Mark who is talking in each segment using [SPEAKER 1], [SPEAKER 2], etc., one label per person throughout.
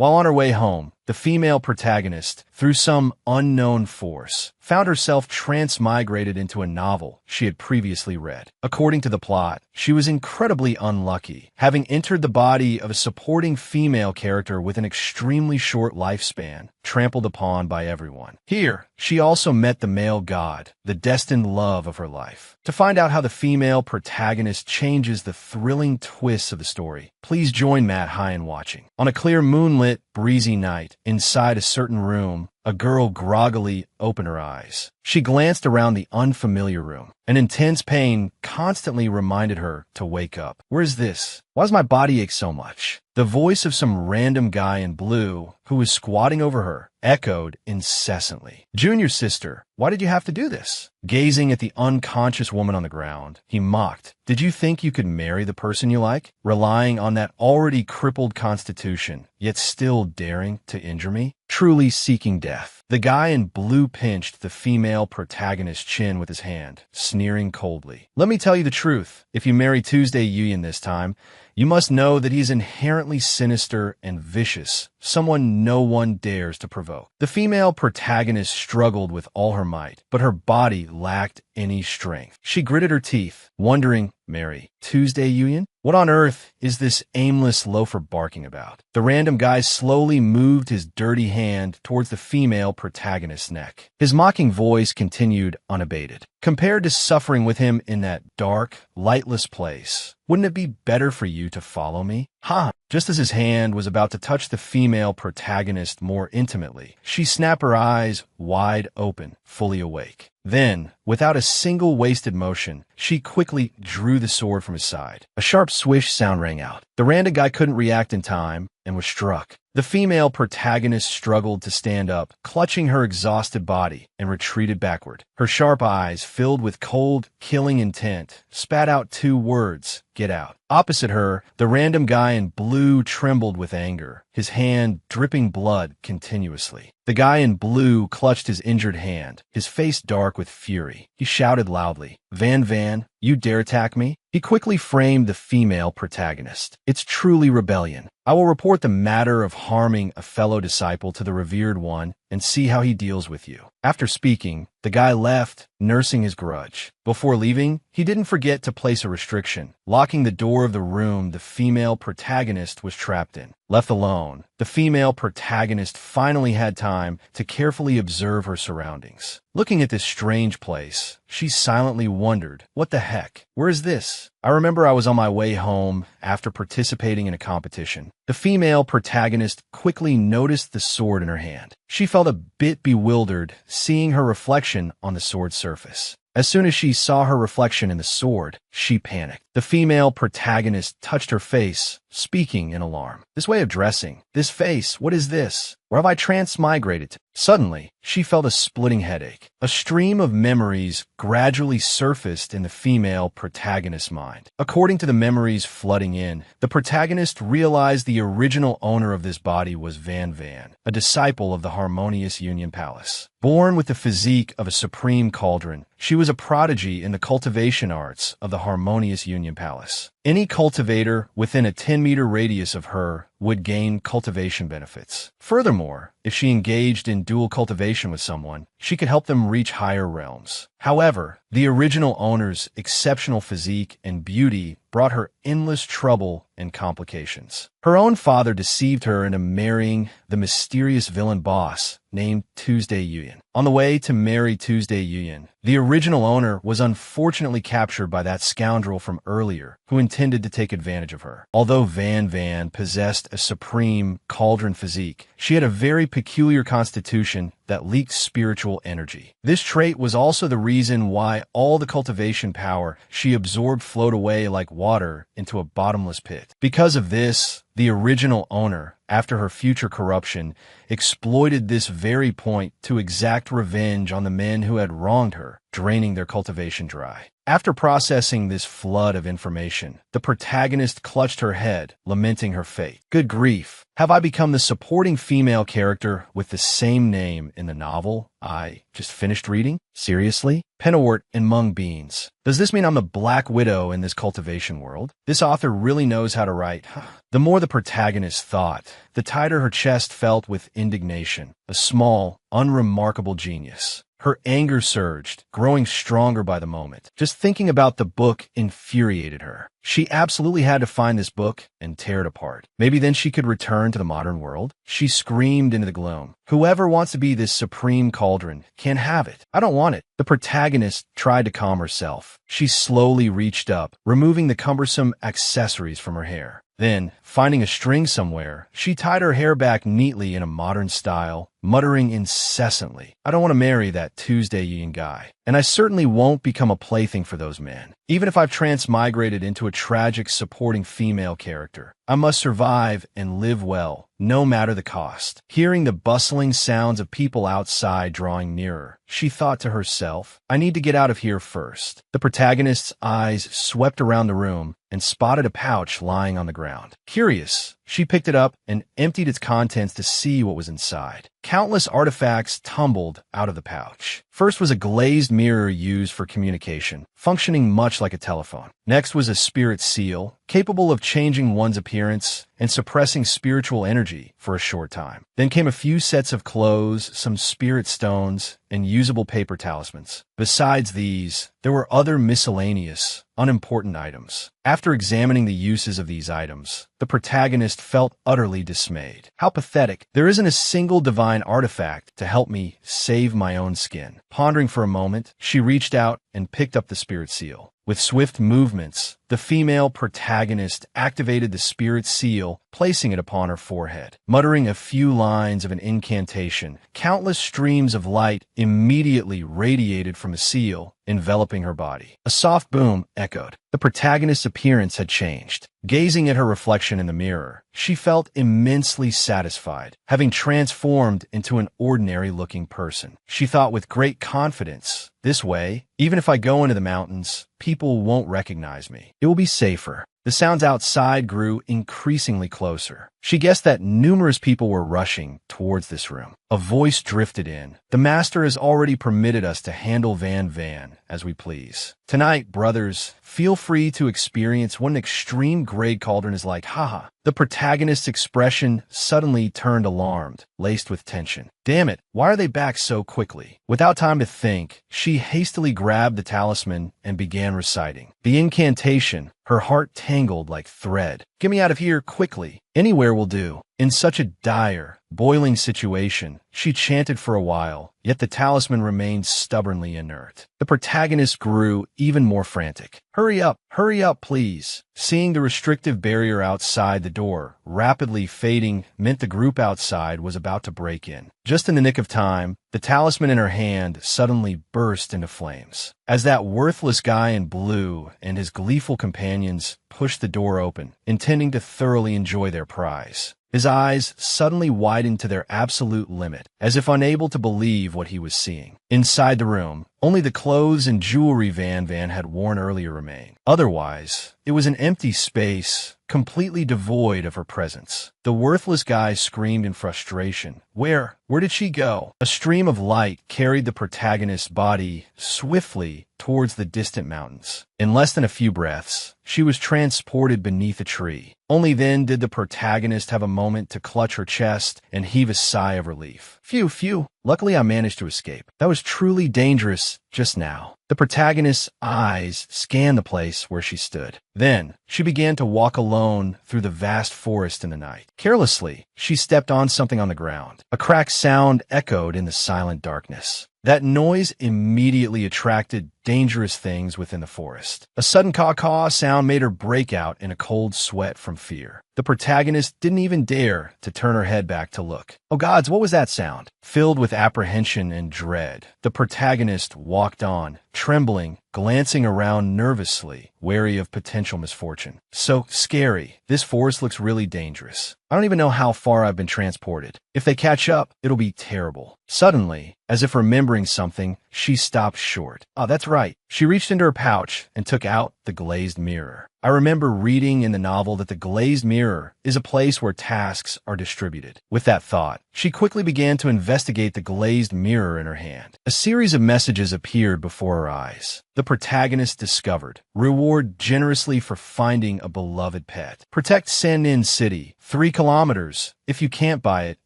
[SPEAKER 1] While on her way home, the female protagonist, through some unknown force, found herself transmigrated into a novel she had previously read. According to the plot, she was incredibly unlucky, having entered the body of a supporting female character with an extremely short lifespan, trampled upon by everyone. Here, she also met the male god, the destined love of her life. To find out how the female protagonist changes the thrilling twists of the story, please join Matt High in watching. On a clear moonlit, breezy night, inside a certain room, a girl groggily opened her eyes. She glanced around the unfamiliar room. An intense pain constantly reminded her to wake up. Where is this? Why does my body ache so much? The voice of some random guy in blue, who was squatting over her, echoed incessantly. Junior sister, why did you have to do this? Gazing at the unconscious woman on the ground, he mocked. Did you think you could marry the person you like, relying on that already crippled constitution, yet still daring to injure me? Truly seeking death. The guy in blue pinched the female protagonist's chin with his hand, sneering coldly. Let me tell you the truth. If you marry Tuesday Yuyan this time, you must know that he is inherently sinister and vicious, someone no one dares to provoke. The female protagonist struggled with all her might, but her body lacked any strength. She gritted her teeth, wondering, Mary, Tuesday Yuyan? What on earth is this aimless loafer barking about? The random guy slowly moved his dirty hand towards the female protagonist's neck. His mocking voice continued unabated. Compared to suffering with him in that dark, lightless place, wouldn't it be better for you to follow me? Ha! Just as his hand was about to touch the female protagonist more intimately, she snapped her eyes wide open, fully awake. Then, without a single wasted motion, she quickly drew the sword from his side. A sharp swish sound rang out. The random guy couldn't react in time and was struck. The female protagonist struggled to stand up, clutching her exhausted body, and retreated backward. Her sharp eyes, filled with cold, killing intent, spat out two words, "Get out." Opposite her, the random guy in blue trembled with anger, his hand dripping blood continuously. The guy in blue clutched his injured hand, his face dark with fury. He shouted loudly, Van, you dare attack me?" He quickly framed the female protagonist. "It's truly rebellion. I will report the matter of harming a fellow disciple to the revered one and see how he deals with you." After speaking, the guy left, nursing his grudge. Before leaving, he didn't forget to place a restriction, locking the door of the room the female protagonist was trapped in. Left alone, the female protagonist finally had time to carefully observe her surroundings. Looking at this strange place, she silently wondered, what the heck? Where is this? I remember I was on my way home after participating in a competition. The female protagonist quickly noticed the sword in her hand. She felt a bit bewildered seeing her reflection on the sword's surface. As soon as she saw her reflection in the sword, she panicked. The female protagonist touched her face, speaking in alarm. "This way of dressing, this face, what is this? Where have I transmigrated to?" Suddenly, she felt a splitting headache. A stream of memories gradually surfaced in the female protagonist's mind. According to the memories flooding in, the protagonist realized the original owner of this body was Van, a disciple of the Harmonious Union Palace. Born with the physique of a supreme cauldron, she was a prodigy in the cultivation arts of the Harmonious Union Palace. Any cultivator within a 10-meter radius of her would gain cultivation benefits. Furthermore, if she engaged in dual cultivation with someone, she could help them reach higher realms. However, the original owner's exceptional physique and beauty brought her endless trouble and complications. Her own father deceived her into marrying the mysterious villain boss named Tuesday Yuyan. On the way to marry Tuesday Yuyan, the original owner was unfortunately captured by that scoundrel from earlier who intended to take advantage of her. Although Van possessed a supreme cauldron physique, she had a very peculiar constitution that leaked spiritual energy. This trait was also the reason why all the cultivation power she absorbed flowed away like water into a bottomless pit. Because of this, the original owner, after her future corruption, exploited this very point to exact revenge on the men who had wronged her, draining their cultivation dry. After processing this flood of information, the protagonist clutched her head, lamenting her fate. Good grief! Have I become the supporting female character with the same name in the novel I just finished reading? Seriously? Pennywort and mung beans. Does this mean I'm the Black Widow in this cultivation world? This author really knows how to write. The more the protagonist thought, the tighter her chest felt with indignation. A small, unremarkable genius. Her anger surged, growing stronger by the moment. Just thinking about the book infuriated her. She absolutely had to find this book and tear it apart. Maybe then she could return to the modern world. She screamed into the gloom. Whoever wants to be this supreme cauldron can have it. I don't want it. The protagonist tried to calm herself. She slowly reached up, removing the cumbersome accessories from her hair. Then, finding a string somewhere, she tied her hair back neatly in a modern style, muttering incessantly, I don't want to marry that Tuesday Union guy. And I certainly won't become a plaything for those men. Even if I've transmigrated into a tragic supporting female character, I must survive and live well, no matter the cost. Hearing the bustling sounds of people outside drawing nearer, she thought to herself, I need to get out of here first. The protagonist's eyes swept around the room and spotted a pouch lying on the ground. Curious, she picked it up and emptied its contents to see what was inside. Countless artifacts tumbled out of the pouch. First was a glazed mirror used for communication, functioning much like a telephone. Next was a spirit seal, capable of changing one's appearance and suppressing spiritual energy for a short time. Then came a few sets of clothes, some spirit stones, and usable paper talismans. Besides these, there were other miscellaneous, unimportant items. After examining the uses of these items, the protagonist felt utterly dismayed. How pathetic. There isn't a single divine artifact to help me save my own skin. Pondering for a moment, she reached out and picked up the spirit seal. With swift movements, the female protagonist activated the spirit seal, placing it upon her forehead. Muttering a few lines of an incantation, countless streams of light immediately radiated from the seal, enveloping her body. A soft boom echoed. The protagonist's appearance had changed. Gazing at her reflection in the mirror, she felt immensely satisfied, having transformed into an ordinary-looking person. She thought with great confidence, this way, even if I go into the mountains, people won't recognize me. It will be safer. The sounds outside grew increasingly closer. She guessed that numerous people were rushing towards this room. A voice drifted in. The master has already permitted us to handle Van as we please. Tonight, brothers, feel free to experience what an extreme grade cauldron is like. Haha. The protagonist's expression suddenly turned alarmed, laced with tension. Damn it, why are they back so quickly? Without time to think, she hastily grabbed the talisman and began reciting. The incantation, her heart tangled like thread. Get me out of here quickly. Anywhere will do. In such a dire, boiling situation, she chanted for a while, yet the talisman remained stubbornly inert. The protagonist grew even more frantic. Hurry up, please. Seeing the restrictive barrier outside the door rapidly fading meant the group outside was about to break in. Just in the nick of time, the talisman in her hand suddenly burst into flames. As that worthless guy in blue and his gleeful companions pushed the door open, intending to thoroughly enjoy their prize, his eyes suddenly widened to their absolute limit, as if unable to believe what he was seeing. Inside the room, only the clothes and jewelry Van had worn earlier remained. Otherwise, it was an empty space, completely devoid of her presence. The worthless guy screamed in frustration. Where did she go? A stream of light carried the protagonist's body swiftly towards the distant mountains. In less than a few breaths, she was transported beneath a tree. Only then did the protagonist have a moment to clutch her chest and heave a sigh of relief. Phew. Luckily, I managed to escape. That was truly dangerous just now. The protagonist's eyes scanned the place where she stood. Then, she began to walk alone through the vast forest in the night. Carelessly, she stepped on something on the ground. A cracked sound echoed in the silent darkness. That noise immediately attracted dangerous things within the forest. A sudden caw-caw sound made her break out in a cold sweat from fear. The protagonist didn't even dare to turn her head back to look. Oh gods, what was that sound? Filled with apprehension and dread, the protagonist walked on, trembling, glancing around nervously, wary of potential misfortune. So scary. This forest looks really dangerous. I don't even know how far I've been transported. If they catch up, it'll be terrible. Suddenly, as if remembering something, she stopped short. Oh, that's right. She reached into her pouch and took out the glazed mirror. I remember reading in the novel that the glazed mirror is a place where tasks are distributed. With that thought, she quickly began to investigate the glazed mirror in her hand. A series of messages appeared before her eyes. The protagonist discovered. Reward generously for finding a beloved pet. Protect Sannin City. 3 kilometers. If you can't buy it,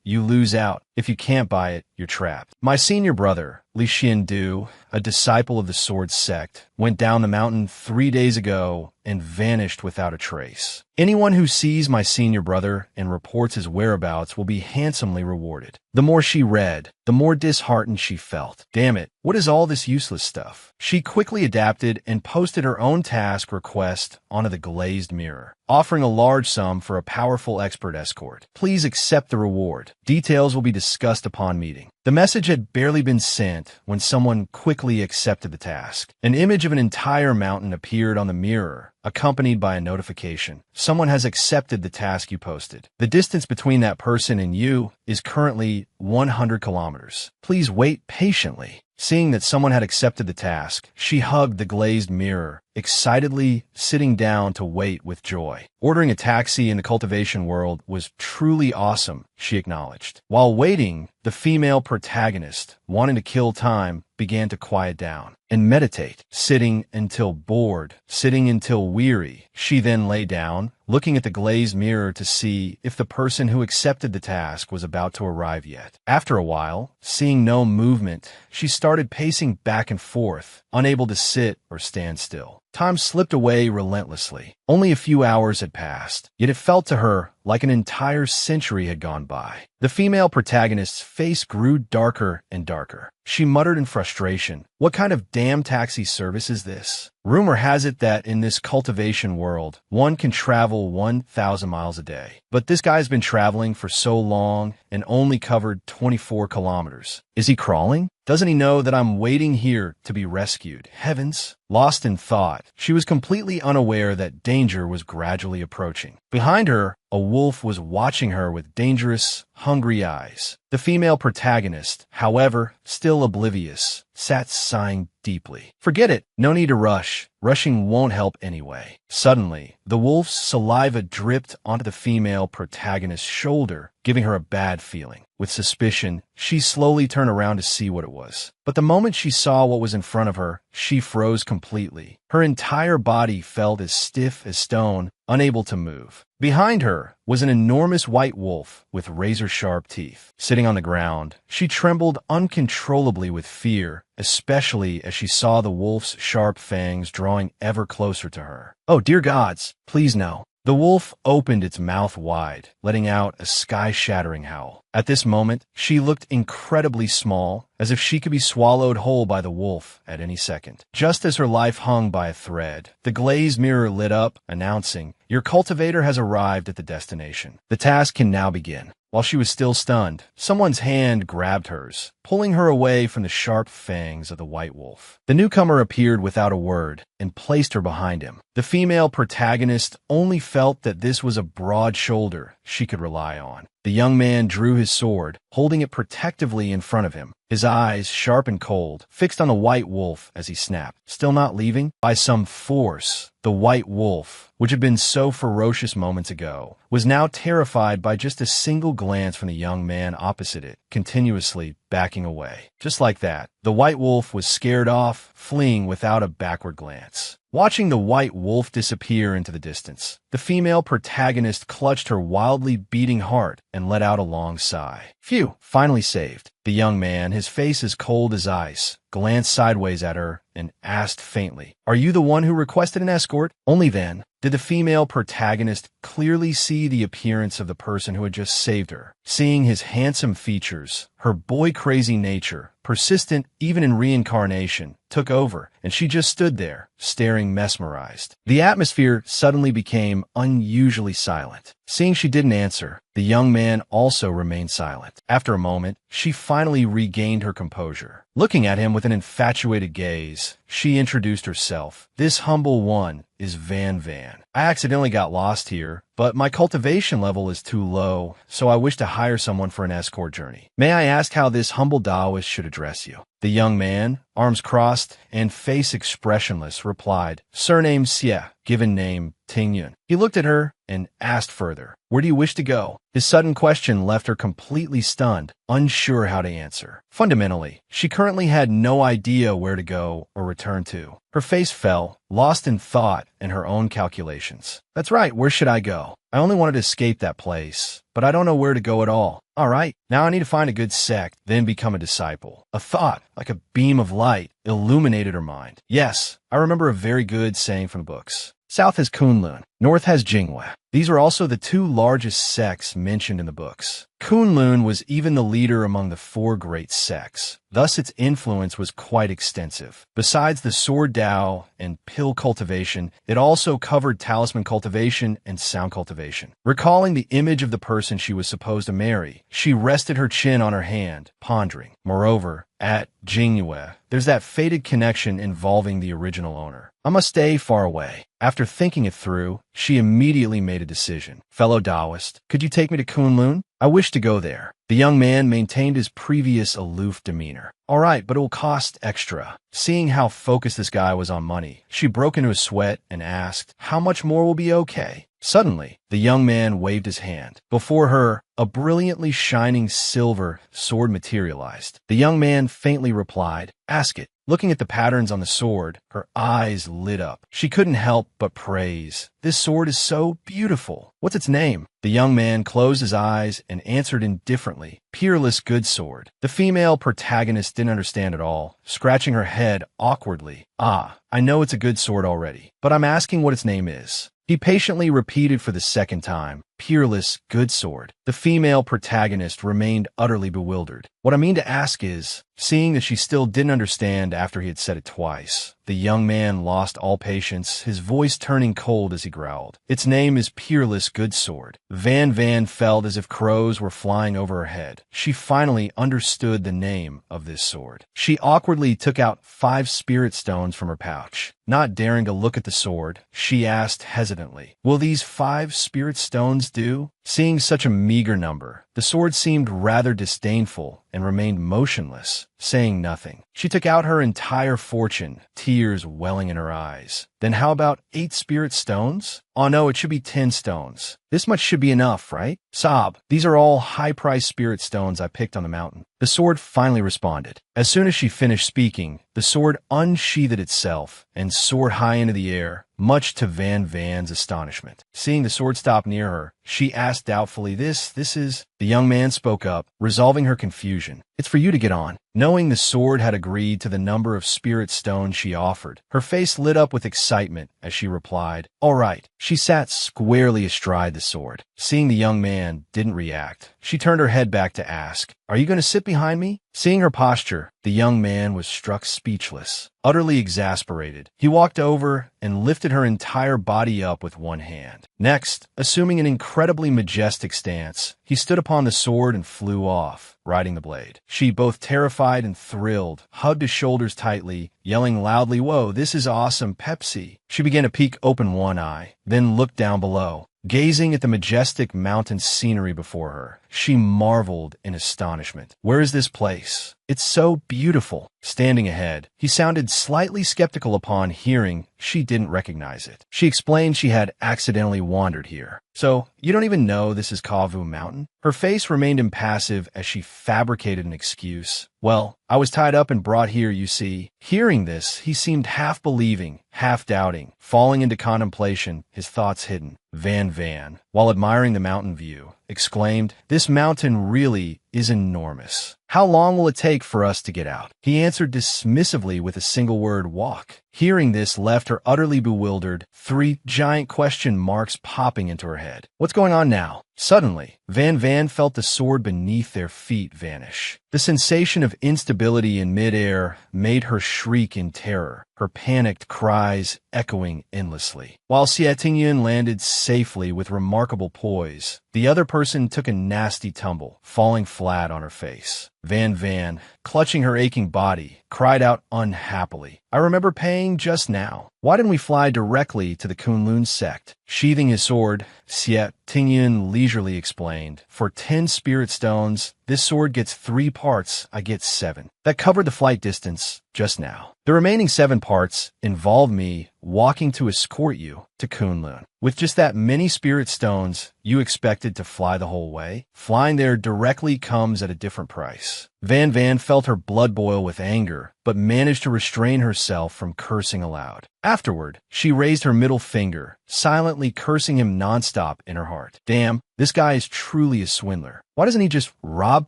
[SPEAKER 1] you lose out. If you can't buy it, you're trapped. My senior brother, Li Xiandu, a disciple of the Sword Sect, went down the mountain 3 days ago and vanished without a trace. Anyone who sees my senior brother and reports his whereabouts will be handsomely rewarded. The more she read, the more disheartened she felt. Damn it, what is all this useless stuff? She quickly adapted and posted her own task request onto the glazed mirror, offering a large sum for a powerful expert escort. Please accept the reward. Details will be discussed upon meeting. The message had barely been sent when someone quickly accepted the task. An image of an entire mountain appeared on the mirror, accompanied by a notification. Someone has accepted the task you posted. The distance between that person and you is currently 100 kilometers. Please wait patiently. Seeing that someone had accepted the task, she hugged the glazed mirror, excitedly sitting down to wait with joy. Ordering a taxi in the cultivation world was truly awesome, she acknowledged. While waiting, the female protagonist, wanting to kill time, began to quiet down and meditate, sitting until bored, sitting until weary. She then lay down, looking at the glazed mirror to see if the person who accepted the task was about to arrive yet. After a while, seeing no movement, she started pacing back and forth, unable to sit or stand still. Time slipped away relentlessly. Only a few hours had passed, yet it felt to her like an entire century had gone by. The female protagonist's face grew darker and darker. She muttered in frustration, "What kind of damn taxi service is this?" Rumor has it that in this cultivation world, one can travel 1,000 miles a day. But this guy's been traveling for so long and only covered 24 kilometers. Is he crawling? Doesn't he know that I'm waiting here to be rescued? Heavens! Lost in thought, she was completely unaware that danger was gradually approaching. Behind her, a wolf was watching her with dangerous, hungry eyes. The female protagonist, however, still oblivious, sat sighing deeply. Forget it. No need to rush. Rushing won't help anyway. Suddenly, the wolf's saliva dripped onto the female protagonist's shoulder, giving her a bad feeling. With suspicion, she slowly turned around to see what it was. But the moment she saw what was in front of her, she froze completely. Her entire body felt as stiff as stone, unable to move. Behind her was an enormous white wolf with razor-sharp teeth. Sitting on the ground, she trembled uncontrollably with fear, especially as she saw the wolf's sharp fangs drawing ever closer to her. "Oh, dear gods, please no." The wolf opened its mouth wide, letting out a sky-shattering howl. At this moment, she looked incredibly small, as if she could be swallowed whole by the wolf at any second. Just as her life hung by a thread, the glazed mirror lit up, announcing, "Your cultivator has arrived at the destination. The task can now begin." While she was still stunned, someone's hand grabbed hers, pulling her away from the sharp fangs of the white wolf. The newcomer appeared without a word and placed her behind him. The female protagonist only felt that this was a broad shoulder she could rely on. The young man drew his sword, holding it protectively in front of him, his eyes, sharp and cold, fixed on the white wolf as he snapped. Still not leaving? By some force, the white wolf, which had been so ferocious moments ago, was now terrified by just a single glance from the young man opposite it, continuously backing away. Just like that, the white wolf was scared off, fleeing without a backward glance. Watching the white wolf disappear into the distance, the female protagonist clutched her wildly beating heart and let out a long sigh. Phew, finally saved. The young man, his face as cold as ice, glanced sideways at her and asked faintly, "Are you the one who requested an escort?" Only then did the female protagonist clearly see the appearance of the person who had just saved her. Seeing his handsome features, her boy-crazy nature, persistent even in reincarnation, took over, and she just stood there, staring mesmerized. The atmosphere suddenly became unusually silent. Seeing she didn't answer, The young man also remained silent. After a moment, she finally regained her composure. Looking at him with an infatuated gaze, she introduced herself. "This humble one is Van Van. I accidentally got lost here, but my cultivation level is too low, so I wish to hire someone for an escort journey. May I ask how this humble Taoist should address you?" The young man, arms crossed and face expressionless, replied, "Surname Xie, given name Tingyun." He looked at her and asked further, "Where do you wish to go?" His sudden question left her completely stunned, unsure how to answer. Fundamentally, she currently had no idea where to go or return to. Her face fell, lost in thought and her own calculations. "That's right, where should I go? I only wanted to escape that place, but I don't know where to go at all. All right, now I need to find a good sect, then become a disciple." A thought, like a beam of light, illuminated her mind. "Yes, I remember a very good saying from the books. South has Kunlun, north has Jinghua. These are also the two largest sects mentioned in the books. Kunlun was even the leader among the four great sects. Thus its influence was quite extensive. Besides the sword Dao and pill cultivation, it also covered talisman cultivation and sound cultivation." Recalling the image of the person she was supposed to marry, she rested her chin on her hand, pondering. Moreover, at Jinghua, there's that fated connection involving the original owner. I must stay far away. After thinking it through, she immediately made a decision. "Fellow Taoist, could you take me to Kunlun? I wish to go there." The young man maintained his previous aloof demeanor. "All right, but it will cost extra." Seeing how focused this guy was on money, she broke into a sweat and asked, "How much more will be okay?" Suddenly, the young man waved his hand. Before her, a brilliantly shining silver sword materialized. The young man faintly replied, "Ask it." Looking at the patterns on the sword, her eyes lit up. She couldn't help but praise. "This sword is so beautiful. What's its name?" The young man closed his eyes and answered indifferently, "Peerless Good Sword." The female protagonist didn't understand at all, scratching her head awkwardly. "Ah, I know it's a good sword already, but I'm asking what its name is." He patiently repeated for the second time, "Peerless Good Sword." The female protagonist remained utterly bewildered. "What I mean to ask is," seeing that she still didn't understand after he had said it twice. The young man lost all patience, his voice turning cold as he growled, "Its name is Peerless Good Sword." Van Van felt as if crows were flying over her head. She finally understood the name of this sword. She awkwardly took out 5 spirit stones from her pouch. Not daring to look at the sword, she asked hesitantly, "Will these 5 spirit stones do?" Seeing such a meager number, the sword seemed rather disdainful and remained motionless, saying nothing. She took out her entire fortune, tears welling in her eyes. "Then how about 8 spirit stones?" "Oh no, it should be 10 stones. This much should be enough, right?" "Sob, these are all high-priced spirit stones I picked on the mountain." The sword finally responded. As soon as she finished speaking, the sword unsheathed itself and soared high into the air, much to Van Van's astonishment. Seeing the sword stop near her, she asked doubtfully, This is... The young man spoke up, resolving her confusion. "It's for you to get on." Knowing the sword had agreed to the number of spirit stones she offered, her face lit up with excitement as she replied, "All right." She sat squarely astride the sword. Seeing the young man didn't react, she turned her head back to ask, "Are you going to sit behind me?" Seeing her posture, the young man was struck speechless. Utterly exasperated, he walked over and lifted her entire body up with one hand. Next, assuming an incredibly majestic stance, he stood upon the sword and flew off, riding the blade. She, both terrified and thrilled, hugged his shoulders tightly, yelling loudly, "Whoa, this is awesome, Pepsi." She began to peek open one eye, then looked down below. Gazing at the majestic mountain scenery before her, she marveled in astonishment. "Where is this place? It's so beautiful." Standing ahead, he sounded slightly skeptical upon hearing she didn't recognize it. She explained she had accidentally wandered here. "So, you don't even know this is Kavu Mountain?" Her face remained impassive as she fabricated an excuse. "Well, I was tied up and brought here, you see." Hearing this, he seemed half believing, half doubting, falling into contemplation, his thoughts hidden. Van Van, while admiring the mountain view, exclaimed, "This mountain really is enormous. How long will it take for us to get out?" He answered dismissively with a single word, "Walk." Hearing this left her utterly bewildered, 3 giant question marks popping into her head. What's going on now? Suddenly, Van Van felt the sword beneath their feet vanish. The sensation of instability in midair made her shriek in terror, her panicked cries echoing endlessly. While Xie Tingyun landed safely with remarkable remarkable poise, the other person took a nasty tumble, falling flat on her face. Van, clutching her aching body, cried out unhappily, "I remember paying just now. Why didn't we fly directly to the Kunlun sect?" Sheathing his sword, Xie Tingyun leisurely explained, "For 10 spirit stones, this sword gets 3 parts, I get 7. That covered the flight distance just now. The remaining 7 parts involve me walking to escort you to Kunlun. With just that many spirit stones, you expected to fly the whole way? Flying there directly comes at a different price." Van felt her blood boil with anger, but managed to restrain herself from cursing aloud. Afterward, she raised her middle finger, silently cursing him nonstop in her heart. Damn, this guy is truly a swindler. Why doesn't he just rob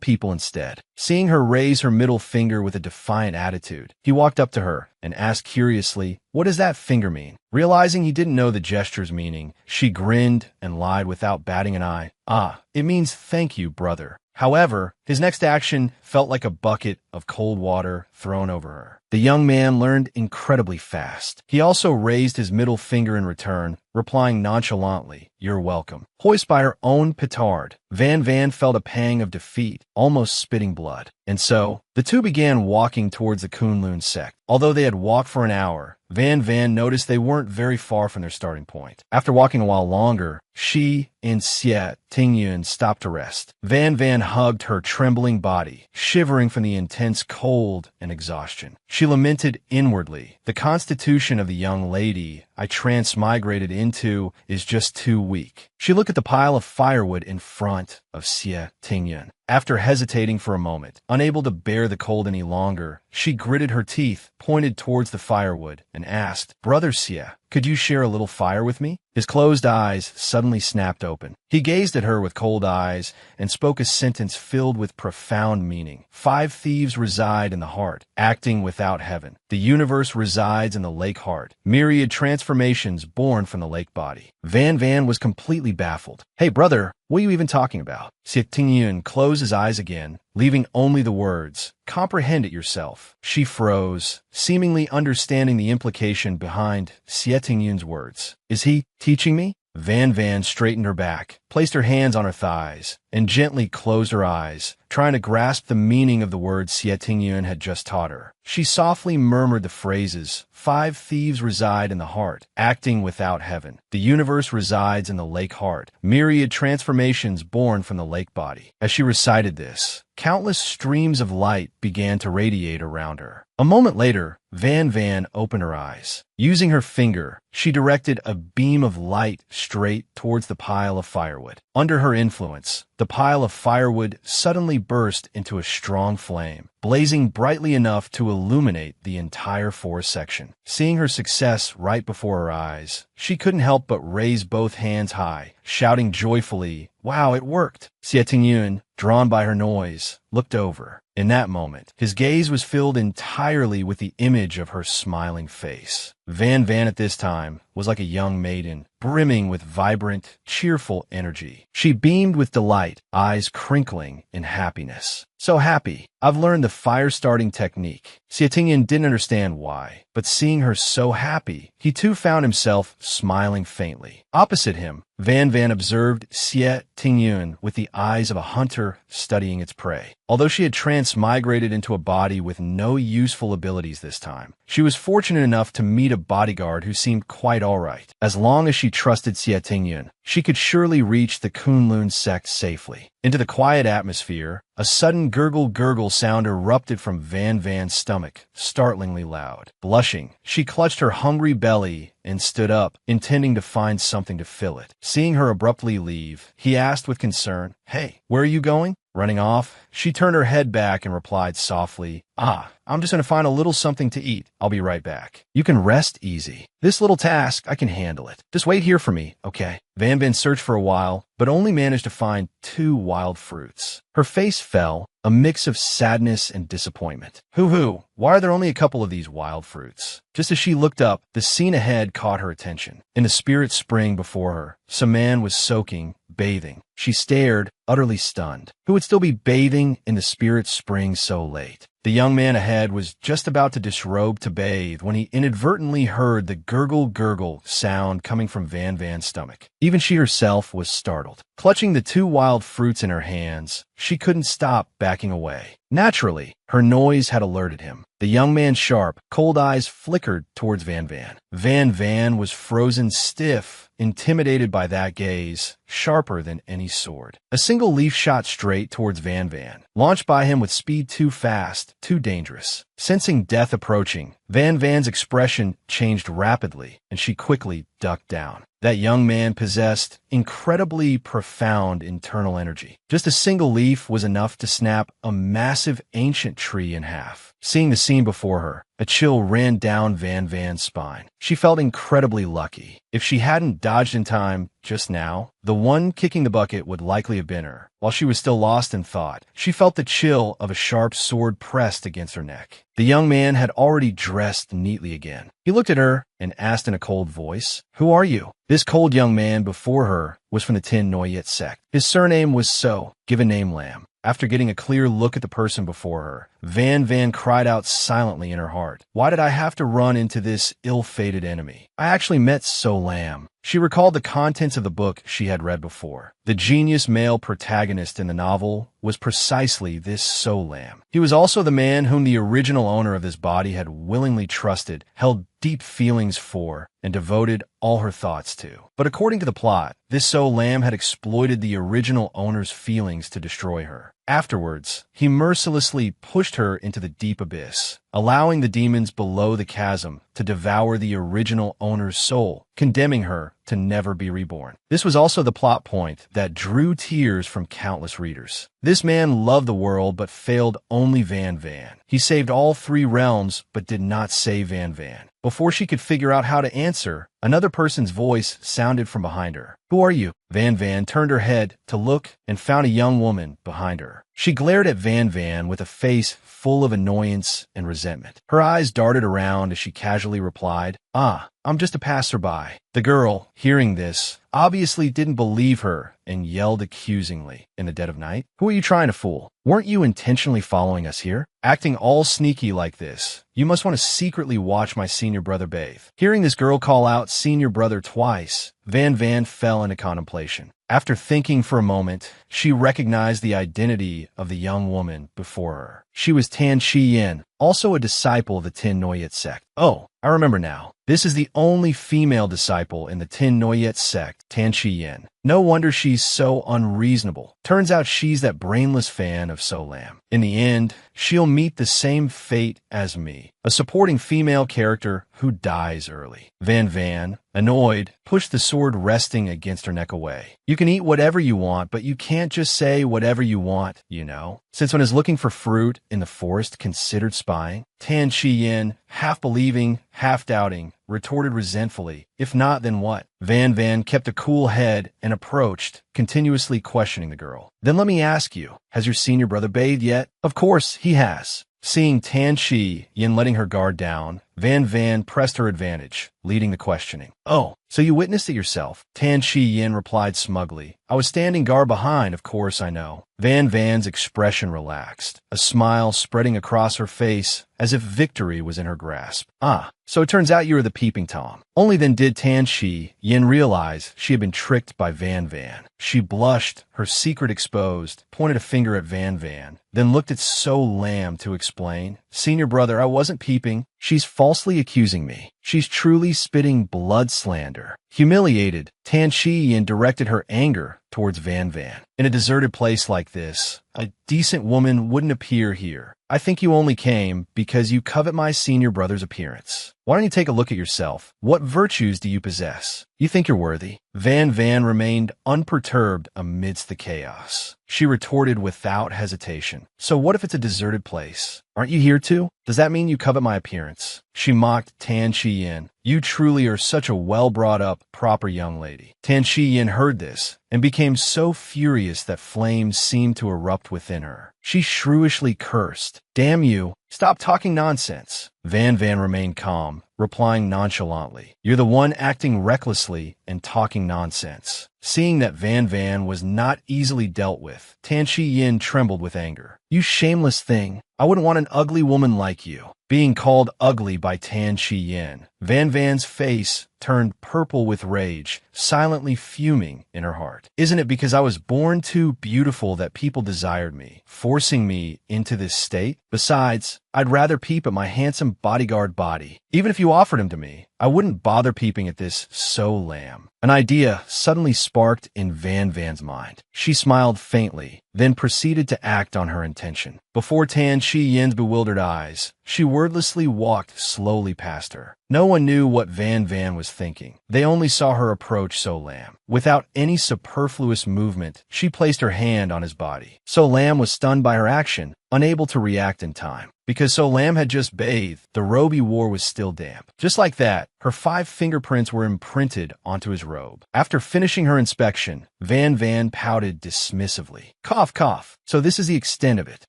[SPEAKER 1] people instead? Seeing her raise her middle finger with a defiant attitude, he walked up to her and asked curiously, "What does that finger mean?" Realizing he didn't know the gesture's meaning, she grinned and lied without batting an eye. "Ah, it means thank you, brother." However, his next action felt like a bucket of cold water thrown over her. The young man learned incredibly fast. He also raised his middle finger in return, replying nonchalantly, "You're welcome." Hoist by her own petard, Van felt a pang of defeat, almost spitting blood. And so, the two began walking towards the Kunlun sect. Although they had walked for an hour, Van noticed they weren't very far from their starting point. After walking a while longer, she and Xie Tingyun stopped to rest. Van hugged her trembling body, shivering from the intense cold and exhaustion. She lamented inwardly, "The constitution of the young lady I transmigrated into is just too weak." She looked at the pile of firewood in front of Xie Tingyun. After hesitating for a moment, unable to bear the cold any longer, she gritted her teeth, pointed towards the firewood, and asked, "Brother Xie, could you share a little fire with me?" His closed eyes suddenly snapped open. He gazed at her with cold eyes and spoke a sentence filled with profound meaning. 5 thieves reside in the heart, acting without heaven. The universe resides in the lake heart. Myriad transformations born from the lake body. Van was completely baffled. "Hey, brother, what are you even talking about?" Xie Tingyun closed his eyes again, leaving only the words, "Comprehend it yourself." She froze, seemingly understanding the implication behind Xie Tingyun's words. "Is he teaching me?" Van straightened her back, placed her hands on her thighs, and gently closed her eyes, trying to grasp the meaning of the words Xie Tingyun had just taught her. She softly murmured the phrases, 5 thieves reside in the heart, acting without heaven. The universe resides in the lake heart. Myriad transformations born from the lake body. As she recited this, countless streams of light began to radiate around her. A moment later, Van opened her eyes. Using her finger, she directed a beam of light straight towards the pile of firewood. Under her influence, the pile of firewood suddenly burst into a strong flame, blazing brightly enough to illuminate the entire forest section. Seeing her success right before her eyes, she couldn't help but raise both hands high, shouting joyfully, "Wow, it worked!" Xie Tingyun, drawn by her noise, looked over. In that moment, his gaze was filled entirely with the image of her smiling face. Van at this time was like a young maiden, brimming with vibrant, cheerful energy. She beamed with delight, eyes crinkling in happiness. "So happy. I've learned the fire-starting technique." Xie Tingyun didn't understand why, but seeing her so happy, he too found himself smiling faintly. Opposite him, Van observed Xie Tingyun with the eyes of a hunter studying its prey. Although she had transmigrated into a body with no useful abilities this time, she was fortunate enough to meet a bodyguard who seemed quite alright. As long as she trusted Xie Tingyun, she could surely reach the Kunlun sect safely. Into the quiet atmosphere, a sudden gurgle sound erupted from Van's stomach, startlingly loud. Blushing, she clutched her hungry belly and stood up, intending to find something to fill it. Seeing her abruptly leave, he asked with concern, "Hey, where are you going?" Running off, she turned her head back and replied softly, "I'm just going to find a little something to eat. I'll be right back. You can rest easy. This little task, I can handle it. Just wait here for me, okay?" Van searched for a while, but only managed to find 2 wild fruits. Her face fell, a mix of sadness and disappointment. Hoo-hoo, why are there only a couple of these wild fruits? Just as she looked up, the scene ahead caught her attention. In the spirit spring before her, some man was soaking, bathing. She stared, utterly stunned. Who would still be bathing in the spirit spring so late? The young man ahead was just about to disrobe to bathe when he inadvertently heard the gurgle-gurgle sound coming from Van Van's stomach. Even she herself was startled. Clutching the two wild fruits in her hands, she couldn't stop backing away. Naturally, her noise had alerted him. The young man's sharp, cold eyes flickered towards Van Van. Van Van was frozen stiff, intimidated by that gaze, sharper than any sword. A single leaf shot straight towards Van Van, launched by him with speed too fast, too dangerous. Sensing death approaching, Van Van's expression changed rapidly, and she quickly ducked down. That young man possessed incredibly profound internal energy. Just a single leaf was enough to snap a massive ancient tree in half. Seeing the scene before her, a chill ran down Van Van's spine. She felt incredibly lucky. If she hadn't dodged in time just now, the one kicking the bucket would likely have been her. While she was still lost in thought, she felt the chill of a sharp sword pressed against her neck. The young man had already dressed neatly again. He looked at her and asked in a cold voice, "Who are you?" This cold young man before her was from the Tin Noyet sect. His surname was So, given name Lam. After getting a clear look at the person before her, Van Van cried out silently in her heart, "Why did I have to run into this ill-fated enemy? I actually met So Lam." She recalled the contents of the book she had read before. The genius male protagonist in the novel was precisely this So Lam. He was also the man whom the original owner of this body had willingly trusted, held deep feelings for, and devoted all her thoughts to. But according to the plot, this So Lam had exploited the original owner's feelings to destroy her. Afterwards, he mercilessly pushed her into the deep abyss, allowing the demons below the chasm to devour the original owner's soul, condemning her to never be reborn. This was also the plot point that drew tears from countless readers. This man loved the world but failed only Van Van. He saved all three realms but did not save Van Van. Before she could figure out how to answer, another person's voice sounded from behind her. "Who are you?" Van Van turned her head to look and found a young woman behind her. She glared at Van Van with a face full of annoyance and resentment. Her eyes darted around as she casually replied, "Ah, I'm just a passerby." The girl, hearing this, obviously didn't believe her and yelled accusingly in the dead of night, "Who are you trying to fool? Weren't you intentionally following us here? Acting all sneaky like this. You must want to secretly watch my senior brother bathe." Hearing this girl call out senior brother twice, Van Van fell into contemplation. After thinking for a moment, she recognized the identity of the young woman before her. She was Tan Chi Yin, also a disciple of the Tin Noyet sect. "Oh, I remember now. This is the only female disciple in the Tin Noyet sect, Tan Chi Yin. No wonder she's so unreasonable. Turns out she's that brainless fan of So Lam. In the end, she'll meet the same fate as me, a supporting female character who dies early." Van Van, annoyed, pushed the sword resting against her neck away. "You can eat whatever you want, but you can't just say whatever you want, you know." Since when is looking for fruit in the forest considered spying? Tan Chi Yin, half believing, half doubting, retorted resentfully, "If not, then what?" Van Van kept a cool head and approached, continuously questioning the girl. "Then let me ask you, has your senior brother bathed yet?" "Of course, he has." Seeing Tan Chi Yin letting her guard down, Van Van pressed her advantage, leading the questioning. "Oh, so you witnessed it yourself?" Tan Chi Yin replied smugly. "I was standing guard behind, of course I know." Van Van's expression relaxed, a smile spreading across her face as if victory was in her grasp. "Ah, so it turns out you were the peeping Tom." Only then did Tan Chi Yin realize she had been tricked by Van Van. She blushed, her secret exposed, pointed a finger at Van Van, then looked at So Lam to explain, "Senior brother, I wasn't peeping. She's falsely accusing me. She's truly spitting blood slander." Humiliated, Tan Chi Yin directed her anger towards Van Van. "In a deserted place like this, a decent woman wouldn't appear here. I think you only came because you covet my senior brother's appearance. Why don't you take a look at yourself? What virtues do you possess? You think you're worthy?" Van Van remained unperturbed amidst the chaos. She retorted without hesitation, "So what if it's a deserted place? Aren't you here too? Does that mean you covet my appearance?" She mocked Tan Chi Yin. "You truly are such a well-brought-up, proper young lady." Tan Chi Yin heard this and became so furious that flames seemed to erupt within her. She shrewishly cursed, "Damn you, stop talking nonsense." Van Van remained calm, replying nonchalantly, "You're the one acting recklessly and talking nonsense." Seeing that Van was not easily dealt with, Tan Shi Yin trembled with anger. "You shameless thing! I wouldn't want an ugly woman like you." Being called ugly by Tan Shi Yin, Van's face turned purple with rage, silently fuming in her heart. "Isn't it because I was born too beautiful that people desired me, forcing me into this state? Besides, I'd rather peep at my handsome bodyguard body. Even if you offered him to me, I wouldn't bother peeping at this lamb." An idea suddenly sparked in Van's mind. She smiled faintly, then proceeded to act on her intention. Before Tan Shi Yin's bewildered eyes, she wordlessly walked slowly past her. No one knew what Van was thinking. They only saw her approach Lam. Without any superfluous movement, she placed her hand on his body. Lam was stunned by her action, unable to react in time. Because Lam had just bathed, the robe he wore was still damp. Just like that, her 5 fingerprints were imprinted onto his robe. After finishing her inspection, Van pouted dismissively. "Cough, cough. So this is the extent of it.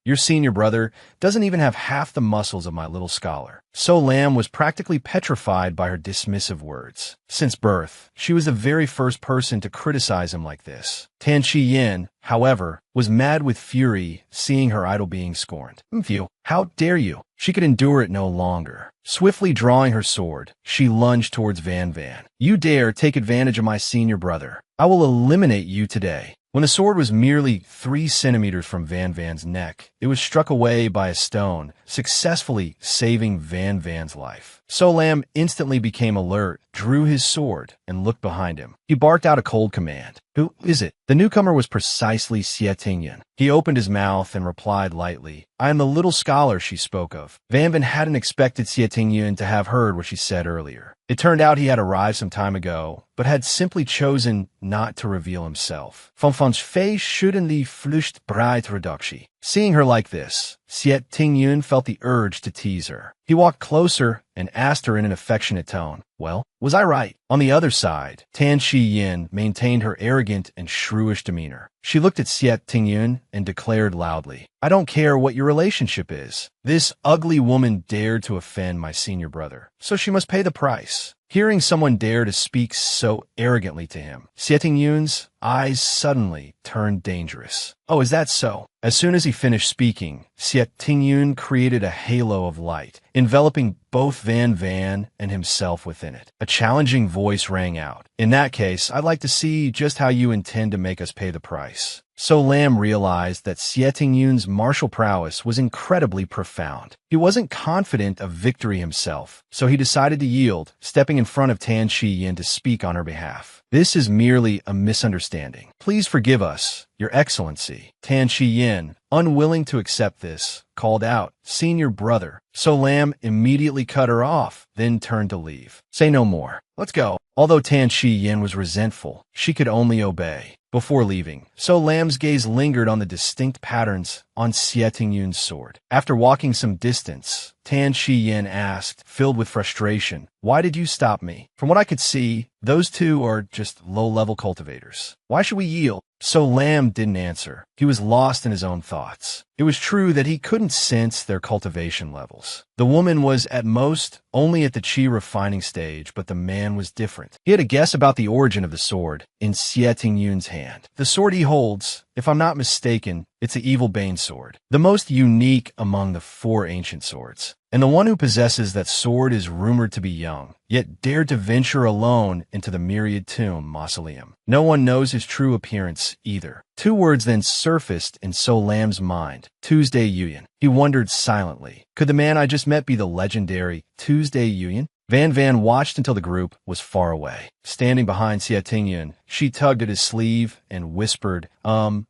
[SPEAKER 1] Your senior brother doesn't even have half the muscles of my little scholar." Lam was practically petrified by her dismissive words. Since birth, she was the very first person to criticize him like this. Tan Shi Yin, however, was mad with fury seeing her idol being scorned. "Phew, how dare you?" She could endure it no longer. Swiftly drawing her sword, she lunged towards Van. "You dare take advantage of my senior brother. I will eliminate you today." When the sword was merely 3 centimeters from Van's neck, it was struck away by a stone, successfully saving Van's life. Lam instantly became alert, drew his sword, and looked behind him. He barked out a cold command. "Who is it?" The newcomer was precisely Xie Tingyan. He opened his mouth and replied lightly, "I am the little scholar she spoke of." Van hadn't expected Xie Tingyan to have heard what she said earlier. It turned out he had arrived some time ago, but had simply chosen not to reveal himself. Van face schudden die Flucht breit reductie. Seeing her like this, Xie Tingyan felt the urge to tease her. He walked closer and asked her in an affectionate tone, "Well, was I right?" On the other side, Tan Shi Yin maintained her arrogant and shrewish demeanor. She looked at Xie Tingyan and declared loudly, "I don't care what your relationship is. This ugly woman dared to offend my senior brother, so she must pay the price." Hearing someone dare to speak so arrogantly to him, Xie Tingyun's eyes suddenly turned dangerous. "Oh, is that so?" As soon as he finished speaking, Xie Tingyun created a halo of light, enveloping both Van and himself within it. A challenging voice rang out. "In that case, I'd like to see just how you intend to make us pay the price." Lam realized that Xie Tingyun's martial prowess was incredibly profound. He wasn't confident of victory himself, so he decided to yield, stepping in front of Tan Shi Yin to speak on her behalf. "This is merely a misunderstanding. Please forgive us, Your Excellency." Tan Shi Yin, unwilling to accept this, called out, "Senior brother." Lam immediately cut her off, then turned to leave. "Say no more. Let's go." Although Tan Shi Yin was resentful, she could only obey. Before leaving, Lam's gaze lingered on the distinct patterns on Xie Tingyun's sword. After walking some distance, Tan Shi Yin asked, filled with frustration, "Why did you stop me? From what I could see, those two are just low-level cultivators. Why should we yield?" Lam didn't answer. He was lost in his own thoughts. It was true that he couldn't sense their cultivation levels. The woman was, at most, only at the qi refining stage, but the man was different. He had a guess about the origin of the sword in Xie Tingyun's hand. The sword he holds, if I'm not mistaken, it's the Evil Bane sword, the most unique among the 4 ancient swords. And the one who possesses that sword is rumored to be young, yet dared to venture alone into the myriad tomb mausoleum. No one knows his true appearance either. 2 words then surfaced in Lam's mind. Tuesday Yuyan. He wondered silently. Could the man I just met be the legendary Tuesday Yuyan? Van watched until the group was far away. Standing behind Xie Tingyun, she tugged at his sleeve and whispered,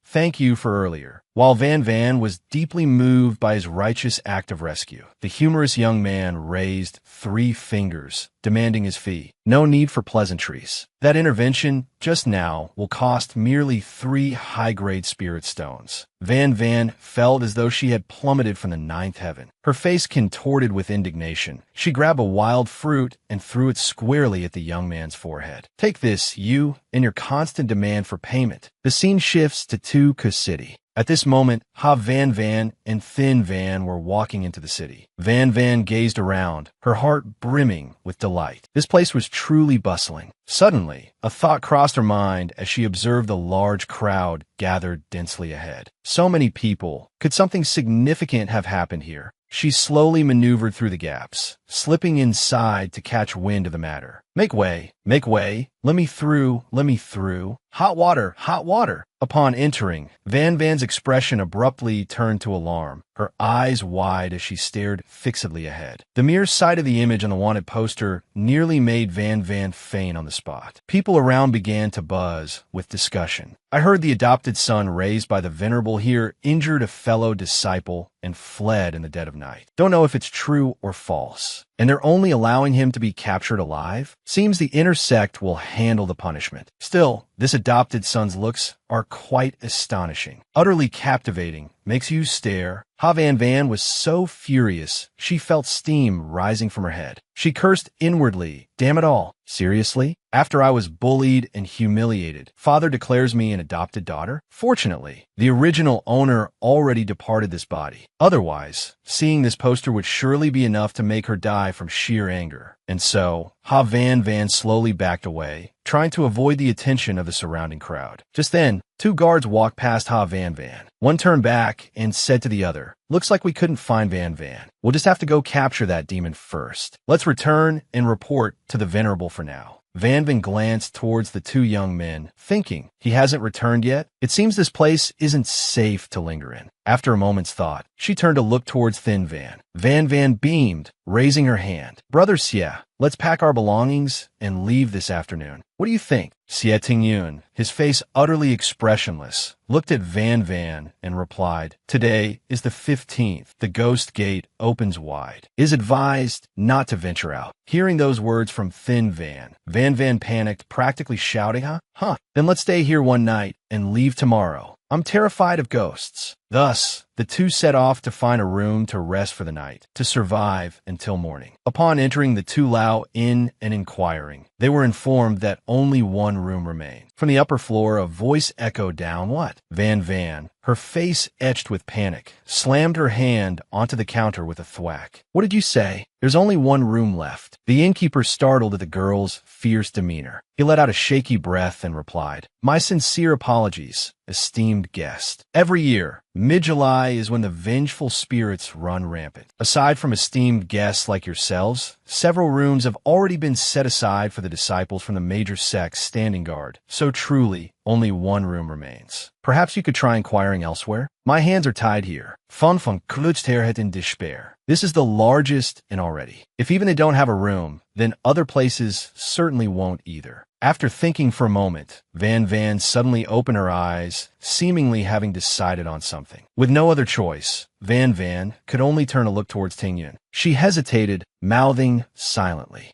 [SPEAKER 1] "Thank you for earlier." While Van was deeply moved by his righteous act of rescue, the humorous young man raised 3 fingers, demanding his fee. "No need for pleasantries. That intervention, just now, will cost merely 3 high-grade spirit stones." Van felt as though she had plummeted from the 9th heaven. Her face contorted with indignation. She grabbed a wild fruit and threw it squarely at the young man's forehead. "Take this, you and your her constant demand for payment. The scene shifts to Tuku City. At this moment, Ha Van Van and Thin Van were walking into the city. Van Van gazed around, her heart brimming with delight. This place was truly bustling. Suddenly, a thought crossed her mind as she observed the large crowd gathered densely ahead. So many people. Could something significant have happened here? She slowly maneuvered through the gaps, slipping inside to catch wind of the matter. Make way, let me through. Hot water, hot water. Upon entering, Van Van's expression abruptly turned to alarm, her eyes wide as she stared fixedly ahead. The mere sight of the image on the wanted poster nearly made Van Van faint on the spot. People around began to buzz with discussion. I heard the adopted son raised by the venerable here injured a fellow disciple and fled in the dead of night. Don't know if it's true or false. And they're only allowing him to be captured alive? Seems the inner sect will handle the punishment. Still, this adopted son's looks are quite astonishing. Utterly captivating, makes you stare. Ha Van Van was so furious, she felt steam rising from her head. She cursed inwardly. Damn it all. Seriously? After I was bullied and humiliated, father declares me an adopted daughter? Fortunately, the original owner already departed this body. Otherwise, seeing this poster would surely be enough to make her die from sheer anger. And so, Ha Van Van slowly backed away, trying to avoid the attention of the surrounding crowd. Just then, two guards walked past Ha Van Van. One turned back and said to the other, "Looks like we couldn't find Van Van. We'll just have to go capture that demon first. Let's return and report to the Venerable for now." Van Van glanced towards the two young men, thinking, he hasn't returned yet? It seems this place isn't safe to linger in. After a moment's thought, she turned to look towards Thin Van. Van Van beamed, raising her hand. "Brother Xie, let's pack our belongings and leave this afternoon. What do you think?" Xie Tingyun, his face utterly expressionless, looked at Van Van and replied, "Today is the 15th. The ghost gate opens wide. Is advised not to venture out." Hearing those words from Thin Van, Van Van panicked, practically shouting, Huh? Then let's stay here one night and leave tomorrow. I'm terrified of ghosts." Thus, the two set off to find a room to rest for the night, to survive until morning. Upon entering the Tu Lao Inn and inquiring, they were informed that only one room remained. From the upper floor, a voice echoed down, "What?" Van Van, her face etched with panic, slammed her hand onto the counter with a thwack. "What did you say?" "There's only one room left." The innkeeper startled at the girl's fierce demeanor. He let out a shaky breath and replied, "My sincere apologies, esteemed guest. Every year, mid-July is when the vengeful spirits run rampant. Aside from esteemed guests like yourselves, several rooms have already been set aside for the disciples from the major sects standing guard. So truly, only one room remains. Perhaps you could try inquiring elsewhere? My hands are tied here. Von Klutzterhet in despair. This is the largest in already. If even they don't have a room, then other places certainly won't either." After thinking for a moment, Van Van suddenly opened her eyes, seemingly having decided on something. With no other choice, Van Van could only turn to look towards Tingyun. She hesitated, mouthing silently,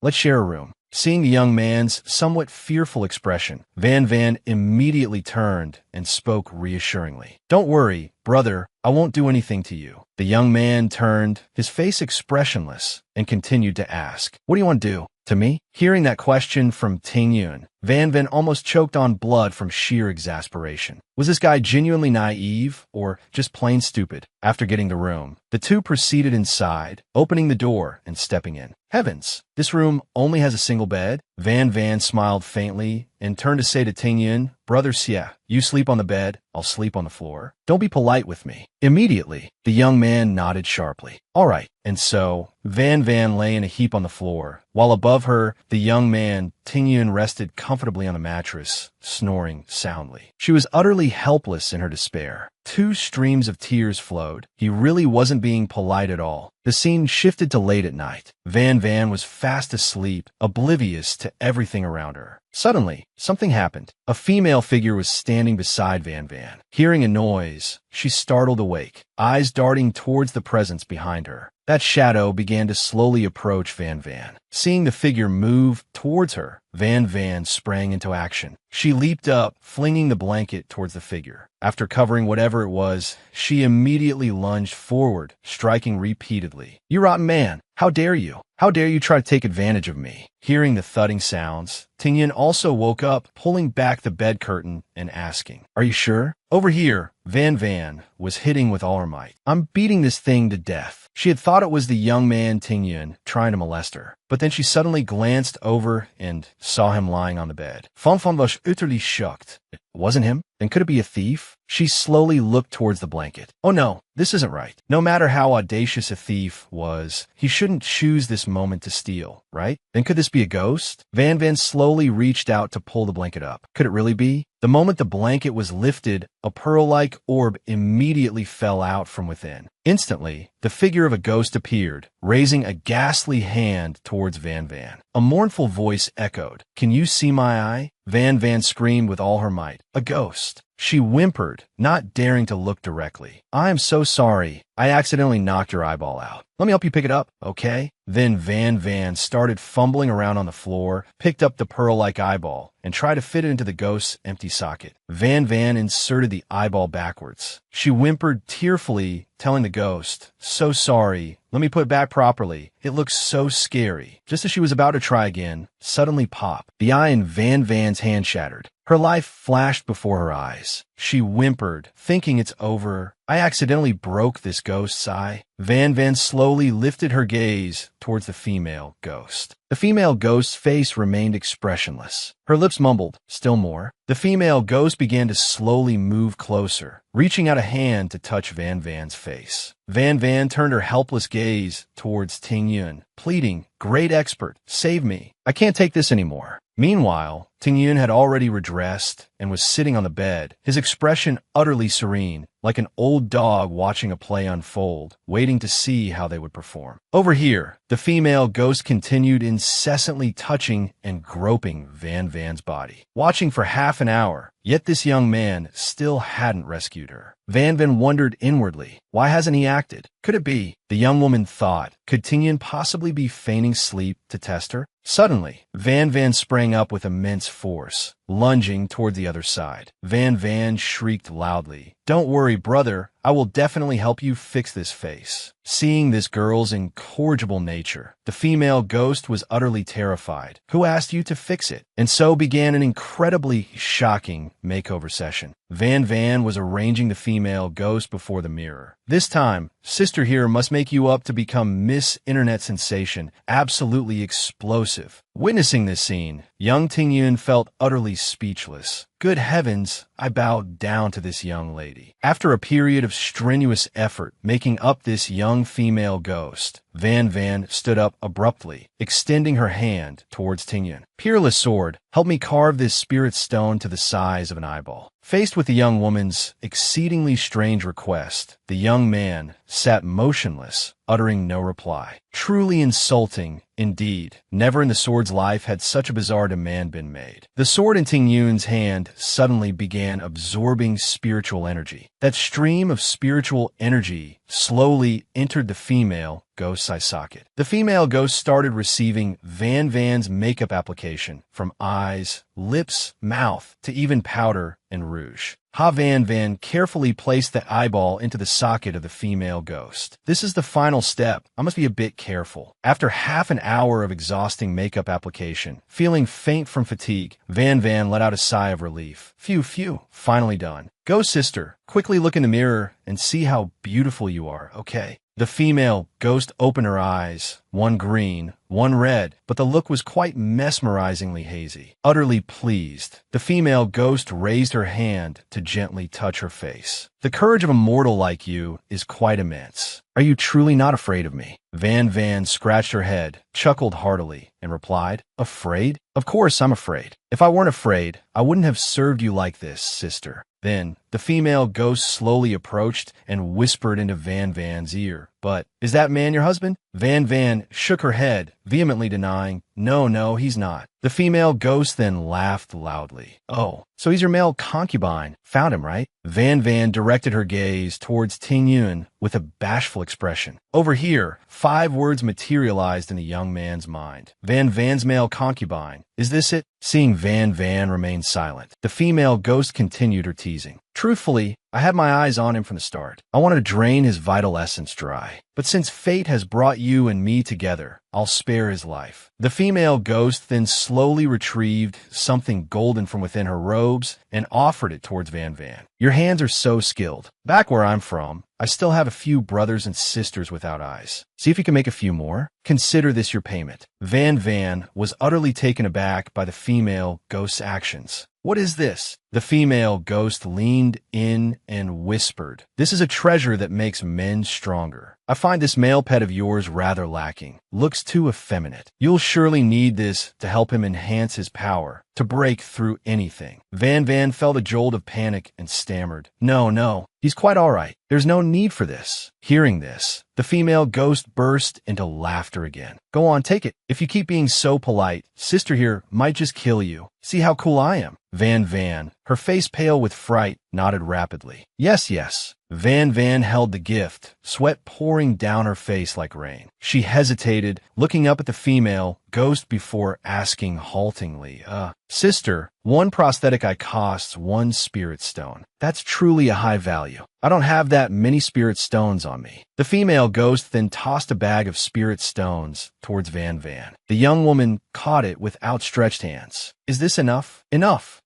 [SPEAKER 1] "Let's share a room." Seeing the young man's somewhat fearful expression, Van Van immediately turned and spoke reassuringly. "Don't worry, brother, I won't do anything to you." The young man turned, his face expressionless, and continued to ask, "What do you want to do? To me?" Hearing that question from Tingyun, Van Van almost choked on blood from sheer exasperation. Was this guy genuinely naive or just plain stupid? After getting the room, the two proceeded inside, opening the door and stepping in. Heavens, this room only has a single bed? Van Van smiled faintly and turned to say to Tingyun, "Brother Xie, you sleep on the bed, I'll sleep on the floor. Don't be polite with me." Immediately, the young man nodded sharply. "All right." And so, Van Van lay in a heap on the floor, while above her, the young man, Tingyun, rested comfortably on the mattress, snoring soundly. She was utterly helpless in her despair. Two streams of tears flowed. He really wasn't being polite at all. The scene shifted to late at night. Van Van was fast asleep, oblivious to everything around her. Suddenly, something happened. A female figure was standing beside Van Van. Hearing a noise, she startled awake, eyes darting towards the presence behind her. That shadow began to slowly approach Van Van. Seeing the figure move towards her, Van Van sprang into action. She leaped up, flinging the blanket towards the figure. After covering whatever it was, she immediately lunged forward, striking repeatedly. "You rotten man! How dare you? How dare you try to take advantage of me? Hearing the thudding sounds, Tingyin also woke up, pulling back the bed curtain and asking, "Are you sure?" Over here, Van was hitting with all her might. "I'm beating this thing to death." She had thought it was the young man Tingyin trying to molest her, but then she suddenly glanced over and saw him lying on the bed. Fan was utterly shocked. It wasn't him? Then could it be a thief? She slowly looked towards the blanket. Oh no, this isn't right. No matter how audacious a thief was, he shouldn't choose this moment to steal, right? Then could this be a ghost? Van slowly reached out to pull the blanket up. Could it really be? The moment the blanket was lifted, a pearl-like orb immediately fell out from within. Instantly, the figure of a ghost appeared, raising a ghastly hand towards Van. A mournful voice echoed, "Can you see my eye?" Van screamed with all her might. A ghost. She whimpered, not daring to look directly. "I am so sorry. I accidentally knocked your eyeball out. Let me help you pick it up, okay?" Then Van started fumbling around on the floor, picked up the pearl-like eyeball, and tried to fit it into the ghost's empty socket. Van inserted the eyeball backwards. She whimpered tearfully, telling the ghost, "So sorry. Let me put it back properly. It looks so scary." Just as she was about to try again, suddenly pop. The eye in Van's hand shattered. Her life flashed before her eyes. She whimpered, thinking it's over. "I accidentally broke this ghost's eye." Van slowly lifted her gaze towards the female ghost. The female ghost's face remained expressionless. Her lips mumbled, "Still more." The female ghost began to slowly move closer, reaching out a hand to touch Van's face. Van turned her helpless gaze towards Tingyin, pleading, "Great expert, save me. I can't take this anymore." Meanwhile, Tingyin had already redressed and was sitting on the bed, his expression utterly serene, like an old dog watching a play unfold, waiting to see how they would perform. Over here, the female ghost continued incessantly touching and groping Van's body, watching for half an hour, yet this young man still hadn't rescued her. Van wondered inwardly, why hasn't he acted? Could it be? The young woman thought, could Tingyin possibly be feigning sleep to test her? Suddenly, Van sprang up with immense force, lunging toward the other side. Van shrieked loudly, "Don't worry, brother. I will definitely help you fix this face." Seeing this girl's incorrigible nature, the female ghost was utterly terrified. "Who asked you to fix it?" And so began an incredibly shocking makeover session. Van was arranging the female ghost before the mirror. This time, sister here must make you up to become Miss Internet Sensation, absolutely explosive. Witnessing this scene, young Tingyin felt utterly speechless. Good heavens, I bowed down to this young lady. After a period of strenuous effort making up this young female ghost, Van stood up abruptly, extending her hand towards Tingyin. "Peerless sword, help me carve this spirit stone to the size of an eyeball." Faced with the young woman's exceedingly strange request, the young man sat motionless, uttering no reply. Truly insulting, indeed. Never in the sword's life had such a bizarre demand been made. The sword in Tingyun's hand suddenly began absorbing spiritual energy. That stream of spiritual energy slowly entered the female ghost's eye socket. The female ghost started receiving Van's makeup application, from eyes, lips, mouth, to even powder and rouge. Van carefully placed the eyeball into the socket of the female ghost. This is the final step. I must be a bit careful. After half an hour of exhausting makeup application, feeling faint from fatigue, Van let out a sigh of relief. Phew, finally done. Go, sister. Quickly look in the mirror and see how beautiful you are, okay? The female ghost opened her eyes, one green, one red, but the look was quite mesmerizingly hazy. Utterly pleased, the female ghost raised her hand to gently touch her face. "The courage of a mortal like you is quite immense. Are you truly not afraid of me?" Van scratched her head, chuckled heartily, and replied, "Afraid? Of course I'm afraid. If I weren't afraid, I wouldn't have served you like this, sister." Then, the female ghost slowly approached and whispered into Van's ear, "But, is that man your husband?" Van shook her head, vehemently denying, No, he's not." The female ghost then laughed loudly. "Oh, so he's your male concubine. Found him, right?" Van directed her gaze towards Tingyun with a bashful expression. Over here, 5 words materialized in the young man's mind. Van's male concubine. Is this it? Seeing Van Van remain silent, the female ghost continued her teasing. Truthfully, I had my eyes on him from the start. I wanted to drain his vital essence dry. But since fate has brought you and me together, I'll spare his life. The female ghost then slowly retrieved something golden from within her robes and offered it towards Van Van. Your hands are so skilled. Back where I'm from, I still have a few brothers and sisters without eyes. See if you can make a few more. Consider this your payment. Van Van was utterly taken aback by the female ghost's actions. What is this? The female ghost leaned in and whispered, "This is a treasure that makes men stronger. I find this male pet of yours rather lacking. Looks too effeminate. You'll surely need this to help him enhance his power, to break through anything." Van Van felt a jolt of panic and stammered, No, he's quite all right. There's no need for this." Hearing this, the female ghost burst into laughter again. "Go on, take it. If you keep being so polite, sister here might just kill you. See how cool I am." Van Van, her face pale with fright, nodded rapidly. Yes. Van Van held the gift, sweat pouring down her face like rain. She hesitated, looking up at the female ghost before asking haltingly, Sister, one prosthetic eye costs 1 spirit stone. That's truly a high value. I don't have that many spirit stones on me." The female ghost then tossed a bag of spirit stones towards Van Van. The young woman caught it with outstretched hands. "Is this enough?" Enough.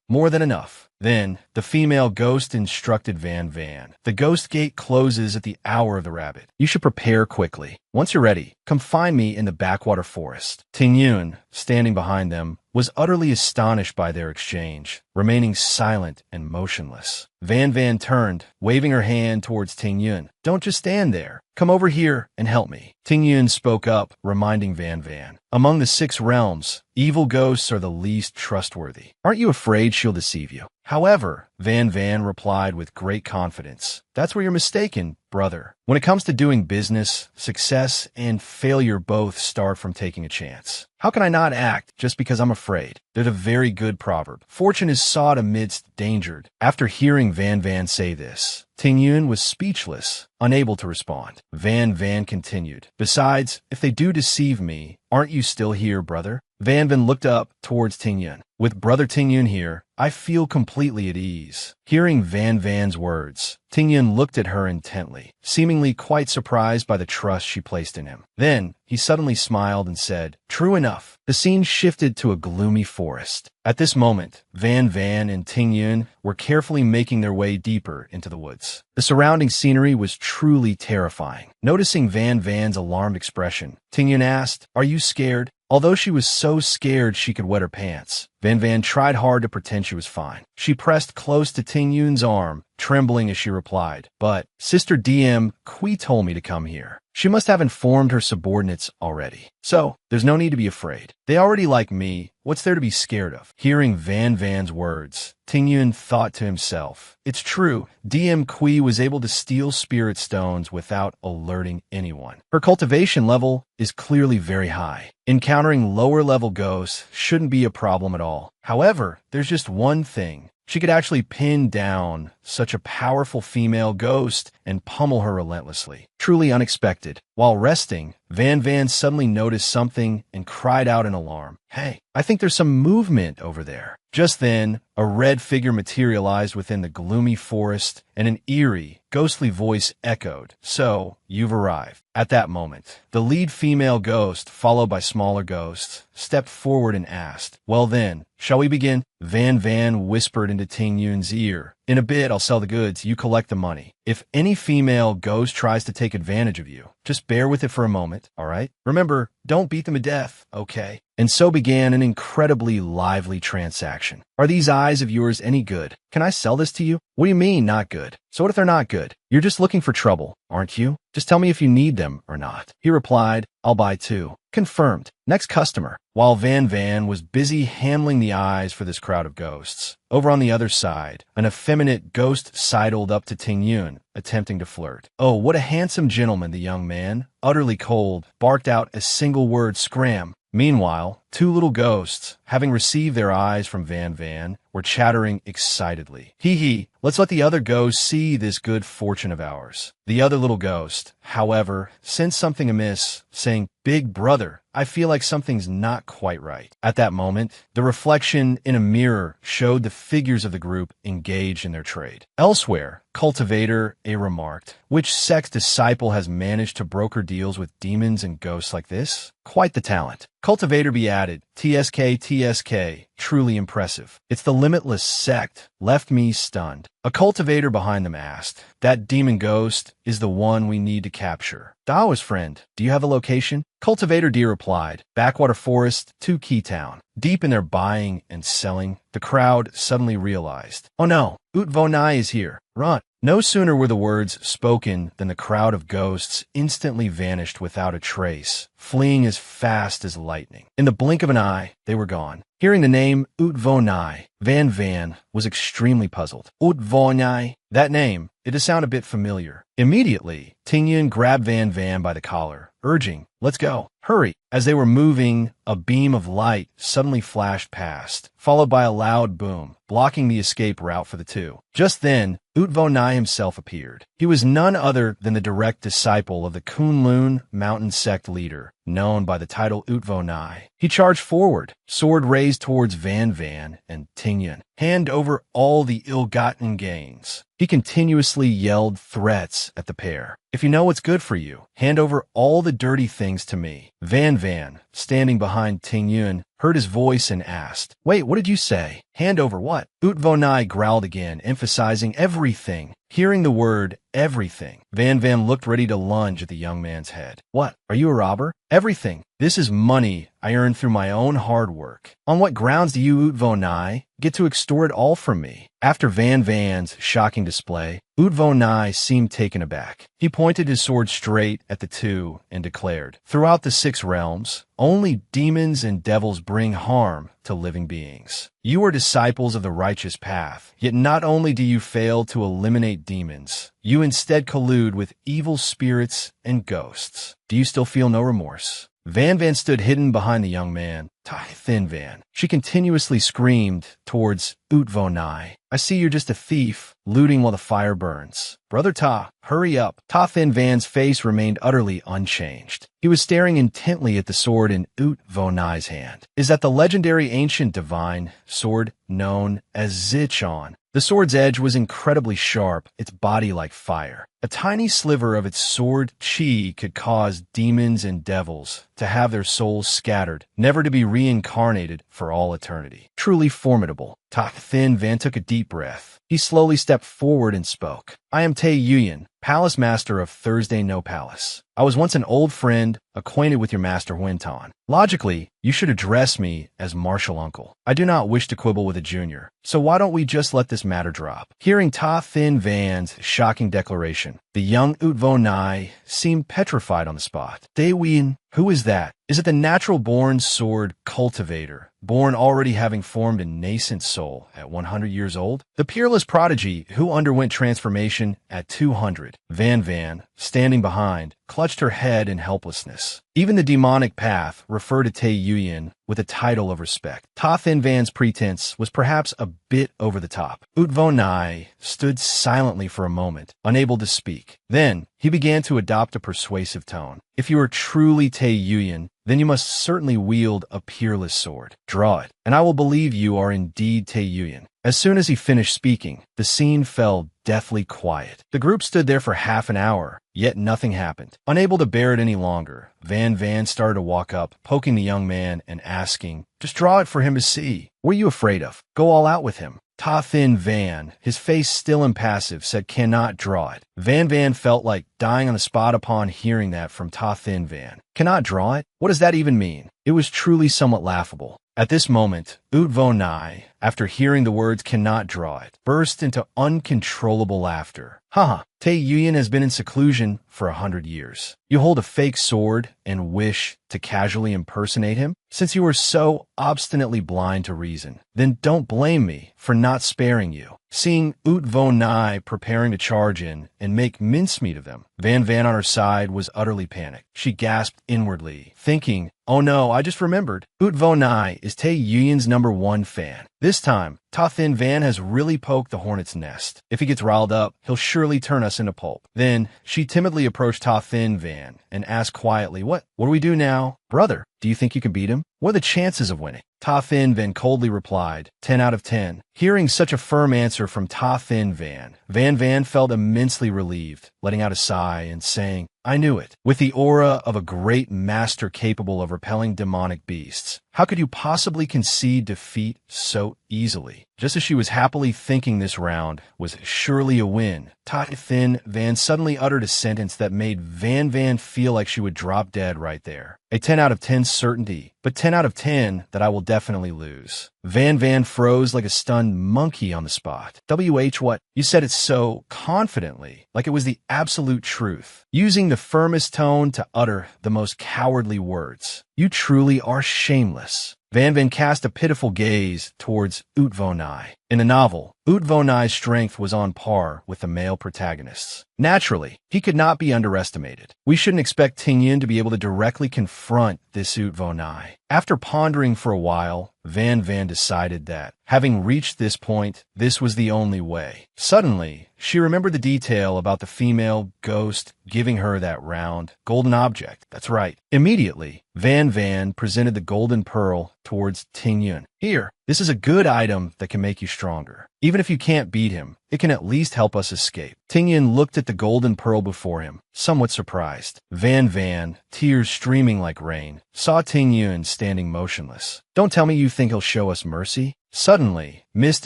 [SPEAKER 1] More than enough." Then, the female ghost instructed Van Van. "The ghost gate closes at the hour of the rabbit. You should prepare quickly. Once you're ready, come find me in the backwater forest." Ting Yun, standing behind them, was utterly astonished by their exchange, remaining silent and motionless. Van Van turned, waving her hand towards Ting Yun. "Don't just stand there. Come over here and help me." Ting Yun spoke up, reminding Van Van, "Among the 6 realms, evil ghosts are the least trustworthy. Aren't you afraid she'll deceive you?" However, Van Van replied with great confidence, "That's where you're mistaken, brother. When it comes to doing business, success and failure both start from taking a chance. How can I not act just because I'm afraid? There's a very good proverb. Fortune is sought amidst danger." After hearing Van Van say this, Ting Yun was speechless, unable to respond. Van Van continued, "Besides, if they do deceive me, aren't you still here, brother?" Van Van looked up towards Ting Yun. "With brother Ting Yun here, I feel completely at ease." Hearing Van Van's words, Ting Yun looked at her intently, seemingly quite surprised by the trust she placed in him. Then, he suddenly smiled and said, "True enough." The scene shifted to a gloomy forest. At this moment, Van Van and Ting Yun were carefully making their way deeper into the woods. The surrounding scenery was truly terrifying. Noticing Van Van's alarmed expression, Ting Yun asked, "Are you scared?" Although she was so scared she could wet her pants, Van Van tried hard to pretend she was fine. She pressed close to Ting Yun's arm, trembling as she replied, "But Sister DM Kui told me to come here." She must have informed her subordinates already. "So, there's no need to be afraid. They already like me. What's there to be scared of?" Hearing Van Van's words, Ting Yun thought to himself, "It's true, DM Kui was able to steal spirit stones without alerting anyone. Her cultivation level is clearly very high. Encountering lower-level ghosts shouldn't be a problem at all. However, there's just one thing. She could actually pin down such a powerful female ghost and pummel her relentlessly. Truly unexpected." While resting, Van Van suddenly noticed something and cried out in alarm. "Hey, I think there's some movement over there." Just then, a red figure materialized within the gloomy forest, and an eerie, ghostly voice echoed, "So, you've arrived." At that moment, the lead female ghost, followed by smaller ghosts, stepped forward and asked, "Well then, shall we begin?" Van Van whispered into Ting Yun's ear, "In a bit, I'll sell the goods, you collect the money. If any female ghost tries to take advantage of you, just bear with it for a moment, all right? Remember, don't beat them to death, okay?" And so began an incredibly lively transaction. "Are these eyes of yours any good? Can I sell this to you?" "What do you mean, not good? So what if they're not good? You're just looking for trouble, aren't you? Just tell me if you need them or not." He replied, "I'll buy 2. Confirmed. Next customer." While Van Van was busy handling the eyes for this crowd of ghosts, over on the other side, an effeminate ghost sidled up to Ting Yun, attempting to flirt. "Oh, what a handsome gentleman," the young man, utterly cold, barked out a single word, "Scram." Meanwhile, Two little ghosts, having received their eyes from Van Van, were chattering excitedly. Hee hee, let's let the other ghosts see this good fortune of ours. The other little ghost, however, sensed something amiss, saying, "Big brother, I feel like something's not quite right." At that moment, the reflection in a mirror showed the figures of the group engaged in their trade. Elsewhere, Cultivator A remarked, "Which sex disciple has managed to broker deals with demons and ghosts like this? Quite the talent." Cultivator B added, TSK, truly impressive. It's the limitless sect, left me stunned." A cultivator behind them asked, "That demon ghost is the one we need to capture. Dao's friend, do you have a location?" Cultivator D replied, "Backwater Forest to Keytown." Deep in their buying and selling, the crowd suddenly realized, "Oh no, Utvonai is here. Run." No sooner were the words spoken than the crowd of ghosts instantly vanished without a trace, fleeing as fast as lightning. In the blink of an eye, they were gone. Hearing the name Utvonai, Van Van was extremely puzzled. Utvonai, that name, it does sound a bit familiar. Immediately, Tingyun grabbed Van Van by the collar, urging, "Let's go. Hurry." As they were moving, a beam of light suddenly flashed past, followed by a loud boom, blocking the escape route for the two. Just then, Utvonai himself appeared. He was none other than the direct disciple of the Kunlun mountain sect leader, known by the title Utvonai. He charged forward, sword raised towards Van Van and Tingyun. "Hand over all the ill-gotten gains." He continuously yelled threats at the pair. "If you know what's good for you, hand over all the dirty things to me." Van Van, standing behind Tingyun, heard his voice and asked, "Wait, what did you say? Hand over what?" Utvonai growled again, emphasizing everything. Hearing the word everything, Van Van looked ready to lunge at the young man's head. "What, are you a robber?" "Everything. This is money I earned through my own hard work." "On what grounds do you, Utvonai, get to extort it all from me?" After Van Van's shocking display, Utvonai seemed taken aback. He pointed his sword straight at the two and declared, "Throughout the 6 realms, only demons and devils bring harm to living beings. You are disciples of the righteous path, yet not only do you fail to eliminate demons, you instead collude with evil spirits and ghosts. Do you still feel no remorse?" Van Van stood hidden behind the young man, Tai Thin Van. She continuously screamed towards Utvonai, "I see you're just a thief, looting while the fire burns. Brother Ta, hurry up." Ta Thin Van's face remained utterly unchanged. He was staring intently at the sword in Utvonai's hand. "Is that the legendary ancient divine sword known as Zichon?" The sword's edge was incredibly sharp, its body like fire. A tiny sliver of its sword chi could cause demons and devils to have their souls scattered, never to be reincarnated for all eternity. Truly formidable. Ta Thin Van took a deep breath. He slowly stepped forward and spoke. "I am Tae Yuyan, Palace Master of Thursday No Palace. I was once an old friend, acquainted with your master Winton. Logically, you should address me as Martial Uncle. I do not wish to quibble with a junior, so why don't we just let this matter drop?" Hearing Ta Thin Van's shocking declaration, the young Utvonai seemed petrified on the spot. Tae Yuyan, who is that? Is it the natural-born sword cultivator, born already having formed a nascent soul at 100 years old? The peerless prodigy who underwent transformation at 200. Van Van, standing behind, clutched her head in helplessness. Even the demonic path referred to Tae Yuyan with a title of respect. Ta Thin Van's pretense was perhaps a bit over the top. Utvonai stood silently for a moment, unable to speak. Then, he began to adopt a persuasive tone. "If you are truly Tae Yuyan, then you must certainly wield a peerless sword. Draw it, and I will believe you are indeed Tae Yuyan." As soon as he finished speaking, the scene fell deathly quiet. The group stood there for half an hour, yet nothing happened. Unable to bear it any longer, Van Van started to walk up, poking the young man and asking, "Just draw it for him to see. What are you afraid of? Go all out with him." Ta Thin Van, his face still impassive, said, "Cannot draw it." Van Van felt like dying on the spot upon hearing that from Ta Thin Van. Cannot draw it? What does that even mean? It was truly somewhat laughable. At this moment, Utvonai, after hearing the words cannot draw it, burst into uncontrollable laughter. Haha, Tae Yuyan has been in seclusion for 100 years. You hold a fake sword and wish to casually impersonate him? Since you are so obstinately blind to reason, then don't blame me for not sparing you. Seeing Ut Vo Nai preparing to charge in and make mincemeat of them, Van Van on her side was utterly panicked. She gasped inwardly, thinking, oh no, I just remembered. Ut Vo Nai is Tae Yuyan's #1 fan. This time, Ta Thin Van has really poked the hornet's nest. If he gets riled up, he'll surely turn us into pulp. Then, she timidly approached Ta Thin Van and asked quietly, What do we do now? Brother, do you think you can beat him? What are the chances of winning? Ta Thin Van coldly replied, 10 out of 10. Hearing such a firm answer from Ta Thin Van, Van Van felt immensely relieved, letting out a sigh and saying, I knew it. With the aura of a great master capable of repelling demonic beasts, how could you possibly concede defeat so easily? Just as she was happily thinking this round was surely a win, Ta Thin Van suddenly uttered a sentence that made Van Van feel like she would drop dead right there. A 10 out of 10 certainty, but 10 out of 10 that I will definitely lose. Van Van froze like a stunned monkey on the spot. What? You said it so confidently, like it was the absolute truth, using the firmest tone to utter the most cowardly words. You truly are shameless. Van Van cast a pitiful gaze towards Ut Vo Nai. In the novel, Ut Vo Nai's strength was on par with the male protagonists. Naturally, he could not be underestimated. We shouldn't expect Ting Yin to be able to directly confront this Ut Vo Nai. After pondering for a while, Van Van decided that, having reached this point, this was the only way. Suddenly, she remembered the detail about the female ghost giving her that round, golden object. That's right. Immediately, Van Van presented the golden pearl towards Ting Yun. Here, this is a good item that can make you stronger. Even if you can't beat him, it can at least help us escape. Ting Yun looked at the golden pearl before him, somewhat surprised. Van Van, tears streaming like rain, saw Ting Yun standing motionless. Don't tell me you think he'll show us mercy? Suddenly, mist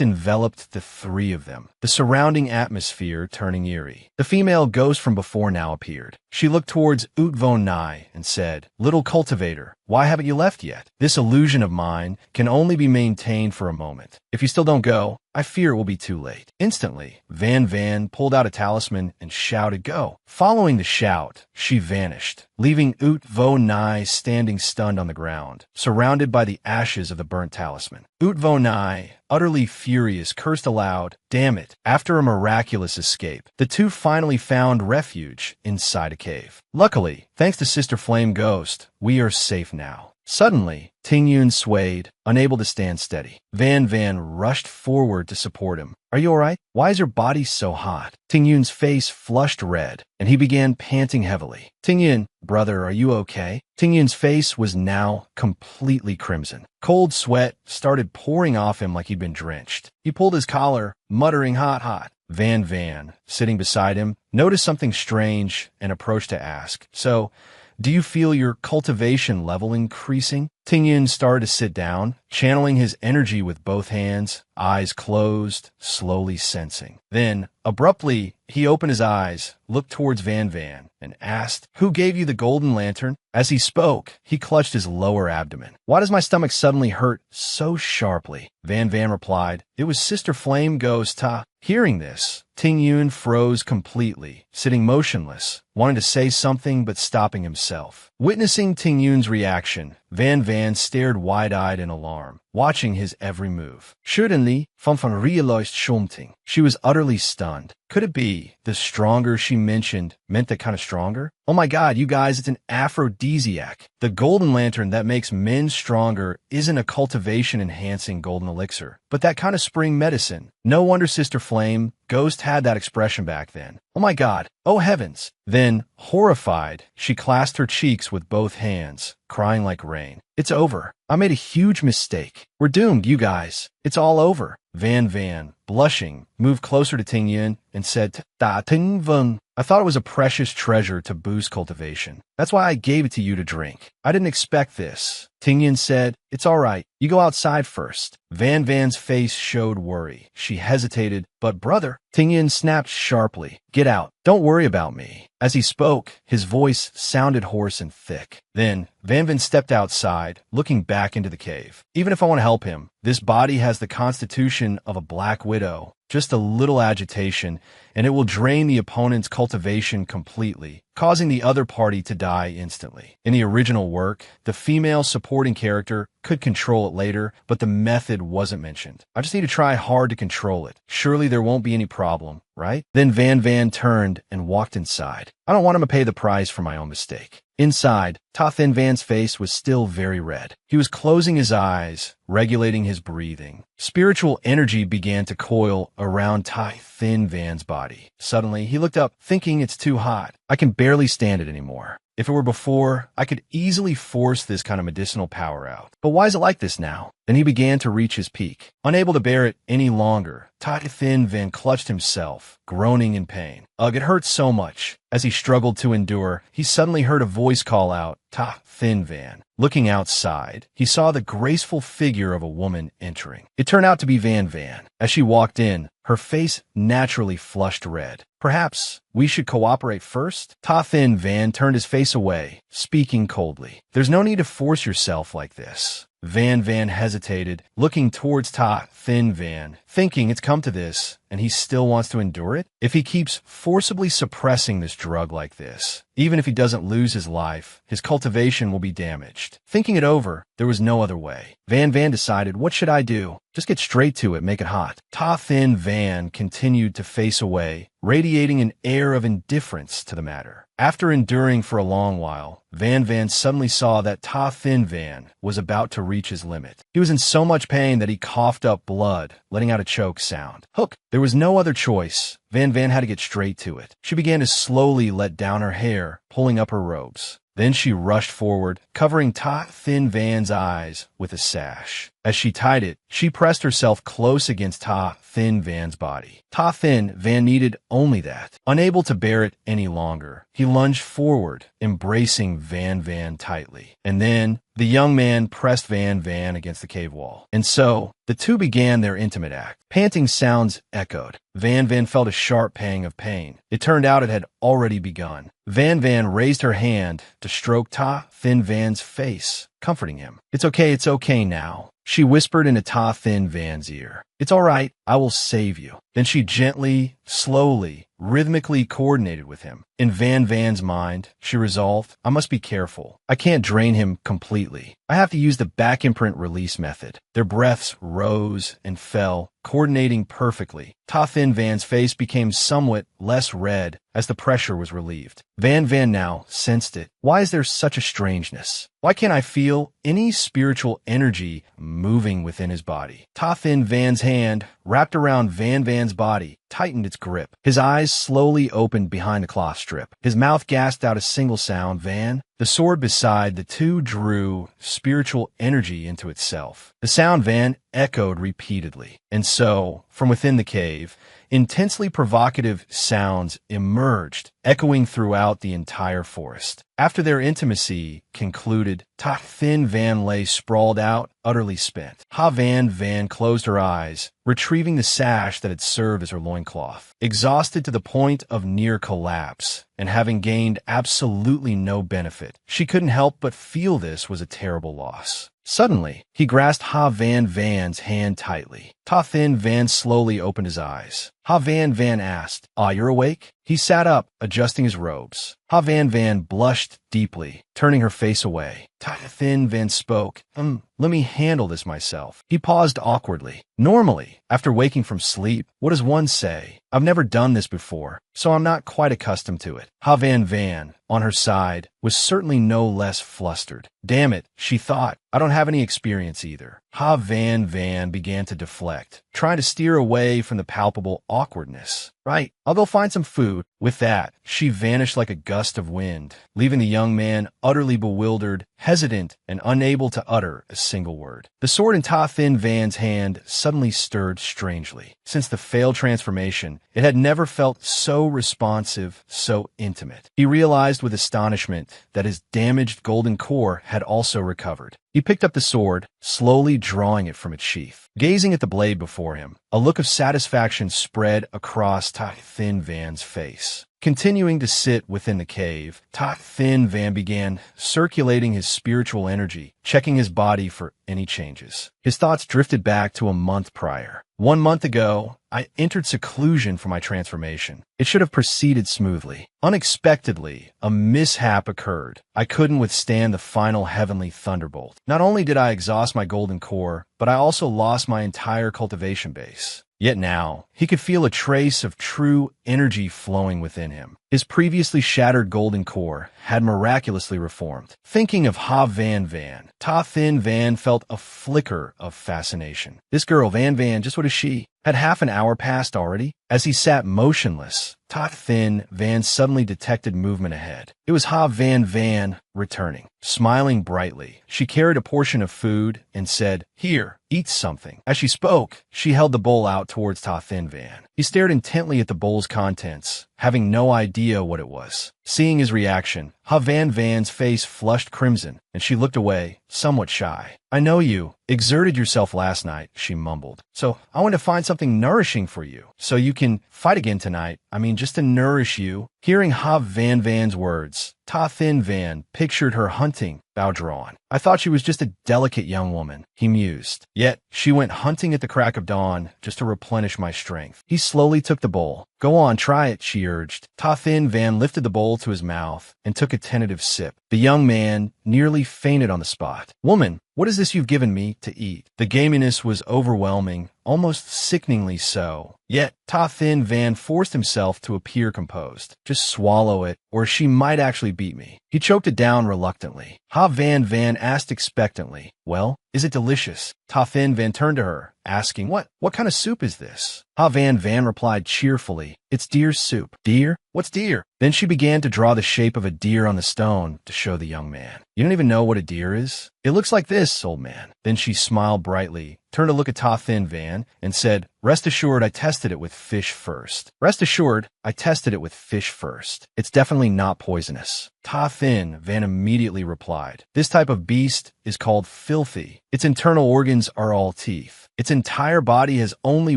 [SPEAKER 1] enveloped the three of them, the surrounding atmosphere turning eerie. The female ghost from before now appeared. She looked towards Ut Vo Nai and said, Little cultivator, why haven't you left yet? This illusion of mine can only be maintained for a moment. If you still don't go, I fear it will be too late. Instantly, Van Van pulled out a talisman and shouted, Go! Following the shout, she vanished, leaving Ut Vo Nai standing stunned on the ground, surrounded by the ashes of the burnt talisman. Ut Vo Nai, utterly furious, cursed aloud, Damn it. After a miraculous escape, the two finally found refuge inside a cave. Luckily, thanks to Sister Flame Ghost, we are safe now. Suddenly, Ting Yun swayed, unable to stand steady. Van Van rushed forward to support him. Are you all right? Why is your body so hot? Ting Yun's face flushed red, and he began panting heavily. Ting Yun, brother, are you okay? Ting Yun's face was now completely crimson. Cold sweat started pouring off him like he'd been drenched. He pulled his collar, muttering hot, hot. Van Van, sitting beside him, noticed something strange and approached to ask, So, do you feel your cultivation level increasing? Ting Yun started to sit down, channeling his energy with both hands, eyes closed, slowly sensing. Then, abruptly, he opened his eyes, looked towards Van Van, and asked, Who gave you the golden lantern? As he spoke, he clutched his lower abdomen. Why does my stomach suddenly hurt so sharply? Van Van replied, It was Sister Flame Ghost Ta. Hearing this, Ting Yun froze completely, sitting motionless, wanting to say something but stopping himself. Witnessing Ting Yun's reaction, Van Van stared wide-eyed in alarm, watching his every move. Suddenly, Van Van realized something. She was utterly stunned. Could it be the stronger she mentioned meant that kind of stronger? Oh my god, you guys, it's an aphrodisiac. The golden lantern that makes men stronger isn't a cultivation-enhancing golden elixir, but that kind of spring medicine. No wonder Sister Flame Ghost had that expression back then. Oh my god, oh heavens. Then, horrified, she clasped her cheeks with both hands, crying like rain. It's over. I made a huge mistake. We're doomed, you guys. It's all over. Van Van, blushing, moved closer to Ting Yin and said, Da Ting Veng. I thought it was a precious treasure to boost cultivation. That's why I gave it to you to drink. I didn't expect this. Ting Yin said, It's all right. You go outside first. Van Van's face showed worry. She hesitated, but brother, Ting Yin snapped sharply. Get out. Don't worry about me. As he spoke, his voice sounded hoarse and thick. Then, Van Van stepped outside, looking back into the cave. Even if I want to help him, this body has the constitution of a black widow. Just a little agitation, and it will drain the opponent's cultivation completely, causing the other party to die instantly. In the original work, the female supporting character could control it later, but the method wasn't mentioned. I just need to try hard to control it. Surely there won't be any problem, right? Then Van Van turned and walked inside. I don't want him to pay the price for my own mistake. Inside, Ta Thin Van's face was still very red. He was closing his eyes, regulating his breathing. Spiritual energy began to coil around Ta Thin Van's body. Suddenly, he looked up, thinking it's too hot. I can barely stand it anymore. If it were before, I could easily force this kind of medicinal power out. But why is it like this now? Then he began to reach his peak. Unable to bear it any longer, Ta Thin Van clutched himself, groaning in pain. Ugh, it hurt so much. As he struggled to endure, he suddenly heard a voice call out, Ta Thin Van. Looking outside, he saw the graceful figure of a woman entering. It turned out to be Van Van. As she walked in, her face naturally flushed red. Perhaps we should cooperate first? Ta Thin Van turned his face away, speaking coldly. There's no need to force yourself like this. Van Van hesitated, looking towards Ta Thin Van, thinking it's come to this, and he still wants to endure it? If he keeps forcibly suppressing this drug like this, even if he doesn't lose his life, his cultivation will be damaged. Thinking it over, there was no other way. Van Van decided, what should I do? Just get straight to it, make it hot. Ta Thin Van continued to face away, radiating an air of indifference to the matter. After enduring for a long while, Van Van suddenly saw that Ta Thin Van was about to reach his limit. He was in so much pain that he coughed up blood, letting out a choke sound. Hook! There was no other choice. Van Van had to get straight to it. She began to slowly let down her hair, pulling up her robes. Then she rushed forward, covering Ta Thin Van's eyes with a sash. As she tied it, she pressed herself close against Ta Thin Van's body. Ta Thin Van needed only that. Unable to bear it any longer, he lunged forward, embracing Van Van tightly. And then, the young man pressed Van Van against the cave wall. And so, the two began their intimate act. Panting sounds echoed. Van Van felt a sharp pang of pain. It turned out it had already begun. Van Van raised her hand to stroke Ta Thin Van's face, comforting him. It's okay now. She whispered into Ta Thin Van's ear. It's all right, I will save you. Then she gently, slowly, rhythmically coordinated with him. In Van Van's mind, she resolved, I must be careful. I can't drain him completely. I have to use the back imprint release method. Their breaths rose and fell, coordinating perfectly. Ta Thin Van's face became somewhat less red as the pressure was relieved. Van Van now sensed it. Why is there such a strangeness? Why can't I feel any spiritual energy moving within his body? Ta Thin Van's hand, wrapped around Van Van's body, tightened its grip. His eyes slowly opened behind the cloth strip. His mouth gasped out a single sound, Van. The sword beside the two drew spiritual energy into itself. The sound, Van, echoed repeatedly. And so, from within the cave, intensely provocative sounds emerged, echoing throughout the entire forest. After their intimacy concluded, Ta Thin Van lay sprawled out, utterly spent. Ha Van Van closed her eyes, retrieving the sash that had served as her loincloth. Exhausted to the point of near collapse, and having gained absolutely no benefit, she couldn't help but feel this was a terrible loss. Suddenly, he grasped Ha Van Van's hand tightly. Ta Thin Van slowly opened his eyes. Ha Van Van asked, you're awake? He sat up, adjusting his robes. Ha Van Van blushed deeply, turning her face away. Ta Thin Van spoke, let me handle this myself. He paused awkwardly. Normally, after waking from sleep, what does one say? I've never done this before, so I'm not quite accustomed to it. Ha Van Van, on her side, was certainly no less flustered. Damn it, she thought. I don't have any experience either. Ha Van Van began to deflect, trying to steer away from the palpable awkwardness. Right, I'll go find some food. With that, she vanished like a gust of wind, leaving the young man utterly bewildered, hesitant, and unable to utter a single word. The sword in Ta Thin Van's hand suddenly stirred strangely. Since the failed transformation, it had never felt so responsive, so intimate. He realized with astonishment that his damaged golden core had also recovered. He picked up the sword, slowly drawing it from its sheath. Gazing at the blade before him, a look of satisfaction spread across Ta Thin Van's face. Continuing to sit within the cave, Ta Thin Van began circulating his spiritual energy, checking his body for any changes. His thoughts drifted back to a month prior. 1 month ago, I entered seclusion for my transformation. It should have proceeded smoothly. Unexpectedly, a mishap occurred. I couldn't withstand the final heavenly thunderbolt. Not only did I exhaust my golden core, but I also lost my entire cultivation base. Yet now, he could feel a trace of true energy flowing within him. His previously shattered golden core had miraculously reformed. Thinking of Ha Van Van, Ta Thin Van felt a flicker of fascination. This girl, Van Van, just what is she? Had half an hour passed already? As he sat motionless, Ta Thin Van suddenly detected movement ahead. It was Ha Van Van returning. Smiling brightly, she carried a portion of food and said, "Here, eat something." As she spoke, she held the bowl out towards Ta Thin Van. He stared intently at the bowl's contents, having no idea what it was. Seeing his reaction, Ha Van Van's face flushed crimson, and she looked away, somewhat shy. "I know you exerted yourself last night," she mumbled. "So I want to find something nourishing for you, so you can fight again tonight. I mean, just to nourish you." Hearing Ha Van Van's words, Ta Thin Van pictured her hunting, bow drawn. "I thought she was just a delicate young woman," he mused. "Yet she went hunting at the crack of dawn just to replenish my strength." He slowly took the bowl. "Go on, try it," she urged. Ta Thin Van lifted the bowl to his mouth and took a tentative sip. The young man nearly fainted on the spot. "Woman, what is this you've given me to eat?" The gaminess was overwhelming, almost sickeningly so. Yet, Ta Thin Van forced himself to appear composed. "Just swallow it, or she might actually beat me." He choked it down reluctantly. Ha Van Van asked expectantly, "Well, is it delicious?" Ta Thin Van turned to her, asking, What kind of soup is this?" Ha Van Van replied cheerfully, "It's deer's soup." "Deer? What's deer?" Then she began to draw the shape of a deer on the stone to show the young man. "You don't even know what a deer is? It looks like this, old man." Then she smiled brightly, turned to look at Ta Thin Van, and said, "Rest assured I tested it with fish first. Rest assured I tested it with fish first. It's definitely not poisonous." Ta Thin Van immediately replied, "This type of beast is called filthy. Its internal organs are all teeth. Its entire body has only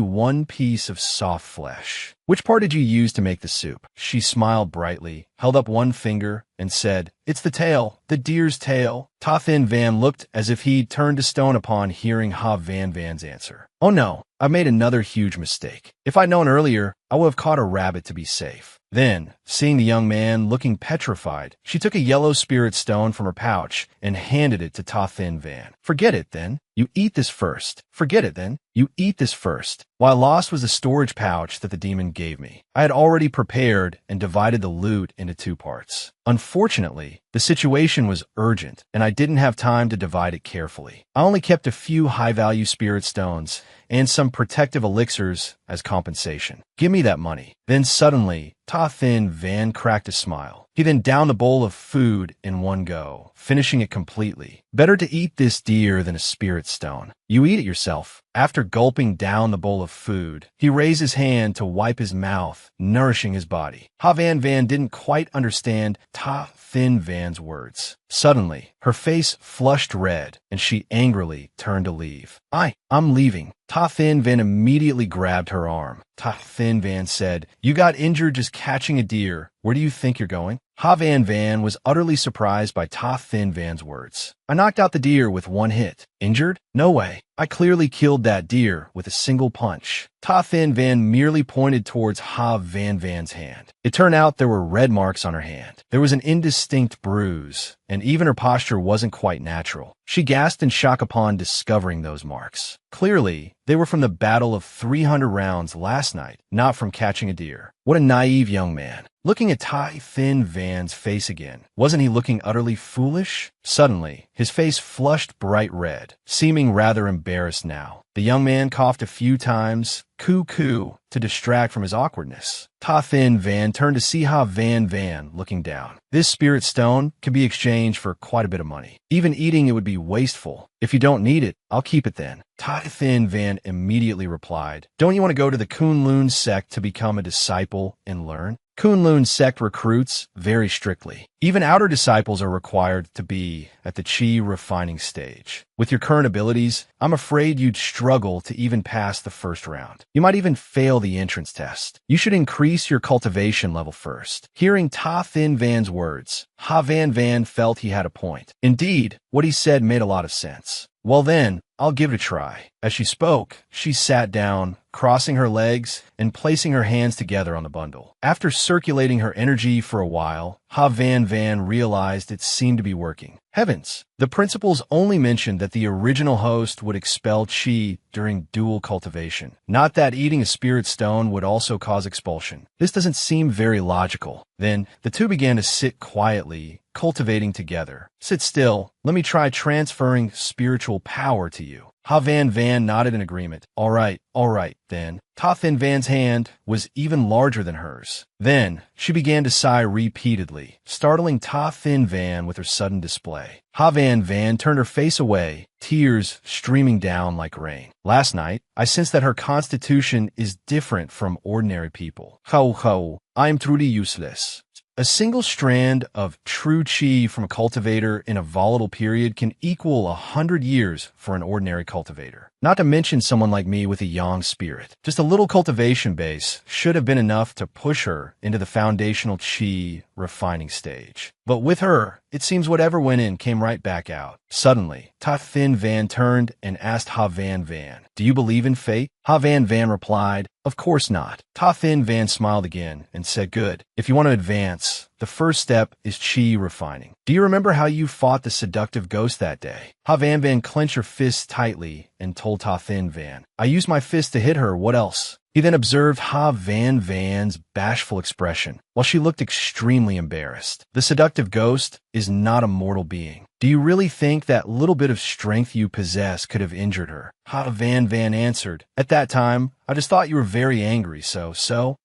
[SPEAKER 1] one piece of soft flesh. Which part did you use to make the soup?" She smiled brightly, held up one finger, and said, "It's the tail, the deer's tail." Ta Thin Van looked as if he'd turned to stone upon hearing Ha Van Van's answer. "Oh no, I've made another huge mistake. If I'd known earlier, I would have caught a rabbit to be safe." Then, seeing the young man looking petrified, she took a yellow spirit stone from her pouch and handed it to Ta Thin Van. "Forget it, then. You eat this first. Forget it, then. You eat this first." While lost was the storage pouch that the demon gave me. I had already prepared and divided the loot into 2 parts. Unfortunately, the situation was urgent, and I didn't have time to divide it carefully. I only kept a few high-value spirit stones and some protective elixirs as compensation. "Give me that money." Then suddenly, Ta Thin Van cracked a smile. He then downed the bowl of food in one go, finishing it completely. "Better to eat this deer than a spirit stone. You eat it yourself." After gulping down the bowl of food, he raised his hand to wipe his mouth, nourishing his body. Ha Van Van didn't quite understand Ta Thin Van's words. Suddenly, her face flushed red, and she angrily turned to leave. I'm leaving." Ta Thin Van immediately grabbed her arm. Ta Thin Van said, "You got injured just catching a deer. Where do you think you're going?" Ha Van Van was utterly surprised by Ta Thin Van's words. "I knocked out the deer with 1 hit. Injured? No way. I clearly killed that deer with a single punch." Ta Thin Van merely pointed towards Ha Van Van's hand. It turned out there were red marks on her hand. There was an indistinct bruise, and even her posture wasn't quite natural. She gasped in shock upon discovering those marks. Clearly, they were from the battle of 300 rounds last night, not from catching a deer. What a naive young man. Looking at Ta Thin Van's face again, wasn't he looking utterly foolish? Suddenly, his face flushed bright red, seeming rather embarrassed now. The young man coughed a few times, coo-coo, to distract from his awkwardness. Ta Thin Van turned to see Ha Van Van looking down. This spirit stone can be exchanged for quite a bit of money. Even eating it would be wasteful. If you don't need it, I'll keep it then. Ta Thin Van immediately replied, don't you want to go to the Kunlun sect to become a disciple and learn? Kunlun sect recruits very strictly. Even outer disciples are required to be at the chi refining stage. With your current abilities, I'm afraid you'd struggle to even pass the first round. You might even fail the entrance test. You should increase your cultivation level first. Hearing Ta Thin Van's words, Ha Van Van felt he had a point. Indeed, what he said made a lot of sense. Well then, I'll give it a try. As she spoke, she sat down, crossing her legs and placing her hands together on the bundle. After circulating her energy for a while, Ha Van Van realized it seemed to be working. Heavens! The principles only mentioned that the original host would expel chi during dual cultivation, not that eating a spirit stone would also cause expulsion. This doesn't seem very logical. Then, the two began to sit quietly, cultivating together. Sit still. Let me try transferring spiritual power to you. Ha Van Van nodded in agreement. All right, then. Ta Thin Van's hand was even larger than hers. Then, she began to sigh repeatedly, startling Ta Thin Van with her sudden display. Ha Van Van turned her face away, tears streaming down like rain. Last night, I sensed that her constitution is different from ordinary people. I am truly useless. A single strand of true chi from a cultivator in a volatile period can equal 100 years for an ordinary cultivator. Not to mention someone like me with a yang spirit. Just a little cultivation base should have been enough to push her into the foundational chi refining stage. But with her, it seems whatever went in came right back out. Suddenly, Ta Thin Van turned and asked Ha Van Van, do you believe in fate? Ha Van Van replied, of course not. Ta Thin Van smiled again and said, good. If you want to advance, the first step is chi refining. Do you remember how you fought the seductive ghost that day? Ha Van Van clenched her fists tightly and told Ta Thin Van, I used my fist to hit her, what else? He then observed Ha Van Van's bashful expression, while she looked extremely embarrassed. The seductive ghost is not a mortal being. Do you really think that little bit of strength you possess could have injured her? Ha Van Van answered, at that time, I just thought you were very angry, so.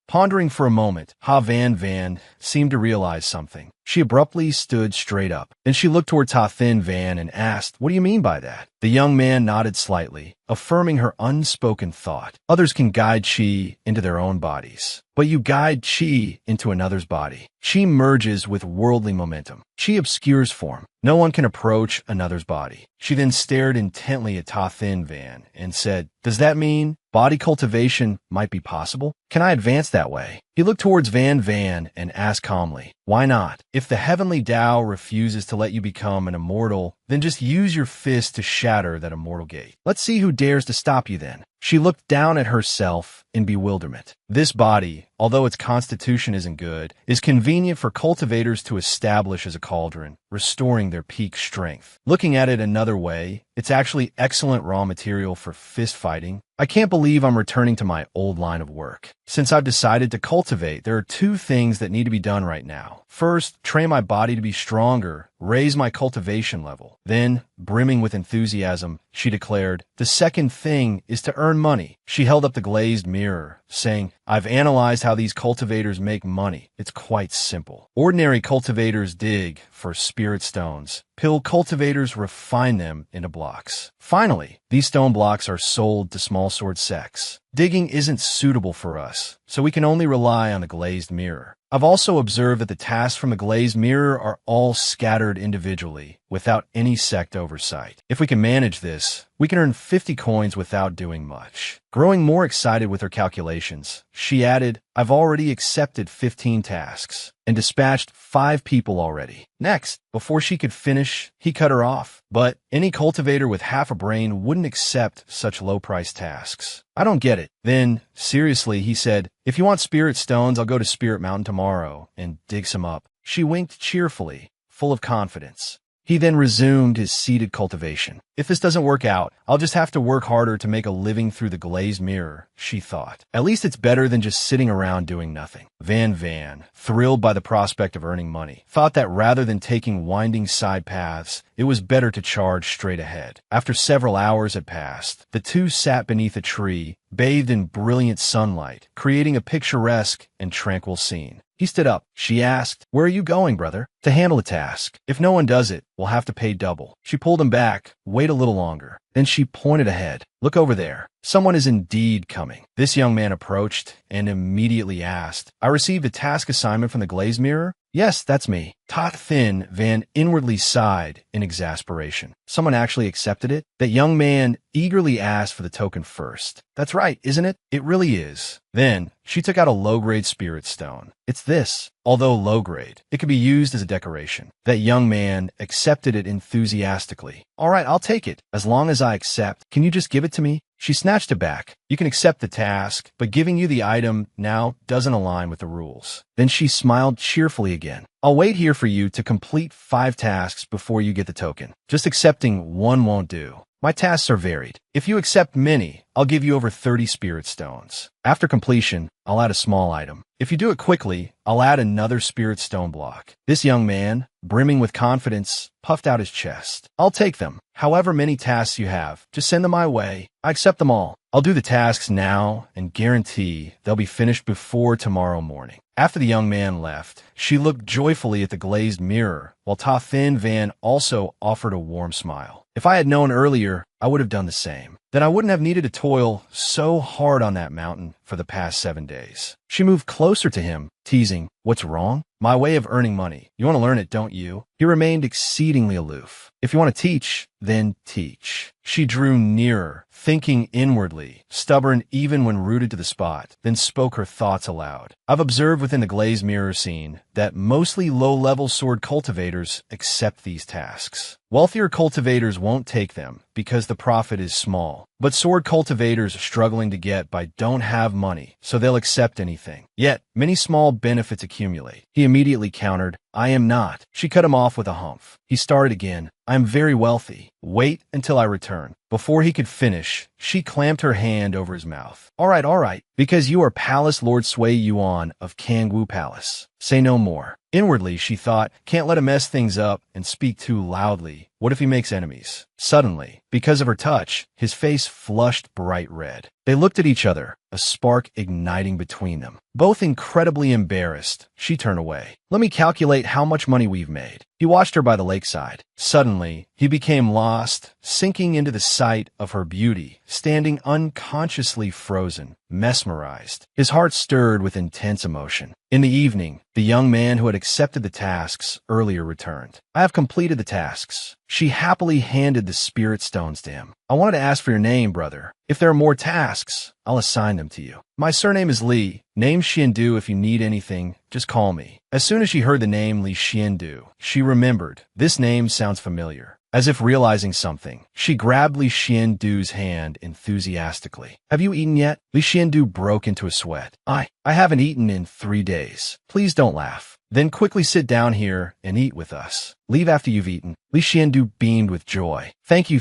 [SPEAKER 1] Pondering for a moment, Ha Van Van seemed to realize something. She abruptly stood straight up. Then she looked toward Ta Thin Van and asked, what do you mean by that? The young man nodded slightly, affirming her unspoken thought. Others can guide chi into their own bodies, but you guide chi into another's body. Chi merges with worldly momentum. Chi obscures form. No one can approach another's body. She then stared intently at Ta Thin Van and said, does that mean body cultivation might be possible? Can I advance that way? He looked towards Van Van and asked calmly, why not? If the heavenly Tao refuses to let you become an immortal, then just use your fist to shatter that immortal gate. Let's see who dares to stop you then. She looked down at herself in bewilderment. This body, although its constitution isn't good, is convenient for cultivators to establish as a cauldron, restoring their peak strength. Looking at it another way, it's actually excellent raw material for fist fighting. I can't believe I'm returning to my old line of work. Since I've decided to cultivate, there are two things that need to be done right now. First, train my body to be stronger, raise my cultivation level. Then, brimming with enthusiasm, she declared, the second thing is to earn money. She held up the glazed mirror, saying, I've analyzed how these cultivators make money. It's quite simple. Ordinary cultivators dig for spirit stones. Pill cultivators refine them into blocks. Finally, these stone blocks are sold to small sword sects. Digging isn't suitable for us, so we can only rely on the glazed mirror. I've also observed that the tasks from the glazed mirror are all scattered individually, without any sect oversight. If we can manage this, we can earn 50 coins without doing much. Growing more excited with her calculations, she added, I've already accepted 15 tasks and dispatched 5 people already. Next, before she could finish, he cut her off. But any cultivator with half a brain wouldn't accept such low-priced tasks. I don't get it. Then, seriously, he said, if you want spirit stones, I'll go to Spirit Mountain tomorrow and dig some up. She winked cheerfully, full of confidence. He then resumed his seated cultivation. If this doesn't work out, I'll just have to work harder to make a living through the glazed mirror, she thought. At least it's better than just sitting around doing nothing. Van, thrilled by the prospect of earning money, thought that rather than taking winding side paths, it was better to charge straight ahead. After several hours had passed, the two sat beneath a tree, bathed in brilliant sunlight, creating a picturesque and tranquil scene. He stood up. She asked, "Where are you going, brother?" "To handle a task. If no one does it, we'll have to pay double." She pulled him back. "Wait a little longer." Then she pointed ahead. "Look over there. Someone is indeed coming." This young man approached and immediately asked, "I received a task assignment from the glazed mirror?" "Yes, that's me." Van inwardly sighed in exasperation. Someone actually accepted it? That young man eagerly asked for the token first. "That's right, isn't it?" "It really is." Then she took out a low-grade spirit stone. "It's this." Although low-grade, it could be used as a decoration. That young man accepted it enthusiastically. "All right, I'll take it. As long as I accept, can you just give it to me?" She snatched it back. "You can accept the task, but giving you the item now doesn't align with the rules." Then she smiled cheerfully again. "I'll wait here for you to complete 5 tasks before you get the token. Just accepting one won't do. My tasks are varied. If you accept many, I'll give you over 30 spirit stones. After completion, I'll add a small item. If you do it quickly, I'll add another spirit stone block." This young man, brimming with confidence, puffed out his chest. "I'll take them. However many tasks you have, just send them my way. I accept them all. I'll do the tasks now and guarantee they'll be finished before tomorrow morning." After the young man left, she looked joyfully at the glazed mirror, while Van also offered a warm smile. "If I had known earlier, I would have done the same. Then I wouldn't have needed to toil so hard on that mountain for the past 7 days." She moved closer to him, teasing, "What's wrong?" "My way of earning money. You want to learn it, don't you?" He remained exceedingly aloof. "If you want to teach, then teach." She drew nearer, thinking inwardly, stubborn even when rooted to the spot, then spoke her thoughts aloud. "I've observed within the glazed mirror scene that mostly low-level sword cultivators accept these tasks. Wealthier cultivators won't take them because the profit is small. But sword cultivators struggling to get by don't have money, so they'll accept anything. Yet, many small benefits accumulate." He immediately countered, "I am not." She cut him off with a humph. He started again, "I am very wealthy. Wait until I return." Before he could finish, she clamped her hand over his mouth. All right, because you are Palace Lord Sui Yuan of Kangwu Palace. Say no more." Inwardly, she thought, "Can't let him mess things up and speak too loudly. What if he makes enemies?" Suddenly, because of her touch, his face flushed bright red. They looked at each other, a spark igniting between them. Both incredibly embarrassed, she turned away. "Let me calculate how much money we've made." He watched her by the lakeside. Suddenly, he became lost, sinking into the sight of her beauty, standing unconsciously frozen, mesmerized. His heart stirred with intense emotion. In the evening, the young man who had accepted the tasks earlier returned. "I have completed the tasks." She happily handed the spirit stones to him. "I wanted to ask for your name, brother. If there are more tasks, I'll assign them to you." "My surname is Li. Name Xiandu. If you need anything, just call me." As soon as she heard the name Li Xiandu, she remembered. This name sounds familiar. As if realizing something, she grabbed Li Xiandu's hand enthusiastically. "Have you eaten yet?" Li Xiandu broke into a sweat. I haven't eaten in 3 days. Please don't laugh. Then quickly sit down here and eat with us. Leave after you've eaten." Li Xiandu beamed with joy. Thank you.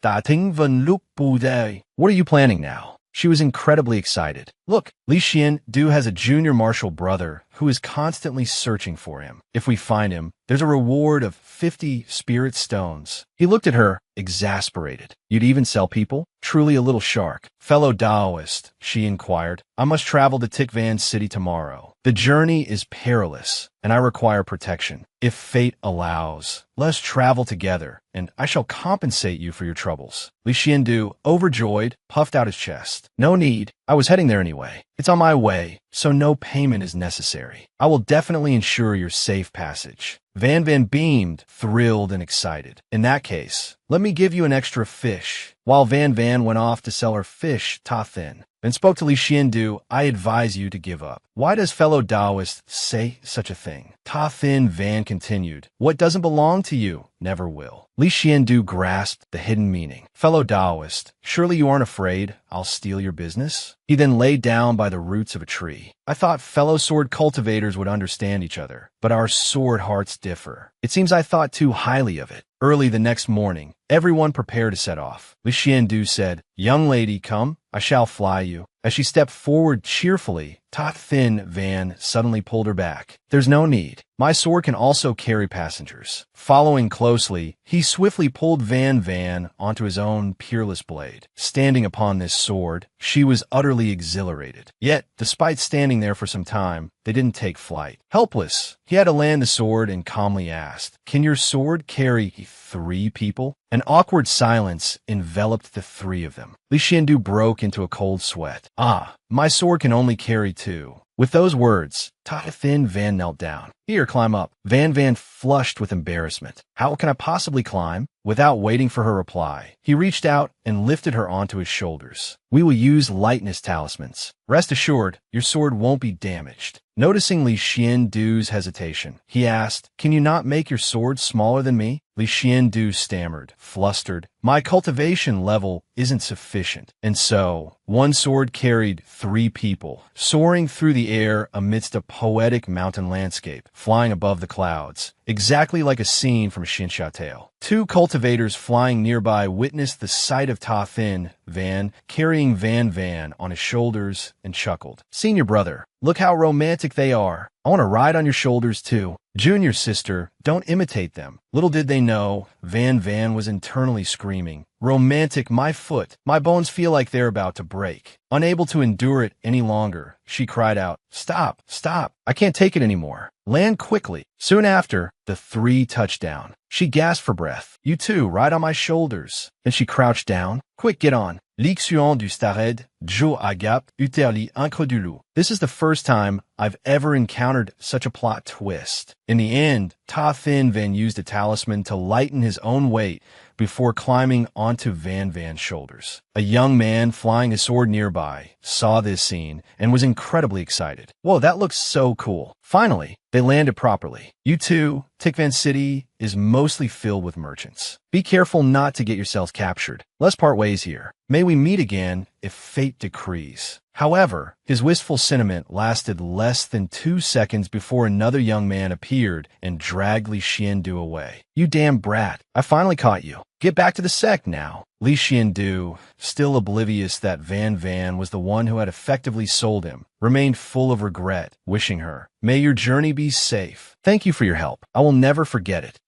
[SPEAKER 1] Da Ting Ven Luk Bu Dai. What are you planning now?" She was incredibly excited. "Look, Li Xiandu has a junior martial brother who is constantly searching for him. If we find him, there's a reward of 50 spirit stones." He looked at her, exasperated. "You'd even sell people? Truly a little shark." "Fellow Taoist," she inquired, "I must travel to Tikvan City tomorrow. The journey is perilous, and I require protection. If fate allows, let us travel together, and I shall compensate you for your troubles." Li Xiandu, overjoyed, puffed out his chest. "No need. I was heading there anyway. It's on my way, so no payment is necessary. I will definitely ensure your safe passage." Van beamed, thrilled and excited. "In that case, let me give you an extra fish." While Van went off to sell her fish, Thin then spoke to Li Xiandu. "I advise you to give up." "Why does fellow Taoist say such a thing?" Thin Van continued. "What doesn't belong to you never will. Li Xiandu grasped the hidden meaning. Fellow Taoist, surely you aren't afraid I'll steal your business? He then lay down by the roots of a tree. I thought fellow sword cultivators would understand each other, but our sword hearts differ. It seems I thought too highly of it. Early the next morning, everyone prepared to set off. Li Xiandu said, "Young lady, come, I shall fly you." As she stepped forward cheerfully, Ta Thin Van suddenly pulled her back. "There's no need. My sword can also carry passengers." Following closely, he swiftly pulled Van onto his own peerless blade. Standing upon this sword, she was utterly exhilarated. Yet, despite standing there for some time, they didn't take flight. Helpless, he had to land the sword and calmly asked, "Can your sword carry 3 people?" An awkward silence enveloped the 3 of them. Li Xiandu broke into a cold sweat. "Ah, my sword can only carry 2. With those words, Ta Thin Van knelt down. "Here, climb up." Van flushed with embarrassment. "How can I possibly climb?" Without waiting for her reply, he reached out and lifted her onto his shoulders. "We will use lightness talismans. Rest assured, your sword won't be damaged." Noticing Li Xiandu's hesitation, he asked, "Can you not make your sword smaller than me?" Li Xiandu stammered, flustered, "My cultivation level isn't sufficient." And so, one sword carried 3 people, soaring through the air amidst a poetic mountain landscape, flying above the clouds, exactly like a scene from a Xinsha tale. 2 cultivators flying nearby witnessed the sight of Ta Thin Van carrying Van on his shoulders and chuckled. "Senior brother, look how romantic they are. I want to ride on your shoulders too." "Junior sister, don't imitate them." Little did they know, Van was internally screaming, "Romantic, my foot. My bones feel like they're about to break." Unable to endure it any longer, she cried out, "Stop, stop. I can't take it anymore. Land quickly." Soon after, the 3 touched down. She gasped for breath. "You too, ride on my shoulders." Then she crouched down. "Quick, get on." L'Ixuan du Stared, Jo Agap, Uterli Incredulu. This is the first time I've ever encountered such a plot twist. In the end, Ta Thin Van used a talisman to lighten his own weight before climbing onto Van's shoulders. A young man flying a sword nearby saw this scene and was incredibly excited. "Whoa, that looks so cool." Finally, they landed properly. "You too, Tikvan City is mostly filled with merchants. Be careful not to get yourselves captured. Let's part ways here. May we meet again if fate decrees." However, his wistful sentiment lasted less than 2 seconds before another young man appeared and dragged Li Xiandu away. "You damn brat, I finally caught you. Get back to the sect now." Li Xiandu, still oblivious that Van was the one who had effectively sold him, remained full of regret, wishing her, "May your journey be safe. Thank you for your help. I will never forget it."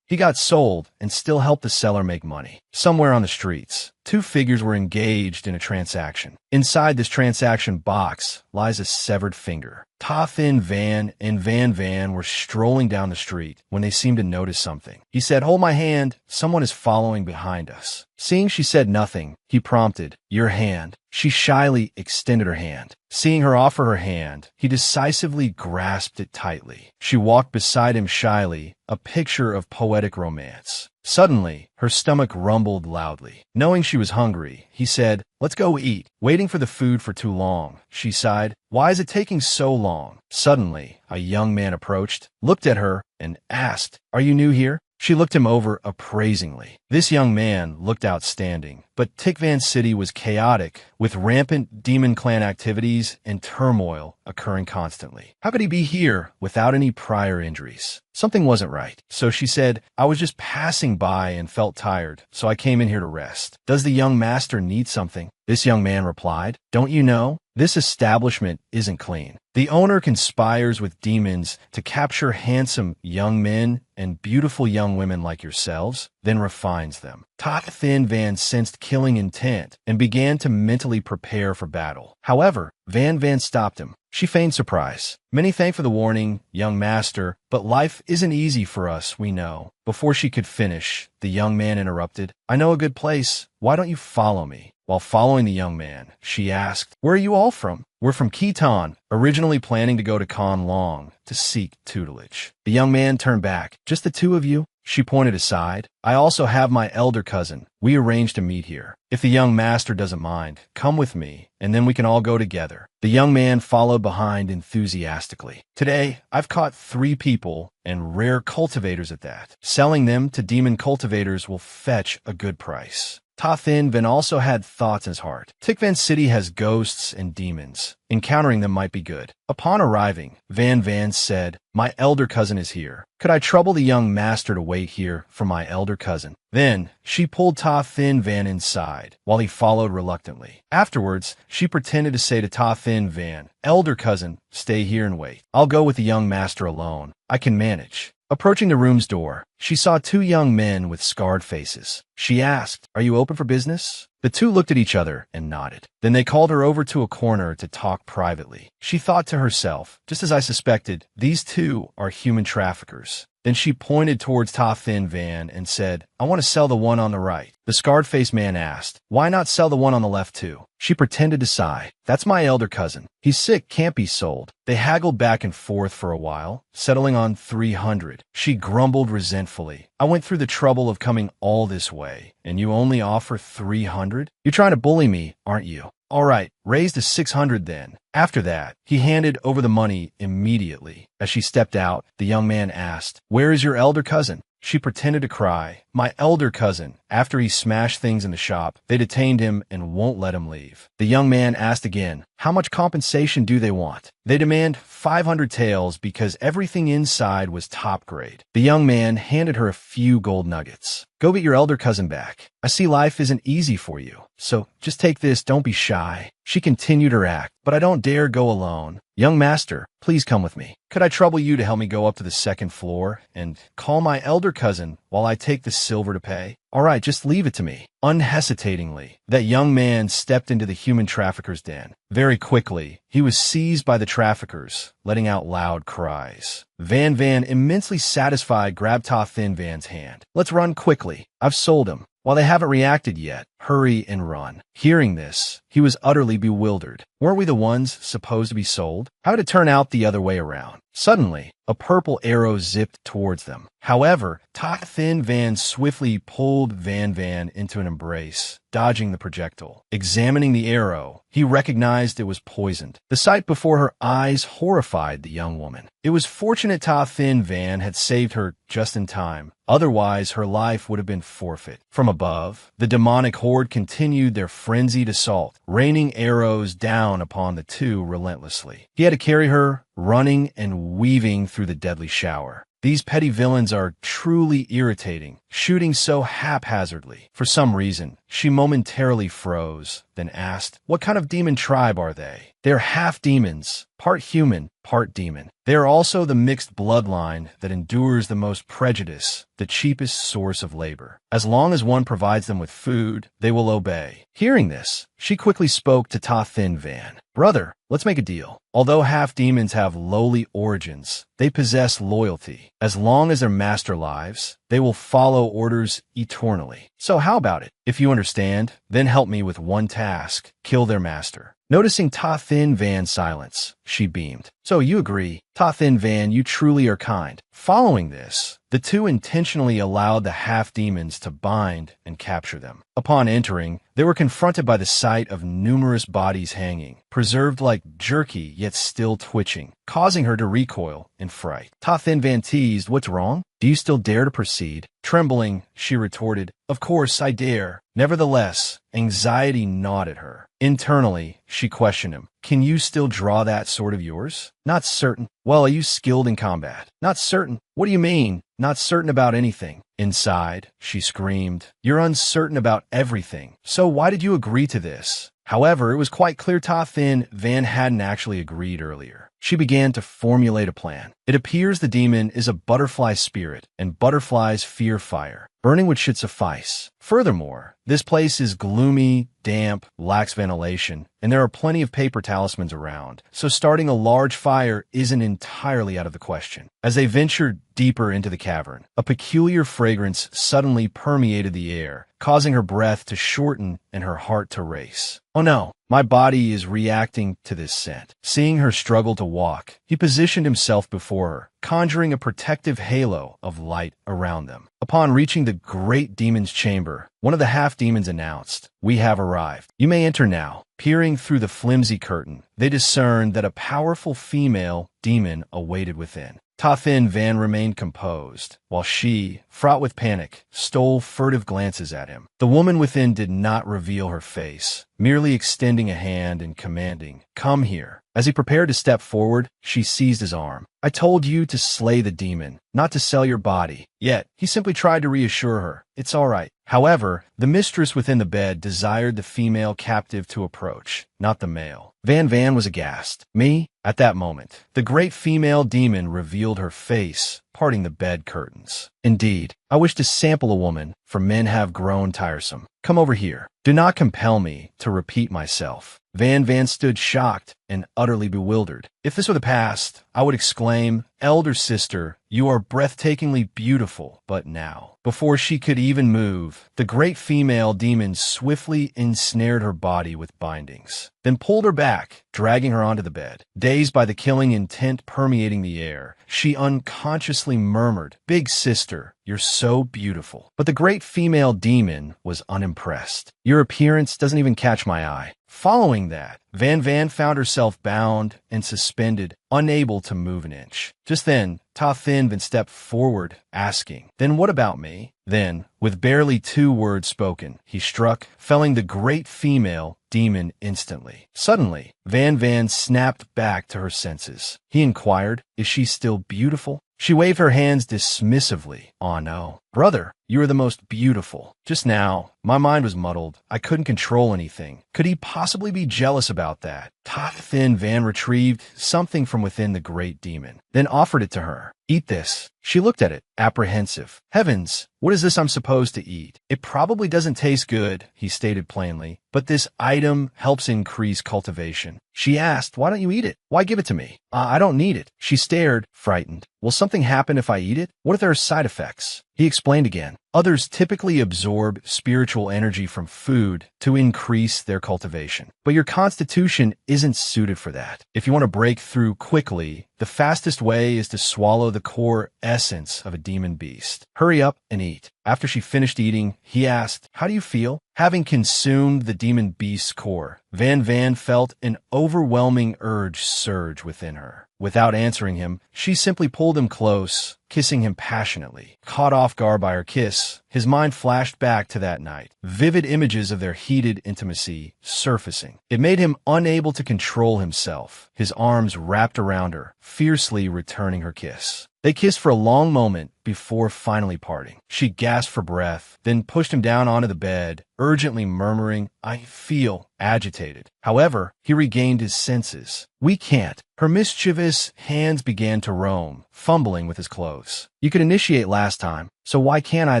[SPEAKER 1] He got sold and still helped the seller make money. Somewhere on the streets, 2 figures were engaged in a transaction. Inside this transaction box lies a severed finger. Ta Thin Van and Van were strolling down the street when they seemed to notice something. He said, "Hold my hand. Someone is following behind us." Seeing she said nothing, he prompted, "Your hand." She shyly extended her hand. Seeing her offer her hand, he decisively grasped it tightly. She walked beside him shyly, a picture of poetic romance. Suddenly, her stomach rumbled loudly. Knowing she was hungry, he said, "Let's go eat." Waiting for the food for too long, she sighed, "Why is it taking so long?" Suddenly, a young man approached, looked at her, and asked, "Are you new here?" She looked him over appraisingly. This young man looked outstanding, but Tikvan City was chaotic, with rampant demon clan activities and turmoil occurring constantly. How could he be here without any prior injuries? Something wasn't right. So she said, "I was just passing by and felt tired, so I came in here to rest. Does the young master need something?" This young man replied, "Don't you know? This establishment isn't clean. The owner conspires with demons to capture handsome young men and beautiful young women like yourselves, then refines them." Ta Thin Van sensed killing intent and began to mentally prepare for battle. However, Van stopped him. She feigned surprise. "Many thank for the warning, young master, but life isn't easy for us, we know." Before she could finish, the young man interrupted, "I know a good place. Why don't you follow me?" While following the young man, she asked, "Where are you all from?" "We're from Khitan, originally planning to go to Kan Long to seek tutelage." The young man turned back. "Just the 2 of you?" She pointed aside. I also have my elder cousin. We arranged to meet here. If the young master doesn't mind, come with me, and then we can all go together. The young man followed behind enthusiastically. Today, I've caught 3 people, and rare cultivators at that. Selling them to demon cultivators will fetch a good price. Ta Thin Van also had thoughts in his heart. Tikvan City has ghosts and demons. Encountering them might be good. Upon arriving, Van said, My elder cousin is here. Could I trouble the young master to wait here for my elder cousin? Then, she pulled Ta Thin Van inside, while he followed reluctantly. Afterwards, she pretended to say to Ta Thin Van, Elder cousin, stay here and wait. I'll go with the young master alone. I can manage. Approaching the room's door, she saw 2 young men with scarred faces. She asked, Are you open for business? The 2 looked at each other and nodded. Then they called her over to a corner to talk privately. She thought to herself, just as I suspected, these 2 are human traffickers. Then she pointed towards Ta Thin Van and said, I want to sell the one on the right. The scarred-faced man asked, Why not sell the one on the left too? She pretended to sigh. That's my elder cousin. He's sick, can't be sold. They haggled back and forth for a while, settling on 300. She grumbled resentfully. I went through the trouble of coming all this way, and you only offer 300? You're trying to bully me, aren't you? All right, raise to 600 then. After that, he handed over the money immediately. As she stepped out, the young man asked, Where is your elder cousin? She pretended to cry. My elder cousin. After he smashed things in the shop, they detained him and won't let him leave. The young man asked again, How much compensation do they want? They demand 500 taels because everything inside was top grade. The young man handed her a few gold nuggets. Go get your elder cousin back. I see life isn't easy for you, so just take this, don't be shy. She continued her act, but I don't dare go alone. Young master, please come with me. Could I trouble you to help me go up to the 2nd floor and call my elder cousin while I take the silver to pay? All right, just leave it to me. Unhesitatingly, that young man stepped into the human trafficker's den. Very quickly, he was seized by the traffickers, letting out loud cries. Van, immensely satisfied, grabbed Ta Thin Van's hand. Let's run quickly. I've sold him. While they haven't reacted yet, hurry and run. Hearing this, he was utterly bewildered. Weren't we the ones supposed to be sold? How did it turn out the other way around? Suddenly, a purple arrow zipped towards them. However, Ta Thin Van swiftly pulled Van into an embrace, dodging the projectile. Examining the arrow, he recognized it was poisoned. The sight before her eyes horrified the young woman. It was fortunate Ta Thin Van had saved her just in time. Otherwise, her life would have been forfeit. From above, the demonic horde continued their frenzied assault, raining arrows down upon the 2 relentlessly. He had to carry her, running and weaving through the deadly shower. These petty villains are truly irritating, shooting so haphazardly. For some reason, she momentarily froze, then asked, What kind of demon tribe are they? They're half demons, part human, part demon. They are also the mixed bloodline that endures the most prejudice, the cheapest source of labor. As long as one provides them with food, they will obey. Hearing this, she quickly spoke to Ta Thin Van. Brother, let's make a deal. Although half-demons have lowly origins, they possess loyalty. As long as their master lives, they will follow orders eternally. So how about it? If you understand, then help me with one task. Kill their master. Noticing Ta Thin Van's silence, she beamed. So you agree. Ta Thin Van, you truly are kind. Following this, the 2 intentionally allowed the half-demons to bind and capture them. Upon entering, they were confronted by the sight of numerous bodies hanging, preserved like jerky yet still twitching, causing her to recoil in fright. Ta Thin Van teased, What's wrong? Do you still dare to proceed? Trembling, she retorted, Of course I dare. Nevertheless, anxiety gnawed at her. Internally, she questioned him. Can you still draw that sword of yours? Not certain. Well, are you skilled in combat? Not certain. What do you mean? Not certain about anything. Inside, she screamed, You're uncertain about everything. So why did you agree to this? However, it was quite clear Ta Thin Van hadn't actually agreed earlier. She began to formulate a plan. It appears the demon is a butterfly spirit, and butterflies fear fire. Burning wood should suffice. Furthermore, this place is gloomy, damp, lacks ventilation, and there are plenty of paper talismans around, so starting a large fire isn't entirely out of the question. As they ventured deeper into the cavern, a peculiar fragrance suddenly permeated the air, causing her breath to shorten and her heart to race. Oh no, my body is reacting to this scent. Seeing her struggle to walk, he positioned himself before her, conjuring a protective halo of light around them. Upon reaching the great demon's chamber, one of the half-demons announced, "We have arrived. You may enter now." Peering through the flimsy curtain, they discerned that a powerful female demon awaited within. Ta Thin Van remained composed, while she, fraught with panic, stole furtive glances at him. The woman within did not reveal her face, merely extending a hand and commanding, "Come here." As he prepared to step forward, she seized his arm. "I told you to slay the demon, not to sell your body." Yet, he simply tried to reassure her, "It's all right." However, the mistress within the bed desired the female captive to approach, not the male. Van was aghast. "Me?" At that moment, the great female demon revealed her face, parting the bed curtains. "Indeed, I wish to sample a woman, for men have grown tiresome. Come over here. Do not compel me to repeat myself." Van stood shocked and utterly bewildered. If this were the past, I would exclaim, "Elder sister, you are breathtakingly beautiful." But now, before she could even move, the great female demon swiftly ensnared her body with bindings, then pulled her back, dragging her onto the bed. Dazed by the killing intent permeating the air, she unconsciously murmured, "Big sister, you're so beautiful." But the great female demon was unimpressed. "Your appearance doesn't even catch my eye." Following that, Van found herself bound and suspended, unable to move an inch. Just then, Ta Thin Van stepped forward, asking, "Then what about me?" Then, with barely 2 words spoken, he struck, felling the great female demon instantly. Suddenly, Van snapped back to her senses. He inquired, "Is she still beautiful?" She waved her hands dismissively. "Aw no. Brother, you are the most beautiful." Just now, my mind was muddled. I couldn't control anything. Could he possibly be jealous about that? Ta Thin Van retrieved something from within the great demon, then offered it to her. "Eat this." She looked at it, apprehensive. "Heavens, what is this I'm supposed to eat?" "It probably doesn't taste good," he stated plainly, "but this item helps increase cultivation." She asked, "Why don't you eat it? Why give it to me?" I don't need it." She stared, frightened. "Will something happen if I eat it? What if there are side effects?" He explained again. Others typically absorb spiritual energy from food to increase their cultivation. But your constitution isn't suited for that. If you want to break through quickly, the fastest way is to swallow the core essence of a demon beast. Hurry up and eat. After she finished eating, he asked, "How do you feel?" Having consumed the demon beast's core, Van felt an overwhelming urge surge within her. Without answering him, she simply pulled him close, kissing him passionately. Caught off guard by her kiss, his mind flashed back to that night, vivid images of their heated intimacy surfacing. It made him unable to control himself, his arms wrapped around her, fiercely returning her kiss. They kissed for a long moment before finally parting. She gasped for breath, then pushed him down onto the bed, urgently murmuring, "I feel," agitated. However, he regained his senses. "We can't." Her mischievous hands began to roam, fumbling with his clothes. "You could initiate last time, so why can't I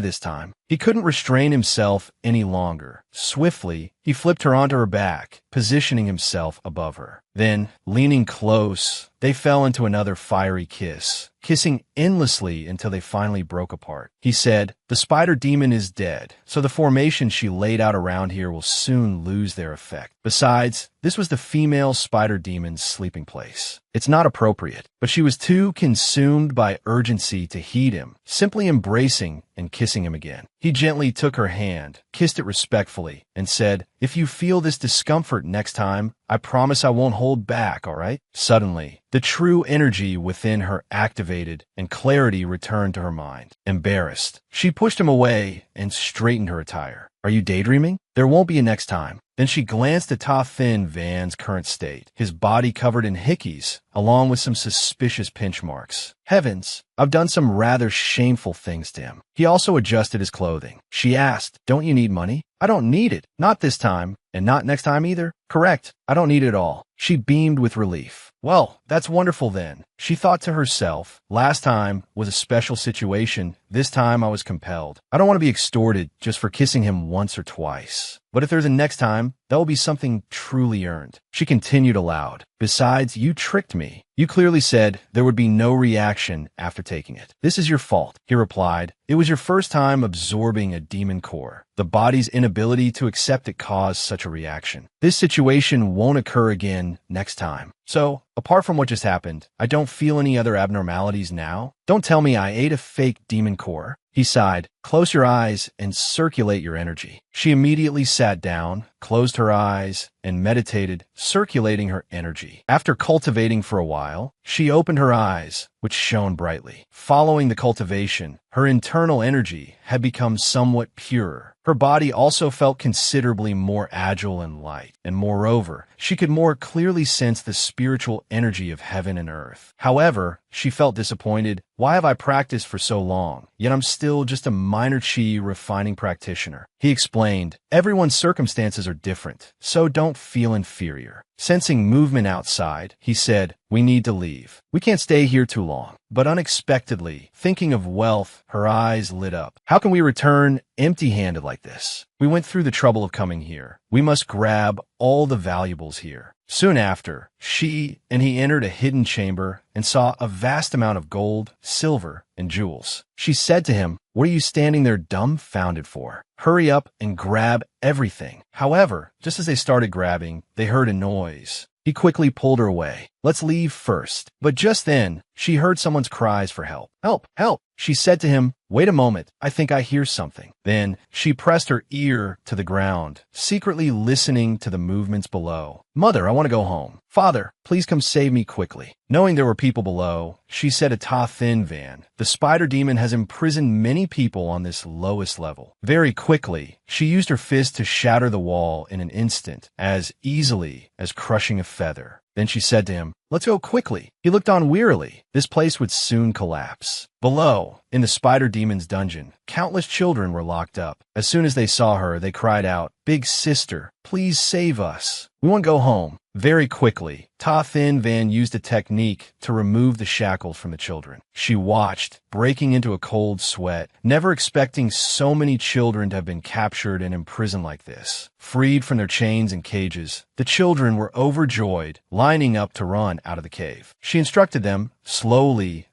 [SPEAKER 1] this time?" He couldn't restrain himself any longer. Swiftly, he flipped her onto her back, positioning himself above her. Then, leaning close, they fell into another fiery kiss, kissing endlessly until they finally broke apart. He said, "The spider demon is dead, so the formation she laid out around here will soon lose their effect. Besides, this was the female spider demon's sleeping place. It's not appropriate." But she was too consumed by urgency to heed him, simply embracing and kissing him again. He gently took her hand, kissed it respectfully, and said, "If you feel this discomfort next time, I promise I won't hold back, all right?" Suddenly, the true energy within her activated and clarity returned to her mind. Embarrassed, she pushed him away and straightened her attire. "Are you daydreaming? There won't be a next time." Then she glanced at Ta Thin Van's current state, his body covered in hickeys, along with some suspicious pinch marks. Heavens, I've done some rather shameful things to him. He also adjusted his clothing. She asked, "Don't you need money?" "I don't need it. Not this time. And not next time either." "Correct. I don't need it at all." She beamed with relief. "Well, that's wonderful then." She thought to herself, "Last time was a special situation. This time I was compelled. I don't want to be extorted just for kissing him once or twice. But if there's a next time, that will be something truly earned." She continued aloud, "Besides, you tricked me. You clearly said there would be no reaction after taking it. This is your fault." He replied, "It was your first time absorbing a demon core. The body's inability to accept it caused such a reaction. This situation won't occur again next time." So, apart from what just happened, I don't feel any other abnormalities now? Don't tell me I ate a fake demon core. He sighed. Close your eyes and circulate your energy. She immediately sat down, closed her eyes, and meditated, circulating her energy. After cultivating for a while, she opened her eyes, which shone brightly. Following the cultivation, her internal energy had become somewhat purer. Her body also felt considerably more agile and light, and moreover, she could more clearly sense the spiritual energy of heaven and earth. However, she felt disappointed. Why have I practiced for so long, yet I'm still just a minor chi refining practitioner? He explained, everyone's circumstances are different, so don't feel inferior. Sensing movement outside, he said, we need to leave. We can't stay here too long. But unexpectedly, thinking of wealth, her eyes lit up. How can we return empty-handed like this? We went through the trouble of coming here. We must grab all the valuables here. Soon after, she and he entered a hidden chamber and saw a vast amount of gold, silver, and jewels. She said to him, what are you standing there dumbfounded for? Hurry up and grab everything. However, just as they started grabbing, they heard a noise. He quickly pulled her away. Let's leave first. But just then, she heard someone's cries for help. Help! Help! She said to him, wait a moment, I think I hear something. Then, she pressed her ear to the ground, secretly listening to the movements below. Mother, I want to go home. Father, please come save me quickly. Knowing there were people below, she said to Ta Thin Van, the spider demon has imprisoned many people on this lowest level. Very quickly, she used her fist to shatter the wall in an instant, as easily as crushing a feather. Then she said to him, let's go quickly. He looked on wearily. This place would soon collapse. Below, in the spider demon's dungeon, countless children were locked up. As soon as they saw her, they cried out, Big sister, please save us. We want to go home. Very quickly, Ta Thin Van used a technique to remove the shackles from the children. She watched, breaking into a cold sweat, never expecting so many children to have been captured and imprisoned like this. Freed from their chains and cages, the children were overjoyed, lining up to run out of the cave. She instructed them, slowly,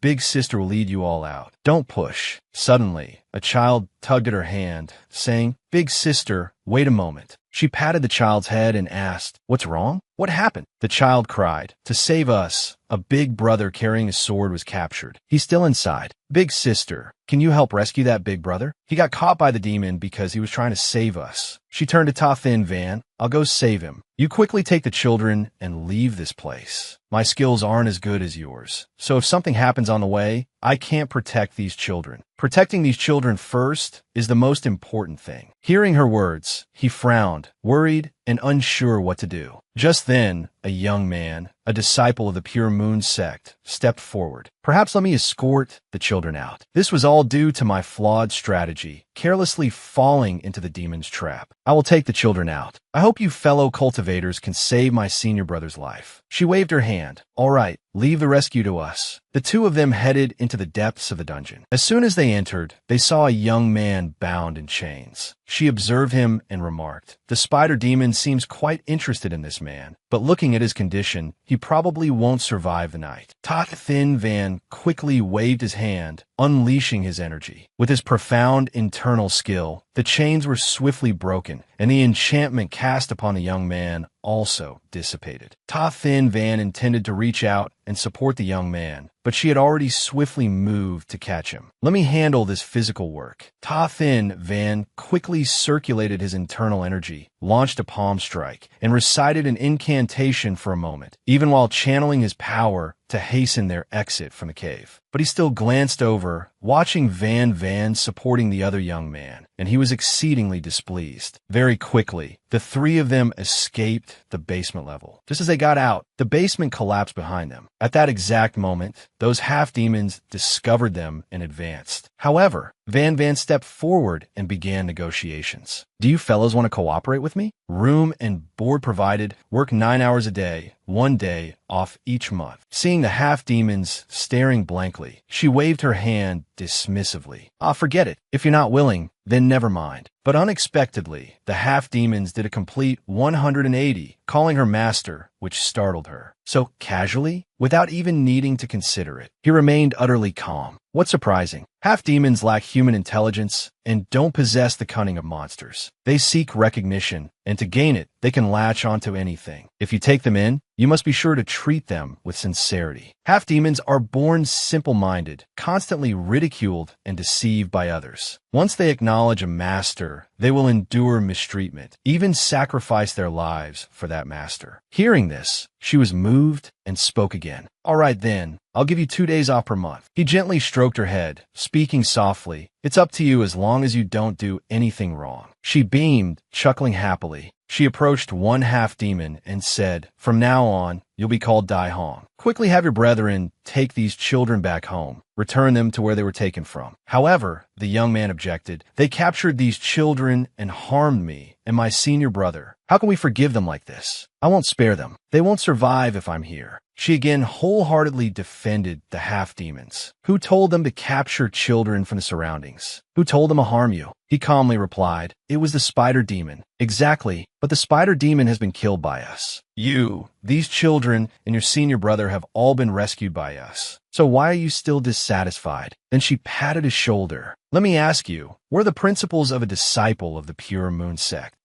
[SPEAKER 1] Big sister will lead you all out. Don't push. Suddenly, a child tugged at her hand, saying, Big sister, wait a moment. She patted the child's head and asked, what's wrong? What happened? The child cried, to save us, a big brother carrying a sword was captured. He's still inside. Big sister, can you help rescue that big brother? He got caught by the demon because he was trying to save us. She turned to Ta Thin Van. I'll go save him. You quickly take the children and leave this place. My skills aren't as good as yours. So if something happens on the way, I can't protect these children. Protecting these children first is the most important thing. Hearing her words, he frowned, worried and unsure what to do. Just then, a young man, a disciple of the Pure Moon sect, stepped forward. Perhaps let me escort the children out. This was all due to my flawed strategy, carelessly falling into the demon's trap. I will take the children out. I hope you fellow cultivators can save my senior brother's life. She waved her hand. All right, leave the rescue to us. The two of them headed into the depths of the dungeon. As soon as they entered, they saw a young man bound in chains. She observed him and remarked, the spider demon seems quite interested in this man, but looking at his condition, he probably won't survive the night. Ta Thin Van quickly waved his hand, unleashing his energy. With his profound internal skill, the chains were swiftly broken, and the enchantment cast upon the young man also dissipated. Ta Thin Van intended to reach out and support the young man, but she had already swiftly moved to catch him. Let me handle this physical work. Ta Thin Van quickly circulated his internal energy, launched a palm strike, and recited an incantation for a moment, even while channeling his power to hasten their exit from the cave. But he still glanced over, watching Van supporting the other young man, and he was exceedingly displeased. Very quickly, the three of them escaped the basement level. Just as they got out, the basement collapsed behind them. At that exact moment, those half-demons discovered them and advanced. However, Van stepped forward and began negotiations. Do you fellows want to cooperate with me? Room and board provided, work 9 hours a day, 1 day off each month. Seeing the half-demons staring blankly, she waved her hand dismissively. Forget it. If you're not willing, then never mind. But unexpectedly, the half-demons did a complete 180, calling her master, which startled her. So casually, without even needing to consider it, he remained utterly calm. What's surprising? Half-demons lack human intelligence and don't possess the cunning of monsters. They seek recognition, and to gain it, they can latch onto anything. If you take them in, You must be sure to treat them with sincerity. Half-demons are born simple-minded, constantly ridiculed and deceived by others. Once they acknowledge a master, they will endure mistreatment, even sacrifice their lives for that master. Hearing this, she was moved and spoke again. All right then, I'll give you 2 days off per month. He gently stroked her head, speaking softly. It's up to you as long as you don't do anything wrong. She beamed, chuckling happily. She approached one half-demon and said, from now on, you'll be called Dai Hong. Quickly have your brethren take these children back home. Return them to where they were taken from. However, the young man objected. They captured these children and harmed me and my senior brother. How can we forgive them like this? I won't spare them. They won't survive if I'm here. She again wholeheartedly defended the half-demons. Who told them to capture children from the surroundings? Who told them to harm you? He calmly replied, it was the spider demon. Exactly, but the spider demon has been killed by us. You, these children, and your senior brother have all been rescued by us. So why are you still dissatisfied? Then she patted his shoulder. Let me ask you, what are the principles of a disciple of the Pure Moon sect?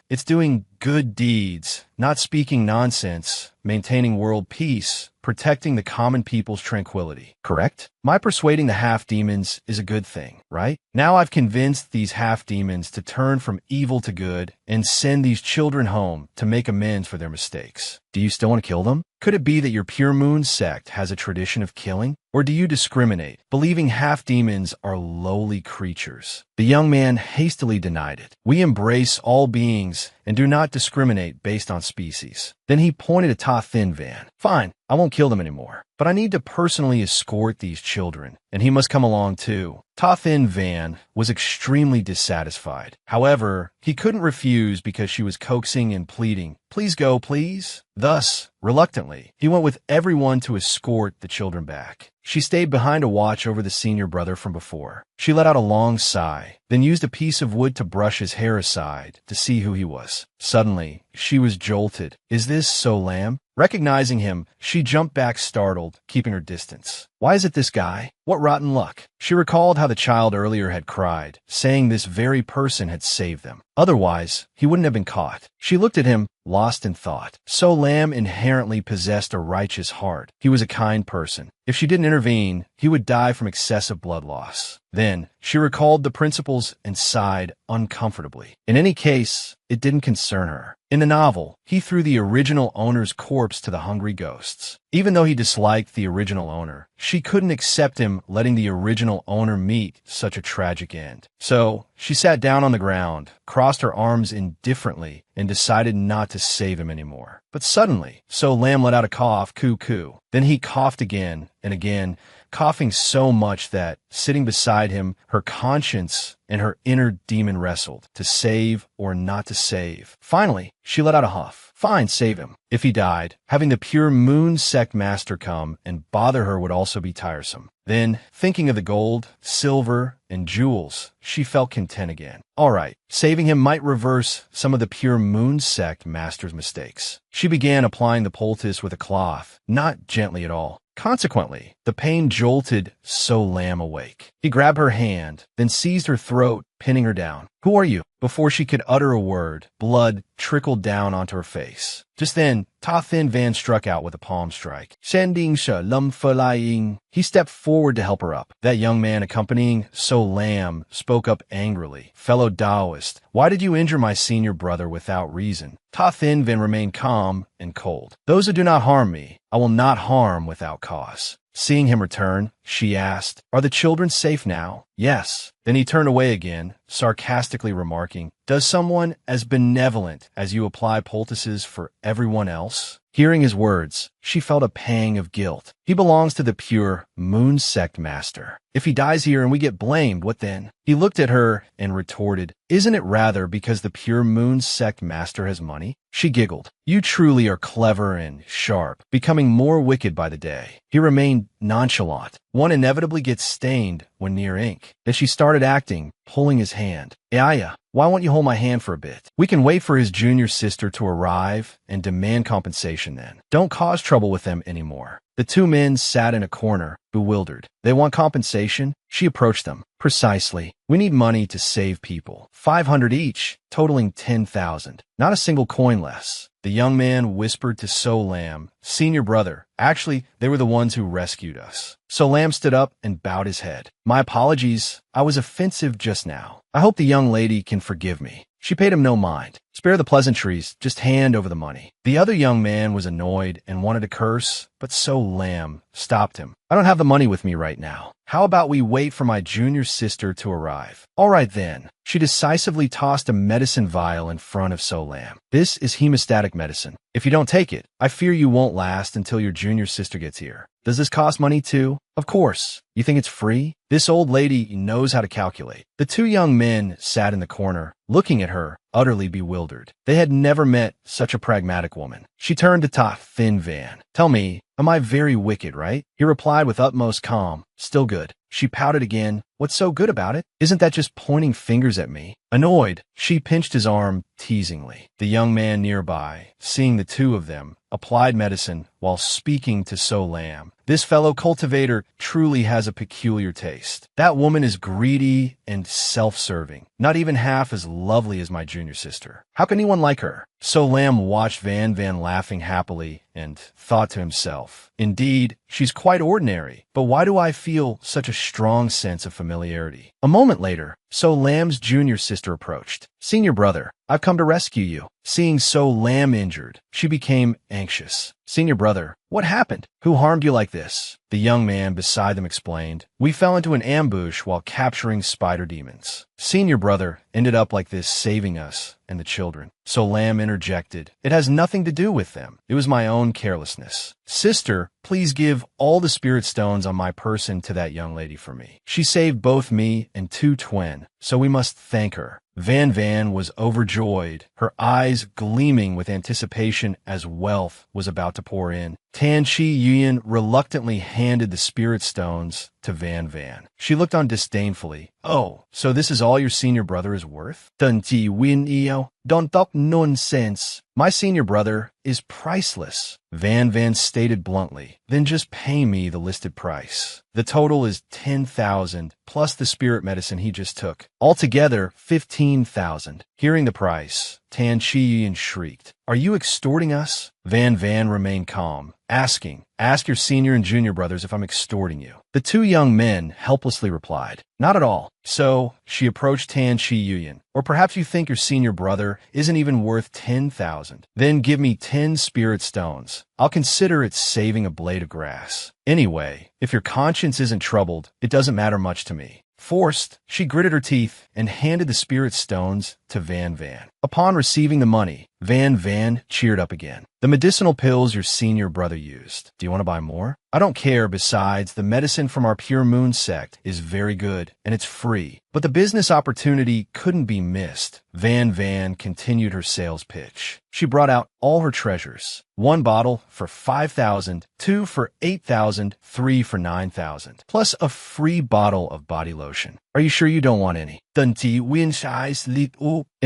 [SPEAKER 1] It's doing good deeds, not speaking nonsense, maintaining world peace, protecting the common people's tranquility. Correct? My persuading the half-demons is a good thing, right? Now I've convinced these half-demons to turn from evil to good and send these children home to make amends for their mistakes. Do you still want to kill them? Could it be that your Pure Moon sect has a tradition of killing? Or do you discriminate, believing half-demons are lowly creatures? The young man hastily denied it. We embrace all beings and do not discriminate based on species. Then he pointed at Ta Thin Van. Fine, I won't kill them anymore, but I need to personally escort these children, and he must come along too. Ta Thin Van was extremely dissatisfied. However, he couldn't refuse because she was coaxing and pleading, please go, please. Thus, reluctantly, he went with everyone to escort the children back. She stayed behind to watch over the senior brother from before. She let out a long sigh, then used a piece of wood to brush his hair aside to see who he was. Suddenly, she was jolted. Is this So Lam? Recognizing him, she jumped back startled, keeping her distance. Why is it this guy? What rotten luck. She recalled how the child earlier had cried, saying this very person had saved them. Otherwise, he wouldn't have been caught. She looked at him, lost in thought. So Lam inherently possessed a righteous heart. He was a kind person. If she didn't intervene, he would die from excessive blood loss. Then, she recalled the principles and sighed uncomfortably. In any case, it didn't concern her. In the novel, he threw the original owner's corpse to the hungry ghosts. Even though he disliked the original owner, she couldn't accept him letting the original owner meet such a tragic end. So, she sat down on the ground, crossed her arms indifferently, and decided not to save him anymore. But suddenly, So Lam let out a cough, coo-coo. Then he coughed again and again, coughing so much that, sitting beside him, her conscience and her inner demon wrestled, to save or not to save. Finally, she let out a huff. Fine, save him. If he died, having the Pure Moon sect master come and bother her would also be tiresome. Then, thinking of the gold, silver, and jewels, she felt content again. All right, saving him might reverse some of the Pure Moon sect master's mistakes. She began applying the poultice with a cloth, not gently at all. Consequently, the pain jolted So Lam awake. He grabbed her hand, then seized her throat, pinning her down. Who are you? Before she could utter a word, blood trickled down onto her face. Just then, Ta Thin Van struck out with a palm strike. Sending she lum flying. He stepped forward to help her up. That young man accompanying So Lam spoke up angrily. Fellow Taoist, why did you injure my senior brother without reason? Ta Thin Van remained calm and cold. Those who do not harm me, I will not harm without cause. Seeing him return, she asked, are the children safe now? Yes. Then he turned away again, sarcastically remarking, does someone as benevolent as you apply poultices for everyone else? Hearing his words, she felt a pang of guilt. He belongs to the Pure Moon sect master. If he dies here and we get blamed, what then? He looked at her and retorted, isn't it rather because the Pure Moon sect master has money? She giggled. You truly are clever and sharp, becoming more wicked by the day. He remained nonchalant. One inevitably gets stained when near ink. As she started acting, pulling his hand. Aya, why won't you hold my hand for a bit? We can wait for his junior sister to arrive and demand compensation then. Don't cause trouble with them anymore. The two men sat in a corner, bewildered. They want compensation? She approached them. Precisely. We need money to save people. 500 each, totaling 10,000. Not a single coin less. The young man whispered to So Lam, senior brother. Actually, they were the ones who rescued us. So Lam stood up and bowed his head. My apologies. I was offensive just now. I hope the young lady can forgive me. She paid him no mind. Spare the pleasantries, just hand over the money. The other young man was annoyed and wanted to curse, but So Lam stopped him. I don't have the money with me right now. How about we wait for my junior sister to arrive? All right then. She decisively tossed a medicine vial in front of So Lam. This is hemostatic medicine. If you don't take it, I fear you won't last until your junior sister gets here. Does this cost money too? Of course. You think it's free? This old lady knows how to calculate. The two young men sat in the corner, looking at her, utterly bewildered. They had never met such a pragmatic woman. She turned to Ta Thin Van. Tell me, am I very wicked, right? He replied with utmost calm. Still good. She pouted again. What's so good about it? Isn't that just pointing fingers at me? Annoyed, she pinched his arm teasingly. The young man nearby, seeing the two of them, applied medicine while speaking to So Lam. This fellow cultivator truly has a peculiar taste. That woman is greedy and self-serving, not even half as lovely as my junior sister. How can anyone like her? So Lam watched Van laughing happily and thought to himself, indeed, she's quite ordinary, but why do I feel such a strong sense of familiarity? A moment later, So Lam's junior sister approached. Senior brother, I've come to rescue you. Seeing So Lam injured, she became anxious. Senior brother, what happened? Who harmed you like this? The young man beside them explained. We fell into an ambush while capturing spider demons. Senior brother ended up like this, saving us and the children. So Lam interjected. It has nothing to do with them. It was my own carelessness. Sister, please give all the spirit stones on my person to that young lady for me. She saved both me and two twin, so we must thank her. Van was overjoyed, her eyes gleaming with anticipation as wealth was about to pour in. Tan Chi Yuan reluctantly handed the spirit stones to Van. She looked on disdainfully. Oh, so this is all your senior brother is worth? Dun Ji Win Eo, don't talk nonsense. My senior brother is priceless. Van stated bluntly. Then just pay me the listed price. The total is 10,000 plus the spirit medicine he just took. Altogether, 15,000. Hearing the price, Tan Chi Yuan shrieked. Are you extorting us? Van remained calm, asking, ask your senior and junior brothers if I'm extorting you. The two young men helplessly replied, not at all. So, she approached Tan Chi Yuan. Or perhaps you think your senior brother isn't even worth 10,000. Then give me 10 spirit stones. I'll consider it saving a blade of grass. Anyway, if your conscience isn't troubled, it doesn't matter much to me. Forced, she gritted her teeth and handed the spirit stones to Van. Upon receiving the money, Van cheered up again. The medicinal pills your senior brother used. Do you want to buy more? I don't care. Besides, the medicine from our Pure Moon sect is very good, and it's free. But the business opportunity couldn't be missed. Van continued her sales pitch. She brought out all her treasures. 1 bottle for 5,000, 2 for 8,000, 3 for 9,000, plus a free bottle of body lotion. Are you sure you don't want any? In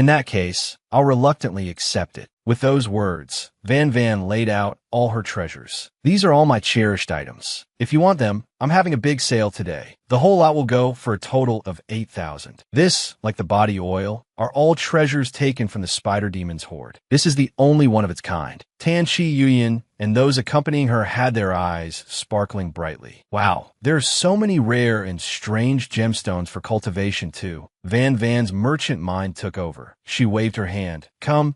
[SPEAKER 1] that case, I'll reluctantly accept it. With those words, Van laid out all her treasures. These are all my cherished items. If you want them, I'm having a big sale today. The whole lot will go for a total of 8,000. This, like the body oil, are all treasures taken from the spider demon's hoard. This is the only one of its kind. Tan Chi Yuan and those accompanying her had their eyes sparkling brightly. Wow, there are so many rare and strange gemstones for cultivation too. Van's merchant mind took over. She waved her hand. Come,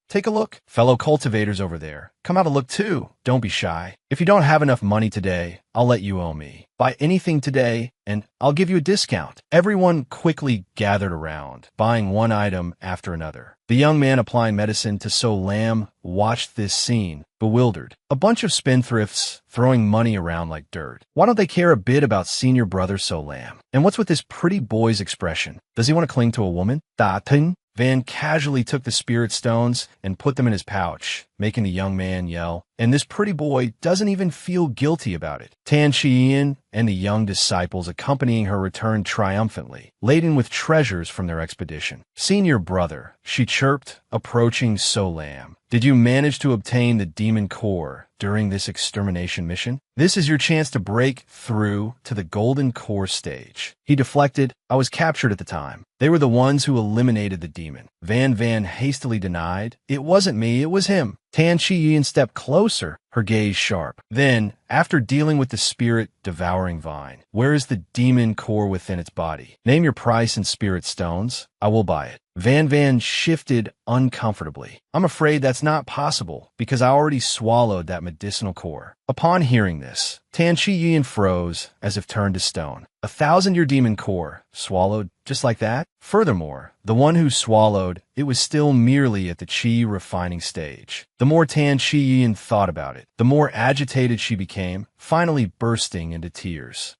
[SPEAKER 1] take a look. Fellow cultivators over there, come out a look too. Don't be shy. If you don't have enough money today, I'll let you owe me. Buy anything today, and I'll give you a discount. Everyone quickly gathered around, buying one item after another. The young man applying medicine to So Lam watched this scene, bewildered. A bunch of spendthrifts throwing money around like dirt. Why don't they care a bit about senior brother So Lam? And what's with this pretty boy's expression? Does he want to cling to a woman? Da Ting? Van casually took the spirit stones and put them in his pouch, making the young man yell. And this pretty boy doesn't even feel guilty about it. Tan Shiyin and the young disciples accompanying her returned triumphantly, laden with treasures from their expedition. "Senior brother," she chirped, approaching So Lam. "Did you manage to obtain the demon core during this extermination mission? This is your chance to break through to the golden core stage." He deflected. "I was captured at the time. They were the ones who eliminated the demon." Van hastily denied. "It wasn't me, it was him." Tan Shiyin stepped closer, her gaze sharp. "Then, after dealing with the spirit-devouring vine, where is the demon core within its body? Name your price in spirit stones. I will buy it." Van shifted uncomfortably. "I'm afraid that's not possible, because I already swallowed that medicinal core." Upon hearing this, Tan Shiyin froze, as if turned to stone. 1,000-year demon core, swallowed just like that? Furthermore, the one who swallowed, it was still merely at the chi refining stage. The more Tan Shiyin thought about it, the more agitated she became, finally bursting into tears.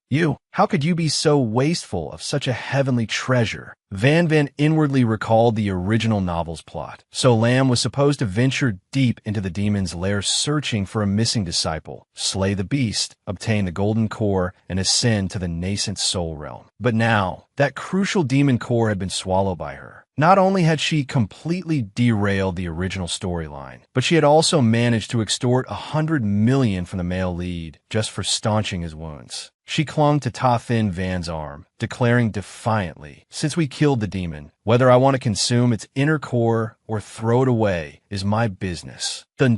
[SPEAKER 1] How could you be so wasteful of such a heavenly treasure?" Van inwardly recalled the original novel's plot. So Lam was supposed to venture deep into the demon's lair searching for a missing disciple, slay the beast, obtain the golden core, and ascend to the nascent soul realm. But now, that crucial demon core had been swallowed by her. Not only had she completely derailed the original storyline, but she had also managed to extort 100 million from the male lead just for staunching his wounds. She clung to Ta Thin Van's arm, declaring defiantly, "Since we killed the demon, whether I want to consume its inner core or throw it away is my business." "I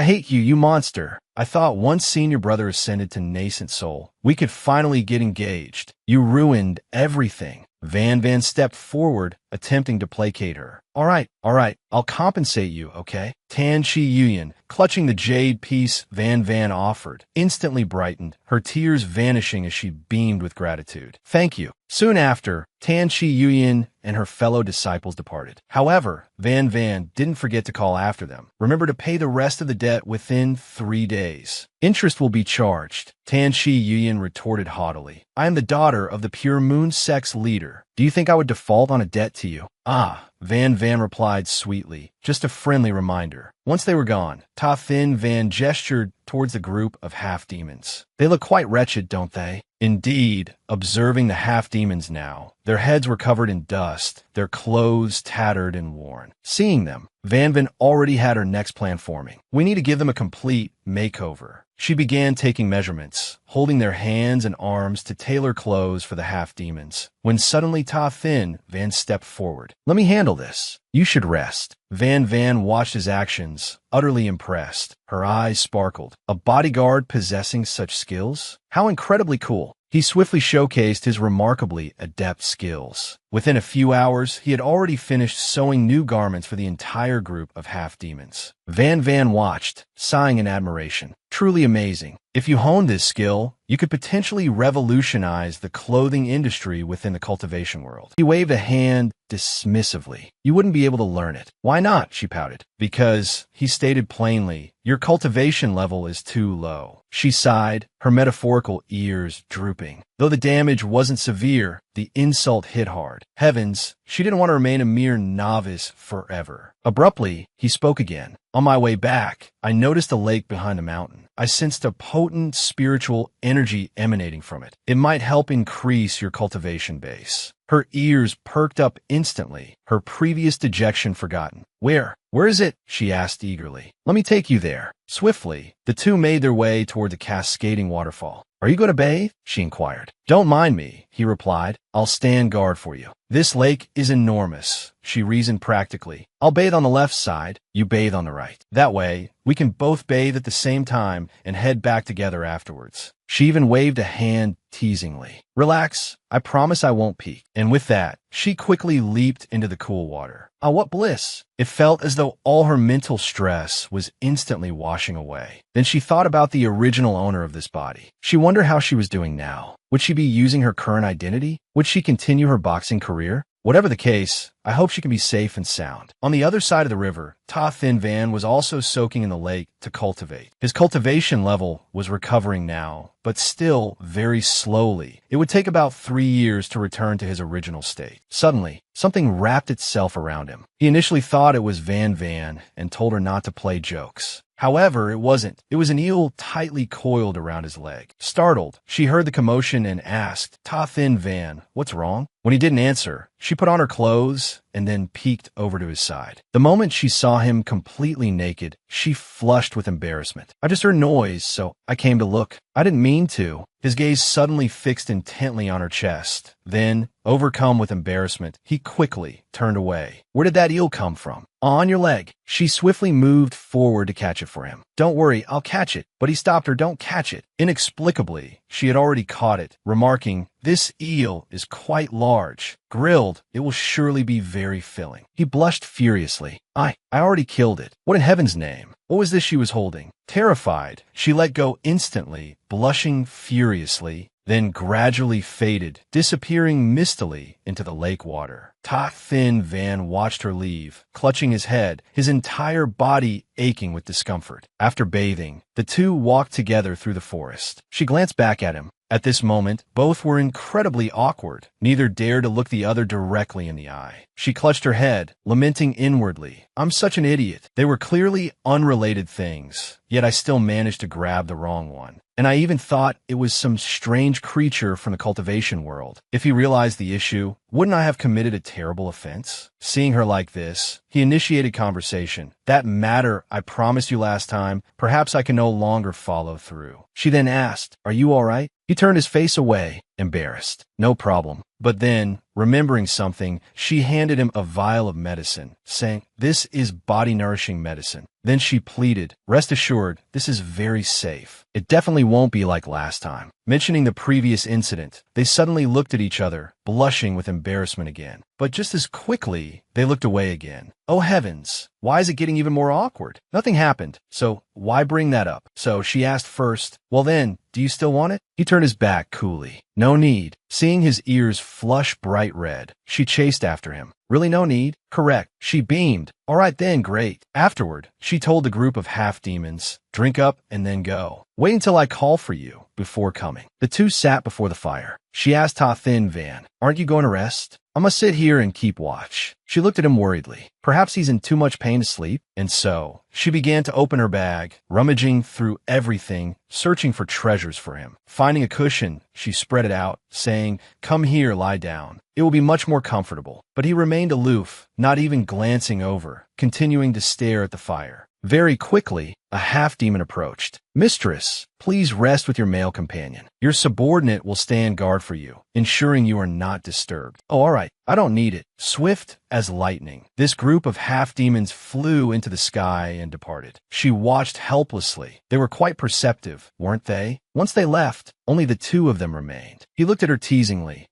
[SPEAKER 1] hate you, you monster. I thought once senior brother ascended to nascent soul, we could finally get engaged. You ruined everything." Van stepped forward, attempting to placate her. All right, I'll compensate you, okay?" Tan Shiyin, clutching the jade piece Van offered, instantly brightened, her tears vanishing as she beamed with gratitude. "Thank you." Soon after, Tan Shiyin and her fellow disciples departed. However, Van didn't forget to call after them. "Remember to pay the rest of the debt within 3 days. Interest will be charged." Tan Shiyin retorted haughtily. "I am the daughter of the pure moon sex leader. Do you think I would default on a debt to you?" "Ah," Van replied sweetly, "just a friendly reminder." Once they were gone, Ta Thin Van gestured towards the group of half-demons. "They look quite wretched, don't they?" Indeed, observing the half-demons now, their heads were covered in dust, their clothes tattered and worn. Seeing them, Van already had her next plan forming. "We need to give them a complete makeover." She began taking measurements, holding their hands and arms to tailor clothes for the half-demons, when suddenly Ta Thin Van stepped forward. "Let me handle this. You should rest." Van watched his actions, utterly impressed. Her eyes sparkled. A bodyguard possessing such skills? How incredibly cool. He swiftly showcased his remarkably adept skills. Within a few hours, he had already finished sewing new garments for the entire group of half-demons. Van watched, sighing in admiration. Truly amazing. If you honed this skill, you could potentially revolutionize the clothing industry within the cultivation world. He waved a hand dismissively. "You wouldn't be able to learn it." "Why not?" she pouted. "Because," he stated plainly, "your cultivation level is too low." She sighed, her metaphorical ears drooping. Though the damage wasn't severe, the insult hit hard. Heavens, she didn't want to remain a mere novice forever. Abruptly, he spoke again. "On my way back, I noticed a lake behind a mountain. I sensed a potent spiritual energy emanating from it. It might help increase your cultivation base." Her ears perked up instantly, her previous dejection forgotten. Where is it?" she asked eagerly. "Let me take you there." Swiftly, the two made their way toward the cascading waterfall. "Are you going to bathe?" she inquired. "Don't mind me," he replied. "I'll stand guard for you." "This lake is enormous," she reasoned practically. "I'll bathe on the left side, you bathe on the right. That way, we can both bathe at the same time and head back together afterwards." She even waved a hand teasingly. "Relax, I promise I won't peek." And with that, she quickly leaped into the cool water. Ah, what bliss! It felt as though all her mental stress was instantly washing away. Then she thought about the original owner of this body. She wondered how she was doing now. Would she be using her current identity? Would she continue her boxing career? Whatever the case, I hope she can be safe and sound. On the other side of the river, Ta Thin Van was also soaking in the lake to cultivate. His cultivation level was recovering now, but still very slowly. It would take about 3 years to return to his original state. Suddenly, something wrapped itself around him. He initially thought it was Van Van and told her not to play jokes. However, it wasn't. It was an eel tightly coiled around his leg. Startled, she heard the commotion and asked, Ta Thin Van, what's wrong? When he didn't answer, she put on her clothes and then peeked over to his side. The moment she saw him completely naked, she flushed with embarrassment. I just heard noise, so I came to look. I didn't mean to. His gaze suddenly fixed intently on her chest. Then, overcome with embarrassment, he quickly turned away. Where did that eel come from? On your leg. She swiftly moved forward to catch it for him. Don't worry, I'll catch it. But he stopped her. Don't catch it. Inexplicably, she had already caught it, remarking, this eel is quite large. Grilled, it will surely be very filling. He blushed furiously. I already killed it. What in heaven's name? What was this she was holding? Terrified, she let go instantly, blushing furiously, then gradually faded, disappearing mistily into the lake water. Ta Thin Van watched her leave, clutching his head, his entire body aching with discomfort. After bathing, the two walked together through the forest. She glanced back at him. At this moment, both were incredibly awkward. Neither dared to look the other directly in the eye. She clutched her head, lamenting inwardly, I'm such an idiot. They were clearly unrelated things, yet I still managed to grab the wrong one. And I even thought it was some strange creature from the cultivation world. If he realized the issue, wouldn't I have committed a terrible offense? Seeing her like this, he initiated conversation. That matter I promised you last time, perhaps I can no longer follow through. She then asked, are you all right? He turned his face away, embarrassed. No problem. But then, remembering something, she handed him a vial of medicine, saying, this is body-nourishing medicine. Then she pleaded, rest assured, this is very safe. It definitely won't be like last time. Mentioning the previous incident, they suddenly looked at each other, blushing with embarrassment again. But just as quickly, they looked away again. Oh heavens, why is it getting even more awkward? Nothing happened, so why bring that up? So she asked first, well then, do you still want it? He turned his back coolly. No need. Seeing his ears flush bright red, she chased after him. Really no need? Correct. She beamed. All right then, great. Afterward, she told the group of half-demons, drink up and then go. Wait until I call for you before coming. The two sat before the fire. She asked Ta Thin Van, aren't you going to rest? I must sit here and keep watch. She looked at him worriedly. Perhaps he's in too much pain to sleep. And so, she began to open her bag, rummaging through everything, searching for treasures for him. Finding a cushion, she spread it out, saying, come here, lie down. It will be much more comfortable. But he remained aloof, not even glancing over, continuing to stare at the fire. Very quickly, a half-demon approached. Mistress, please rest with your male companion. Your subordinate will stand guard for you, ensuring you are not disturbed. Oh, all right. I don't need it. Swift as lightning, this group of half-demons flew into the sky and departed. She watched helplessly. They were quite perceptive, weren't they? Once they left, only the two of them remained. He looked at her teasingly.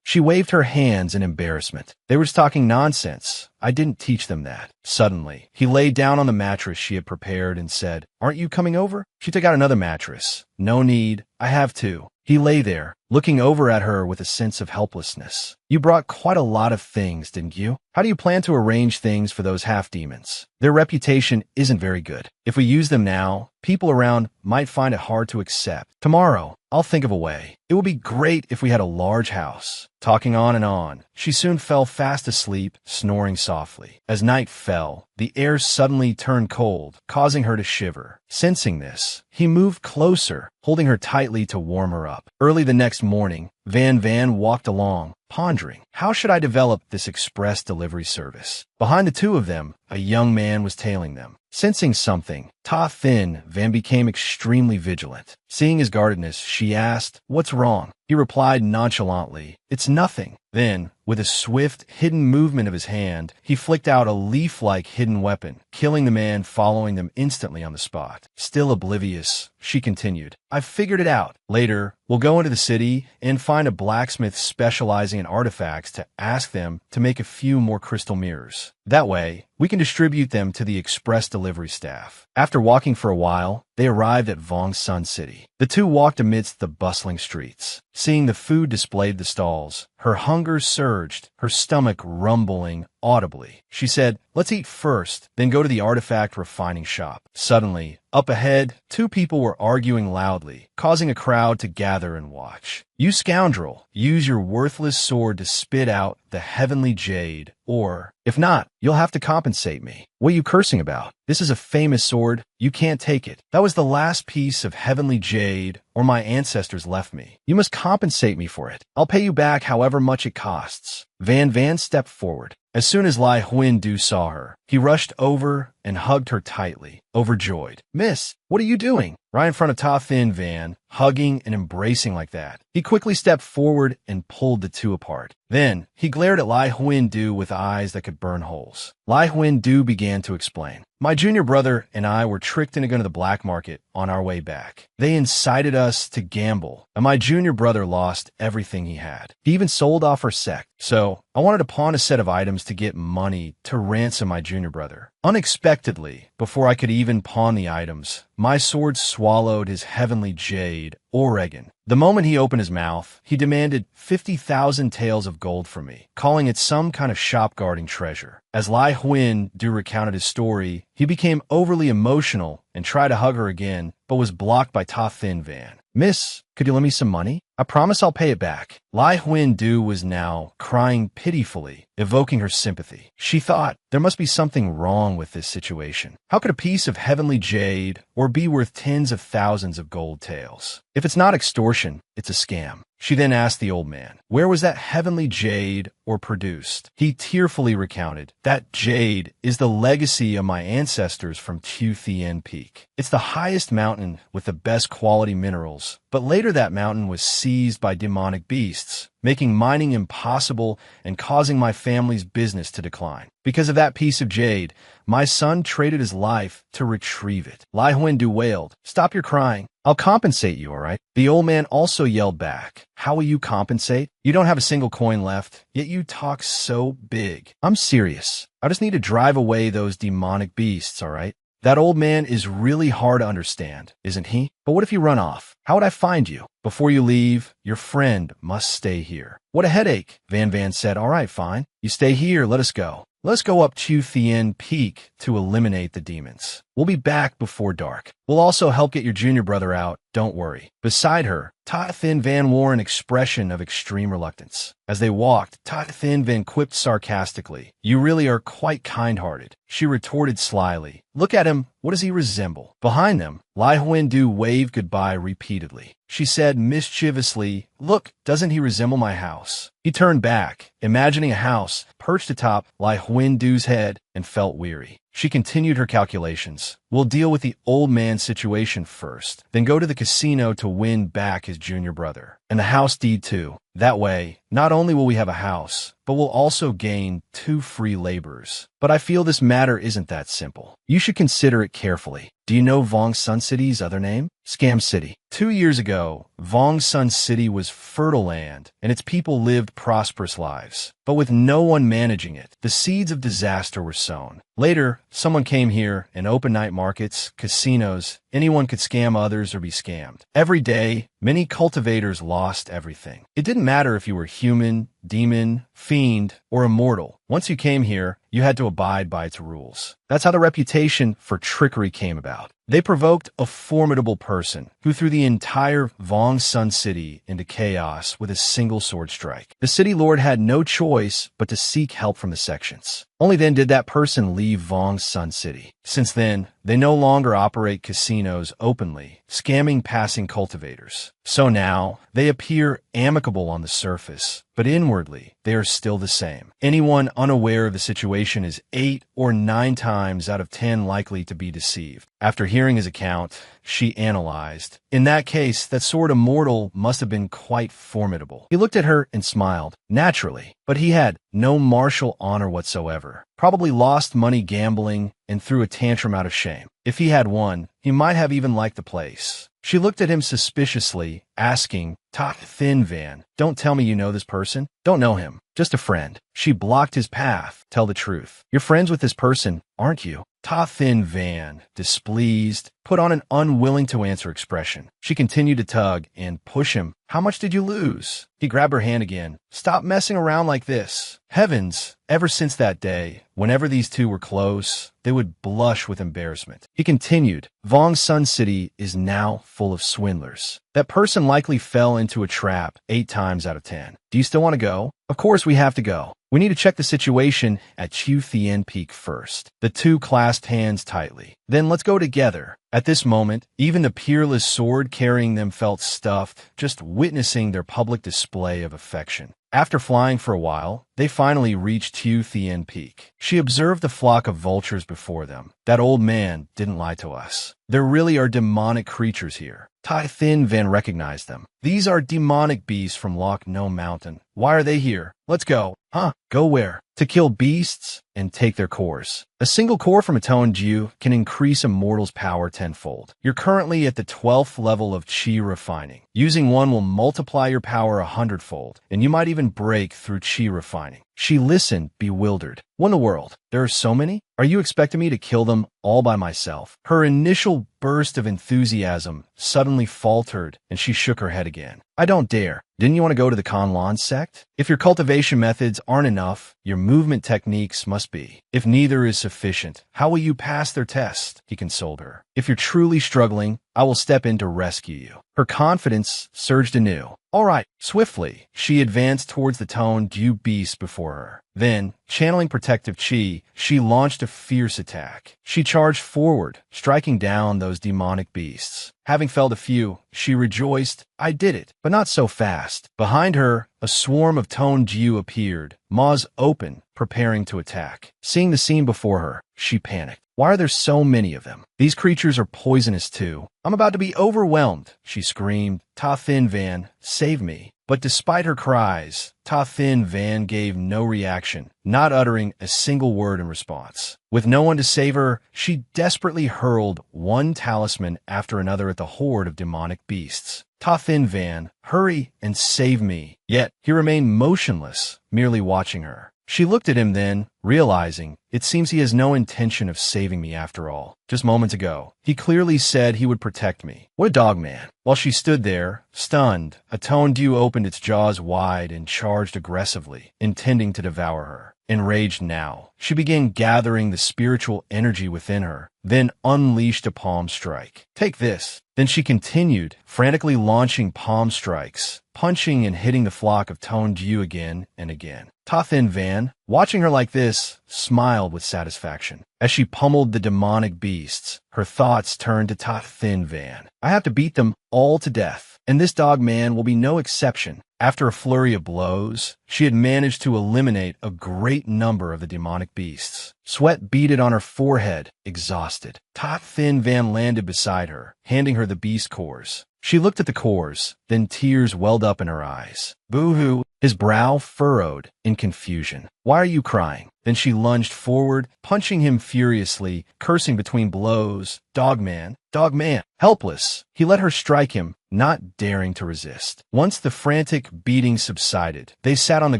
[SPEAKER 1] She waved her hands in embarrassment. They were just talking nonsense. I didn't teach them that. Suddenly, he lay down on the mattress she had prepared and said, aren't you coming over? She took out another mattress. No need. I have two. He lay there, looking over at her with a sense of helplessness. You brought quite a lot of things, didn't you? How do you plan to arrange things for those half-demons? Their reputation isn't very good. If we use them now, people around might find it hard to accept. Tomorrow, I'll think of a way. It would be great if we had a large house. Talking on and on, she soon fell fast asleep, snoring softly. As night fell, the air suddenly turned cold, causing her to shiver. Sensing this, he moved closer, holding her tightly to warm her up. Early the next morning, Van Van walked along, pondering, how should I develop this express delivery service? Behind the two of them, a young man was tailing them. Sensing something, Ta Thin Van became extremely vigilant. Seeing his guardedness, she asked, what's wrong? He replied nonchalantly, it's nothing. Then, with a swift, hidden movement of his hand, he flicked out a leaf-like hidden weapon, killing the man following them instantly on the spot. Still oblivious, she continued, I've figured it out. Later, we'll go into the city and find a blacksmith specializing in artifacts to ask them to make a few more crystal mirrors. That way, we can distribute them to the express delivery staff. After walking for a while, they arrived at Vong Sun City. The two walked amidst the bustling streets. Seeing the food displayed the stalls, her hunger surged, her stomach rumbling audibly. She said, "Let's eat first, then go to the artifact refining shop." Suddenly, up ahead, two people were arguing loudly, causing a crowd to gather and watch. "You scoundrel, use your worthless sword to spit out the heavenly jade, or, if not, you'll have to compensate me." "What are you cursing about? This is a famous sword. You can't take it. That was the last piece of heavenly jade, or my ancestors left me. You must compensate me for it. I'll pay you back however much it costs." Van stepped forward. As soon as Lai Huan-Du saw her, he rushed over and hugged her tightly, overjoyed. "Miss, what are you doing?" Right in front of Ta Thin Van, hugging and embracing like that. He quickly stepped forward and pulled the two apart. Then, he glared at Lai Huan-Du with eyes that could burn holes. Lai Huan-Du began to explain. "My junior brother and I were tricked into going to the black market on our way back. They incited us to gamble, and my junior brother lost everything he had. He even sold off our sect. So, I wanted to pawn a set of items to get money to ransom my junior brother. Unexpectedly, before I could even pawn the items, my sword swallowed his heavenly jade, Oregon. The moment he opened his mouth, he demanded 50,000 taels of gold from me, calling it some kind of shop-guarding treasure. As Lai Huan-Du recounted his story, he became overly emotional and tried to hug her again, but was blocked by Ta Thin Van. "Miss, could you lend me some money? I promise I'll pay it back." Lai Huan-Du was now crying pitifully, evoking her sympathy. She thought, there must be something wrong with this situation. How could a piece of heavenly jade or be worth tens of thousands of gold taels? If it's not extortion, it's a scam. She then asked the old man, where was that heavenly jade or produced? He tearfully recounted, "That jade is the legacy of my ancestors from Tu Thien Peak. It's the highest mountain with the best quality minerals, but later that mountain was seized by demonic beasts, making mining impossible and causing my family's business to decline. Because of that piece of jade, my son traded his life to retrieve it." Lai Huan-Du wailed, "Stop your crying. I'll compensate you, all right?" The old man also yelled back, "How will you compensate? You don't have a single coin left, yet you talk so big." "I'm serious. I just need to drive away those demonic beasts, all right? That old man is really hard to understand, isn't he? But what if you run off? How would I find you? Before you leave, your friend must stay here." "What a headache," Van said. "All right, fine. You stay here, let us go. Let's go up Tu Thien Peak to eliminate the demons. We'll be back before dark. We'll also help get your junior brother out, don't worry." Beside her, Ta Thin Van wore an expression of extreme reluctance. As they walked, Ta Thin Van quipped sarcastically, "You really are quite kind-hearted." She retorted slyly, "Look at him, what does he resemble?" Behind them, Lai Huan-Du waved goodbye repeatedly. She said mischievously, "Look, doesn't he resemble my house?" He turned back, imagining a house perched atop Lai Huan-Du's head, and felt weary. She continued her calculations. "We'll deal with the old man's situation first, then go to the casino to win back his junior brother. And the house deed too. That way, not only will we have a house, but we'll also gain 2 free laborers. But I feel this matter isn't that simple. You should consider it carefully. Do you know Vong Sun City's other name? Scam City. 2 years ago, Vong Sun City was fertile land, and its people lived prosperous lives. But with no one managing it, the seeds of disaster were sown. Later, someone came here, and open night markets, casinos, anyone could scam others or be scammed. Every day, many cultivators lost everything. It didn't matter if you were human, demon, fiend, or immortal. Once you came here, you had to abide by its rules. That's how the reputation for trickery came about. They provoked a formidable person who threw the entire Vong Sun City into chaos with a single sword strike. The city lord had no choice but to seek help from the sections. Only then did that person leave Vong Sun City. Since then, they no longer operate casinos openly, scamming passing cultivators. So now, they appear amicable on the surface, but inwardly, they are still the same. Anyone unaware of the situation is 8 or 9 times out of 10 likely to be deceived. After hearing his account, she analyzed. In that case, that sword immortal must have been quite formidable. He looked at her and smiled, naturally, but he had no martial honor whatsoever. Probably lost money gambling and threw a tantrum out of shame. If he had won, he might have even liked the place. She looked at him suspiciously, asking, "Ta Thin Van, don't tell me you know this person?" "Don't know him. Just a friend." She blocked his path. "Tell the truth. You're friends with this person, aren't you?" Ta Thin Van, displeased, put on an unwilling-to-answer expression. She continued to tug and push him. How much did you lose? He grabbed her hand again. Stop messing around like this. Heavens, ever since that day, whenever these two were close, they would blush with embarrassment. He continued, Vong Sun City is now full of swindlers. That person likely fell into a trap 8 times out of 10. Do you still want to go? Of course we have to go. We need to check the situation at Chiu Thien Peak first. The two clasped hands tightly. Then let's go together. At this moment, even the peerless sword carrying them felt stuffed, just witnessing their public display of affection. After flying for a while, they finally reached Chiu Thien Peak. She observed the flock of vultures before them. That old man didn't lie to us. There really are demonic creatures here. Tai Thin Van recognized them. These are demonic beasts from Loch No Mountain. Why are they here? Let's go. Huh? Go where? To kill beasts and take their cores. A single core from a Tone Jiu can increase a mortal's power tenfold. You're currently at the 12th level of Chi refining. Using one will multiply your power 100-fold, and you might even break through Chi refining. She listened, bewildered. What in the world? There are so many? Are you expecting me to kill them all by myself? Her initial burst of enthusiasm suddenly faltered, and she shook her head again. I don't dare. Didn't you want to go to the Conlan sect? If your cultivation methods aren't enough, your movement techniques must be. If neither is sufficient, how will you pass their test? He consoled her. If you're truly struggling, I will step in to rescue you. Her confidence surged anew. All right, swiftly, she advanced towards the Tone Jiu beast before her. Then, channeling protective chi, she launched a fierce attack. She charged forward, striking down those demonic beasts. Having felled a few, she rejoiced, I did it, but not so fast. Behind her, a swarm of Tone Jiu appeared, maws open, preparing to attack. Seeing the scene before her, she panicked. Why are there so many of them? These creatures are poisonous too. I'm about to be overwhelmed, she screamed. Ta Thin Van, save me. But despite her cries, Ta Thin Van gave no reaction, not uttering a single word in response. With no one to save her, she desperately hurled one talisman after another at the horde of demonic beasts. Ta Thin Van, hurry and save me. Yet he remained motionless, merely watching her. She looked at him then, realizing, it seems he has no intention of saving me after all. Just moments ago, he clearly said he would protect me. What a dog man. While she stood there, stunned, a Tone Jiu opened its jaws wide and charged aggressively, intending to devour her. Enraged now, she began gathering the spiritual energy within her, then unleashed a palm strike. Take this. Then she continued, frantically launching palm strikes, punching and hitting the flock of Tone Jiu again and again. Ta Thin Van, watching her like this, smiled with satisfaction. As she pummeled the demonic beasts, her thoughts turned to Ta Thin Van. I have to beat them all to death, and this dog man will be no exception. After a flurry of blows, she had managed to eliminate a great number of the demonic beasts. Sweat beaded on her forehead, exhausted. Ta Thin Van landed beside her, handing her the beast cores. She looked at the cores, then tears welled up in her eyes. Boo-hoo! His brow furrowed in confusion. Why are you crying? Then she lunged forward, punching him furiously, cursing between blows. Dogman, dogman, helpless. He let her strike him, not daring to resist. Once the frantic beating subsided, they sat on the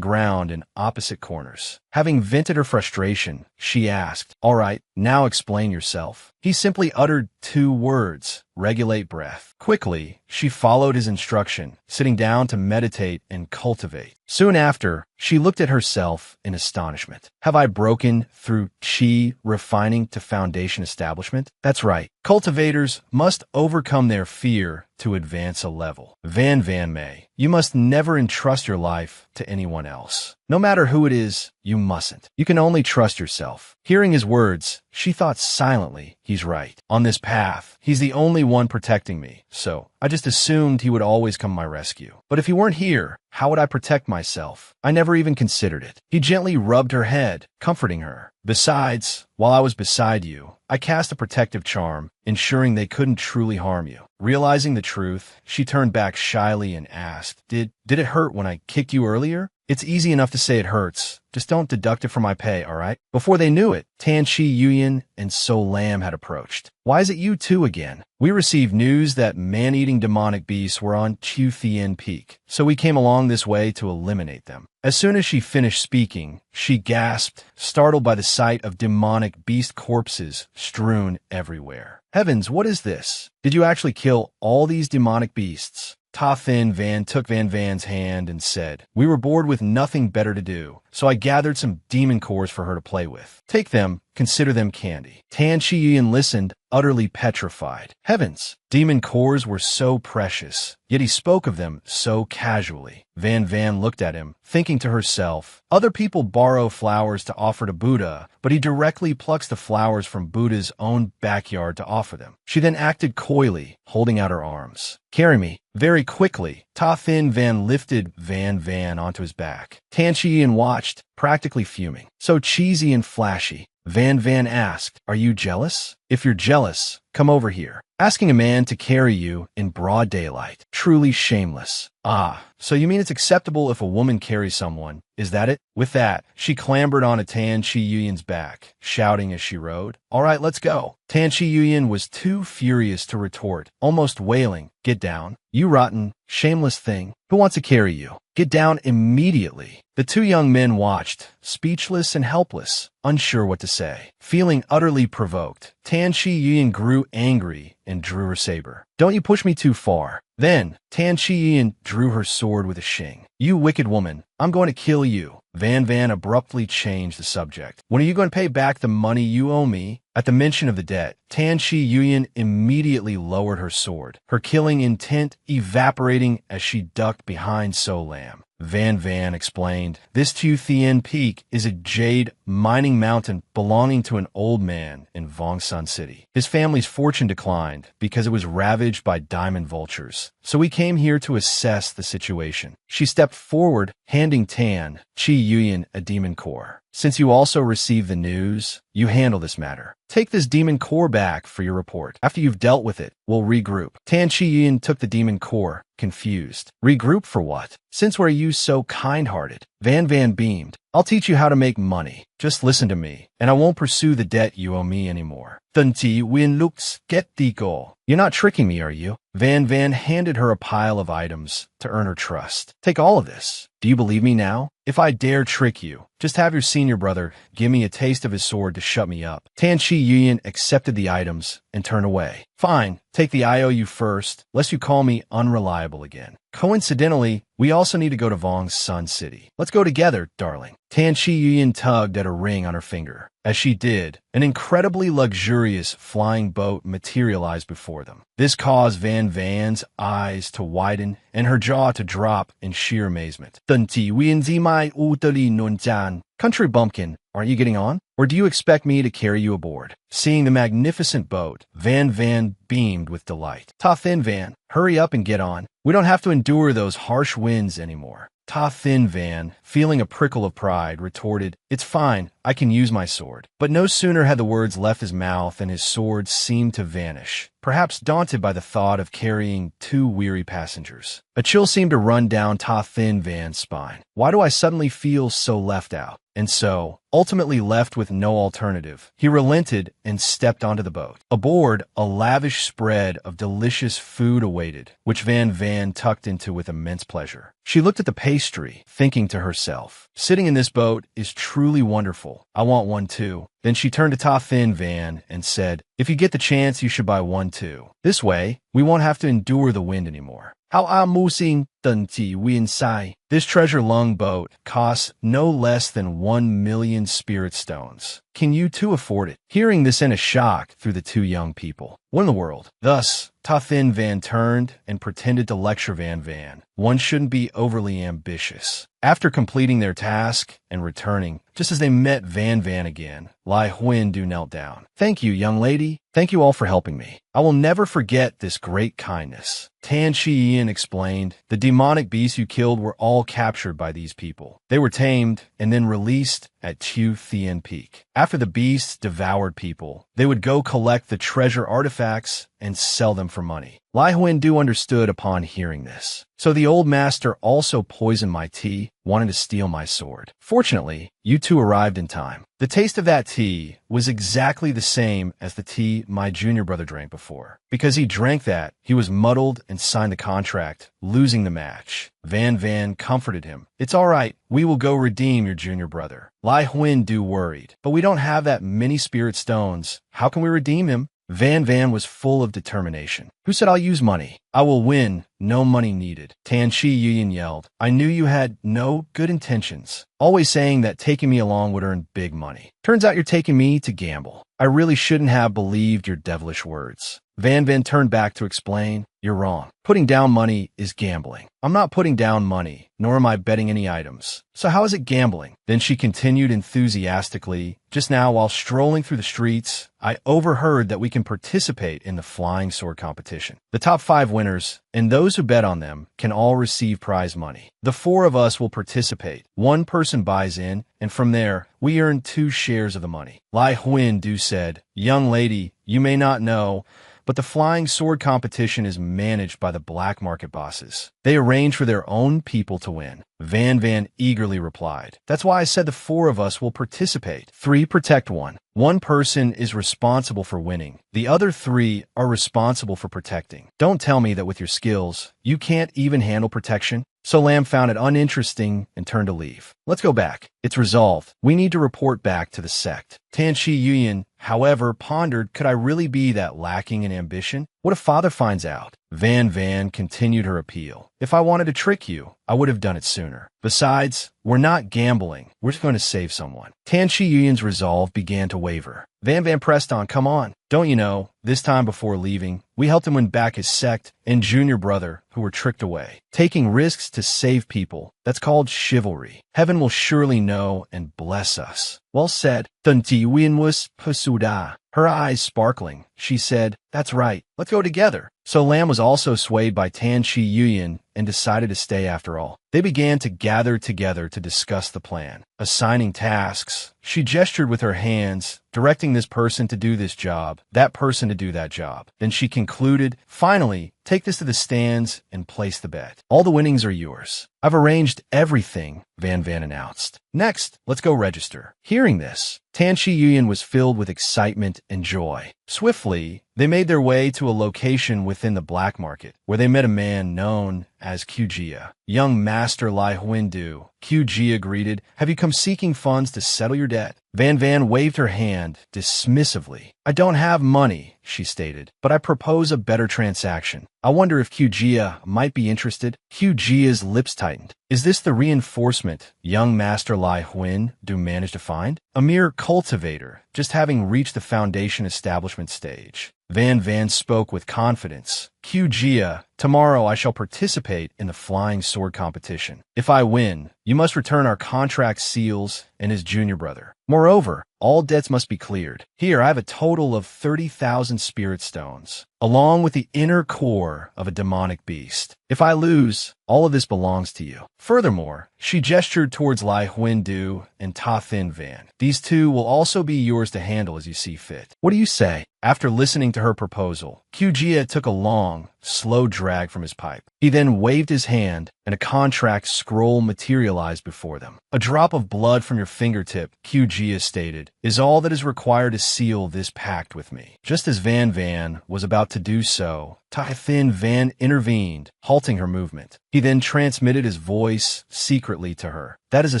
[SPEAKER 1] ground in opposite corners. Having vented her frustration, she asked, all right, now explain yourself. He simply uttered 2 words, regulate breath. Quickly, she followed his instruction, sitting down to meditate and cultivate. Soon after, she looked at herself in astonishment. Have I broken through Chi refining to foundation establishment? That's right. Cultivators must overcome their fear to advance a level. Van May, you must never entrust your life to anyone else. No matter who it is, you mustn't. You can only trust yourself. Hearing his words, she thought silently, he's right. On this path, he's the only one protecting me, so I just assumed he would always come to my rescue. But if he weren't here, how would I protect myself? I never even considered it. He gently rubbed her head, comforting her. Besides, while I was beside you, I cast a protective charm, ensuring they couldn't truly harm you. Realizing the truth, she turned back shyly and asked, Did it hurt when I kicked you earlier? It's easy enough to say it hurts. Just don't deduct it from my pay, all right? Before they knew it, Tan Chi Yuyan and So Lam had approached. Why is it you two again? We received news that man-eating demonic beasts were on Chu Thien Peak, so we came along this way to eliminate them. As soon as she finished speaking, she gasped, startled by the sight of demonic beast corpses strewn everywhere. Heavens, what is this? Did you actually kill all these demonic beasts? Ta Thin Van took Van Van's hand and said, "We were bored with nothing better to do, so I gathered some demon cores for her to play with. Take them, consider them candy." Tan Chi Yuyan listened, utterly petrified. Heavens, demon cores were so precious, yet he spoke of them so casually. Van Van looked at him, thinking to herself, other people borrow flowers to offer to Buddha, but he directly plucks the flowers from Buddha's own backyard to offer them. She then acted coyly, holding out her arms. "Carry me." Very quickly, Ta Thin Van lifted Van Van onto his back. Tan Chi Yuyan watched, practically fuming. "So cheesy and flashy." Van Van asked, "Are you jealous? If you're jealous, come over here." Asking a man to carry you in broad daylight. Truly shameless. "Ah, so you mean it's acceptable if a woman carries someone, is that it?" With that, she clambered onto Tan Chi Yuyan's back, shouting as she rode, "All right, let's go." Tan Chi Yuyan was too furious to retort, almost wailing, "Get down, you rotten, shameless thing. Who wants to carry you? Get down immediately." The two young men watched, speechless and helpless, unsure what to say. Feeling utterly provoked, Tan Chi Yuyan grew angry and drew her saber. "Don't you push me too far." Then, Tan Chi Yuyan drew her sword with a shing. "You wicked woman, I'm going to kill you." Van Van abruptly changed the subject. "When are you going to pay back the money you owe me?" At the mention of the debt, Tan Chi Yuyan immediately lowered her sword, her killing intent evaporating as she ducked behind So Lam. Van Van explained, "This Chu Thien Peak is a jade mining mountain belonging to an old man in Vongsun City. His family's fortune declined because it was ravaged by diamond vultures. So we came here to assess the situation." She stepped forward, handing Tan Chi Yuyan a demon core. "Since you also received the news, you handle this matter. Take this demon core back for your report. After you've dealt with it, we'll regroup." Tan Chi Yuyan took the demon core, confused. "Regroup for what? Since where are you so kind-hearted?" Van Van beamed. "I'll teach you how to make money. Just listen to me, and I won't pursue the debt you owe me anymore." Dun Ti Win looks skeptical. "You're not tricking me, are you?" Van Van handed her a pile of items to earn her trust. "Take all of this. Do you believe me now? If I dare trick you, just have your senior brother give me a taste of his sword to shut me up." Tan Chi Yuyan accepted the items and turned away. "Fine, take the IOU first, lest you call me unreliable again. Coincidentally, we also need to go to Vongsun City. Let's go together, darling." Tan Chi Yuyan tugged at a ring on her finger. As she did, an incredibly luxurious flying boat materialized before them. This caused Van Van's eyes to widen and her jaw to drop in sheer amazement. "Dun Ti Win Zi Mai U De Li Nun Jian." Country bumpkin, aren't you getting on? Or do you expect me to carry you aboard? Seeing the magnificent boat, Van Van beamed with delight. "Ta Thin Van, hurry up and get on. We don't have to endure those harsh winds anymore." Ta Thin Van, feeling a prickle of pride, retorted, "It's fine, I can use my sword." But no sooner had the words left his mouth than his sword seemed to vanish, perhaps daunted by the thought of carrying two weary passengers. A chill seemed to run down Ta Thin Van's spine. Why do I suddenly feel so left out? And so, ultimately left with no alternative, he relented and stepped onto the boat. Aboard, a lavish spread of delicious food awaited, which Van Van tucked into with immense pleasure. She looked at the pastry, thinking to herself, "Sitting in this boat is truly wonderful. I want one too." Then she turned to Ta Thin Van and said, "If you get the chance, you should buy one too. This way, we won't have to endure the wind anymore." "How amusing," Dun Ti Win Sai. This treasure-lung boat costs no less than 1,000,000 spirit stones. Can you two afford it? Hearing this sent a shock through the two young people. What in the world? Thus, Ta Thin Van turned and pretended to lecture Van Van. One shouldn't be overly ambitious. After completing their task and returning, just as they met Van Van again, Lai Huindu knelt down. "Thank you, young lady. Thank you all for helping me. I will never forget this great kindness." Tan Chi Yuyan explained, "The demonic beasts you killed were all captured by these people. They were tamed and then released at Chu Thien Peak. After the beasts devoured people, they would go collect the treasure artifacts and sell them for money." Lai Huindu understood upon hearing this. "So the old master also poisoned my tea?" wanting to steal my sword. Fortunately, you two arrived in time. The taste of that tea was exactly the same as the tea my junior brother drank before. Because he drank that, he was muddled and signed the contract, losing the match. Van Van comforted him. It's all right. We will go redeem your junior brother. Lai Huin Du worried. But we don't have that many spirit stones. How can we redeem him? Van Van was full of determination. Who said I'll use money? I will win. No money needed. Tan Chi Yuyan yelled. I knew you had no good intentions. Always saying that taking me along would earn big money. Turns out you're taking me to gamble. I really shouldn't have believed your devilish words. Van Van turned back to explain. You're wrong. Putting down money is gambling. I'm not putting down money, nor am I betting any items. So how is it gambling? Then she continued enthusiastically. Just now, while strolling through the streets, I overheard that we can participate in the flying sword competition. The top 5 winners, and those who bet on them, can all receive prize money. The 4 of us will participate. 1 person buys in, and from there, we earn 2 shares of the money. Lai Huin Du said, Young lady, you may not know, but the flying sword competition is managed by the black market bosses. They arrange for their own people to win. Van Van eagerly replied. That's why I said the 4 of us will participate. 3 protect 1. 1 person is responsible for winning. The other 3 are responsible for protecting. Don't tell me that with your skills, you can't even handle protection. So Lamb found it uninteresting and turned to leave. Let's go back. It's resolved. We need to report back to the sect. Tan Chi Yuyan, however, pondered, could I really be that lacking in ambition? What if father finds out? Van Van continued her appeal. If I wanted to trick you, I would have done it sooner. Besides, we're not gambling. We're just going to save someone. Tan Chi Yuyan's resolve began to waver. Van Van pressed on, come on. Don't you know, this time before leaving, we helped him win back his sect and junior brother who were tricked away. Taking risks to save people, that's called chivalry. Heaven will surely know and bless us. Well said. Dun Ti Win was Pasuda. Her eyes sparkling, she said, that's right, let's go together. So Lam was also swayed by Tan Chi Yuyan and decided to stay after all. They began to gather together to discuss the plan. Assigning tasks, she gestured with her hands, directing this person to do this job, that person to do that job. Then she concluded, finally, take this to the stands and place the bet. All the winnings are yours. I've arranged everything, Van Van announced. Next, let's go register. Hearing this, Tan Chi Yuyan was filled with excitement and joy. Swiftly, they made their way to a location within the black market, where they met a man known as Qjia. Young Master Lai Huin Du, Qjia greeted, have you come seeking funds to settle your debt? Van Van waved her hand dismissively. I don't have money, she stated, but I propose a better transaction. I wonder if Qjia might be interested. Qjia's lips tightened. Is this the reinforcement young Master Lai Huin Du managed to find? A mere cultivator, just having reached the foundation establishment stage. Van Van spoke with confidence. Qjia, tomorrow I shall participate in the flying sword competition. If I win, you must return our contract seals and his junior brother. Moreover, all debts must be cleared. Here I have a total of 30,000 spirit stones, along with the inner core of a demonic beast. If I lose, all of this belongs to you. Furthermore, she gestured towards Lai Huin Du and Ta Thin Van. These 2 will also be yours to handle as you see fit. What do you say? After listening to her proposal, Qjia took a long, slow drag from his pipe. He then waved his hand, and a contract scroll materialized before them. A drop of blood from your fingertip, Qjia stated, is all that is required to seal this pact with me. Just as Van Van was about to do so, Ta Thin Van intervened, halting her movement. He then transmitted his voice secretly to her. That is a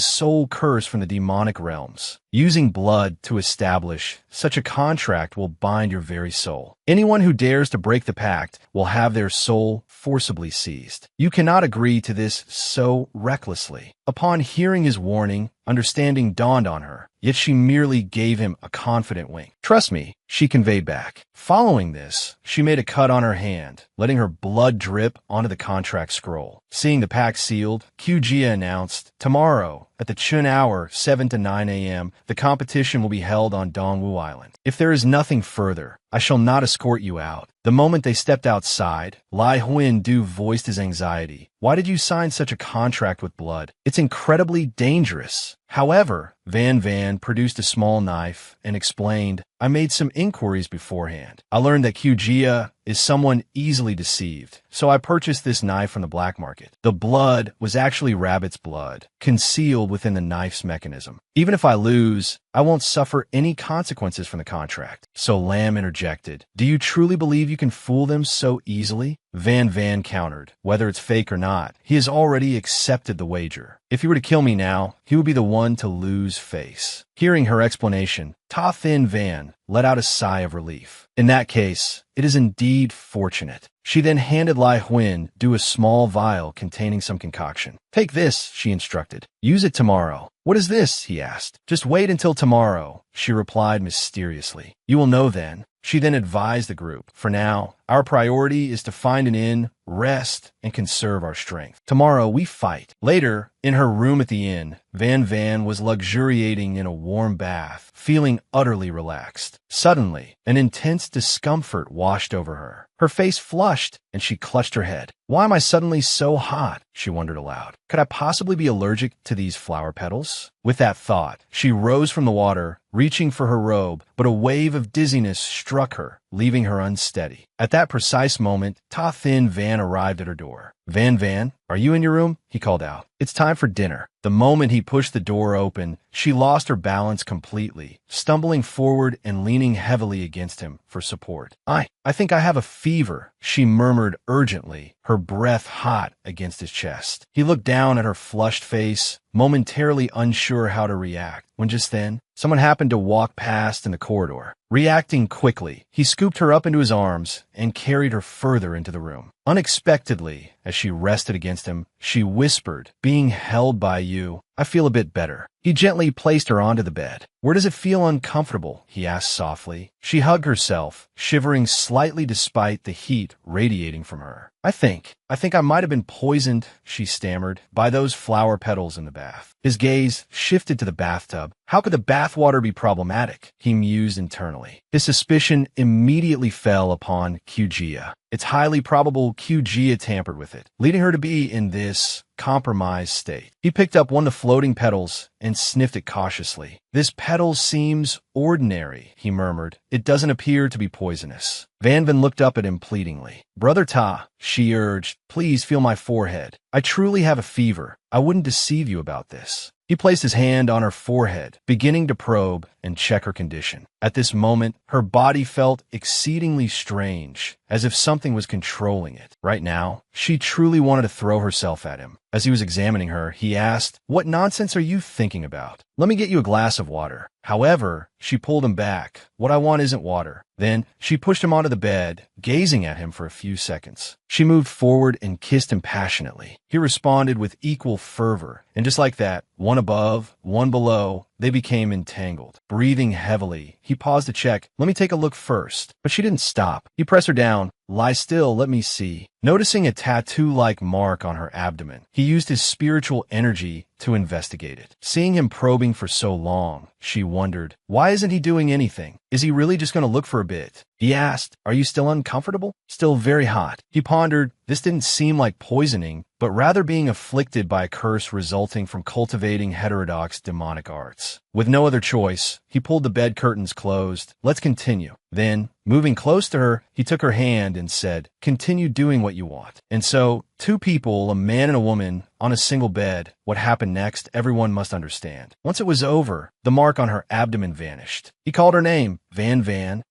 [SPEAKER 1] soul curse from the demonic realms. Using blood to establish such a contract will bind your very soul. Anyone who dares to break the pact will have their soul forcibly seized. You cannot agree to this so recklessly. Upon hearing his warning, understanding dawned on her, yet she merely gave him a confident wink. Trust me, she conveyed back. Following this, she made a cut on her hand, letting her blood drip onto the contract scroll. Seeing the pact sealed, Qjia announced, tomorrow, at the Chun hour, 7 to 9 a.m., the competition will be held on Dongwu Island. If there is nothing further, I shall not escort you out. The moment they stepped outside, Lai Huin Du voiced his anxiety. Why did you sign such a contract with blood? It's incredibly dangerous. However, Van produced a small knife and explained, I made some inquiries beforehand. I learned that Kyujia is someone easily deceived, so I purchased this knife from the black market. The blood was actually rabbit's blood, concealed within the knife's mechanism. Even if I lose, I won't suffer any consequences from the contract. So Lamb interjected, do you truly believe you can fool them so easily? Van countered, whether it's fake or not, he has already accepted the wager. If he were to kill me now, he would be the one to lose face. Hearing her explanation, Ta Thin Van let out a sigh of relief. In that case, it is indeed fortunate. She then handed Lai Huin a small vial containing some concoction. Take this, she instructed. Use it tomorrow. What is this? He asked. Just wait until tomorrow, she replied mysteriously. You will know then. She then advised the group, for now, our priority is to find an inn, rest, and conserve our strength. Tomorrow, we fight. Later, in her room at the inn, Van was luxuriating in a warm bath, feeling utterly relaxed. Suddenly, an intense discomfort washed over her. Her face flushed, and she clutched her head. Why am I suddenly so hot? She wondered aloud. Could I possibly be allergic to these flower petals? With that thought, she rose from the water, reaching for her robe, but a wave of dizziness struck her, leaving her unsteady. At that precise moment, Ta Thin Van arrived at her door. Van, are you in your room? He called out. It's time for dinner. The moment he pushed the door open, she lost her balance completely, stumbling forward and leaning heavily against him for support. I think I have a fever, she murmured urgently, her breath hot against his chest. He looked down at her flushed face, momentarily unsure how to react, when just then, someone happened to walk past in the corridor. Reacting quickly, he scooped her up into his arms and carried her further into the room. Unexpectedly, as she rested against him, she whispered, being held by you, I feel a bit better. He gently placed her onto the bed. Where does it feel uncomfortable? He asked softly. She hugged herself, shivering slightly despite the heat radiating from her. I think I might have been poisoned, she stammered, by those flower petals in the bath. His gaze shifted to the bathtub. How could the bathwater be problematic? He mused internally. His suspicion immediately fell upon Kyujia. It's highly probable Kyujia tampered with it, leading her to be in this compromised state. He picked up one of the floating petals and sniffed it cautiously. This petal seems ordinary, he murmured. It doesn't appear to be poisonous. Van looked up at him pleadingly. Brother Ta, she urged, please feel my forehead. I truly have a fever. I wouldn't deceive you about this. He placed his hand on her forehead, beginning to probe and check her condition. At this moment, her body felt exceedingly strange, as if something was controlling it. Right now, she truly wanted to throw herself at him. As he was examining her, he asked, What nonsense are you thinking about? Let me get you a glass of water. However, she pulled him back. What I want isn't water. Then, she pushed him onto the bed, gazing at him for a few seconds. She moved forward and kissed him passionately. He responded with equal fervor, and just like that, one above, one below, they became entangled. Breathing heavily, he paused to check. Let me take a look first. But she didn't stop. He pressed her down. Lie still, let me see. Noticing a tattoo-like mark on her abdomen, he used his spiritual energy to investigate it. Seeing him probing for so long, she wondered, why isn't he doing anything? Is he really just going to look for a bit? He asked, are you still uncomfortable? Still very hot. He pondered, this didn't seem like poisoning, but rather being afflicted by a curse resulting from cultivating heterodox demonic arts. With no other choice, he pulled the bed curtains closed. Let's continue. Then, moving close to her, he took her hand and said, continue doing what you want. And so, two people, a man and a woman, on a single bed, what happened next, everyone must understand. Once it was over, the mark on her abdomen vanished. He called her name, Van.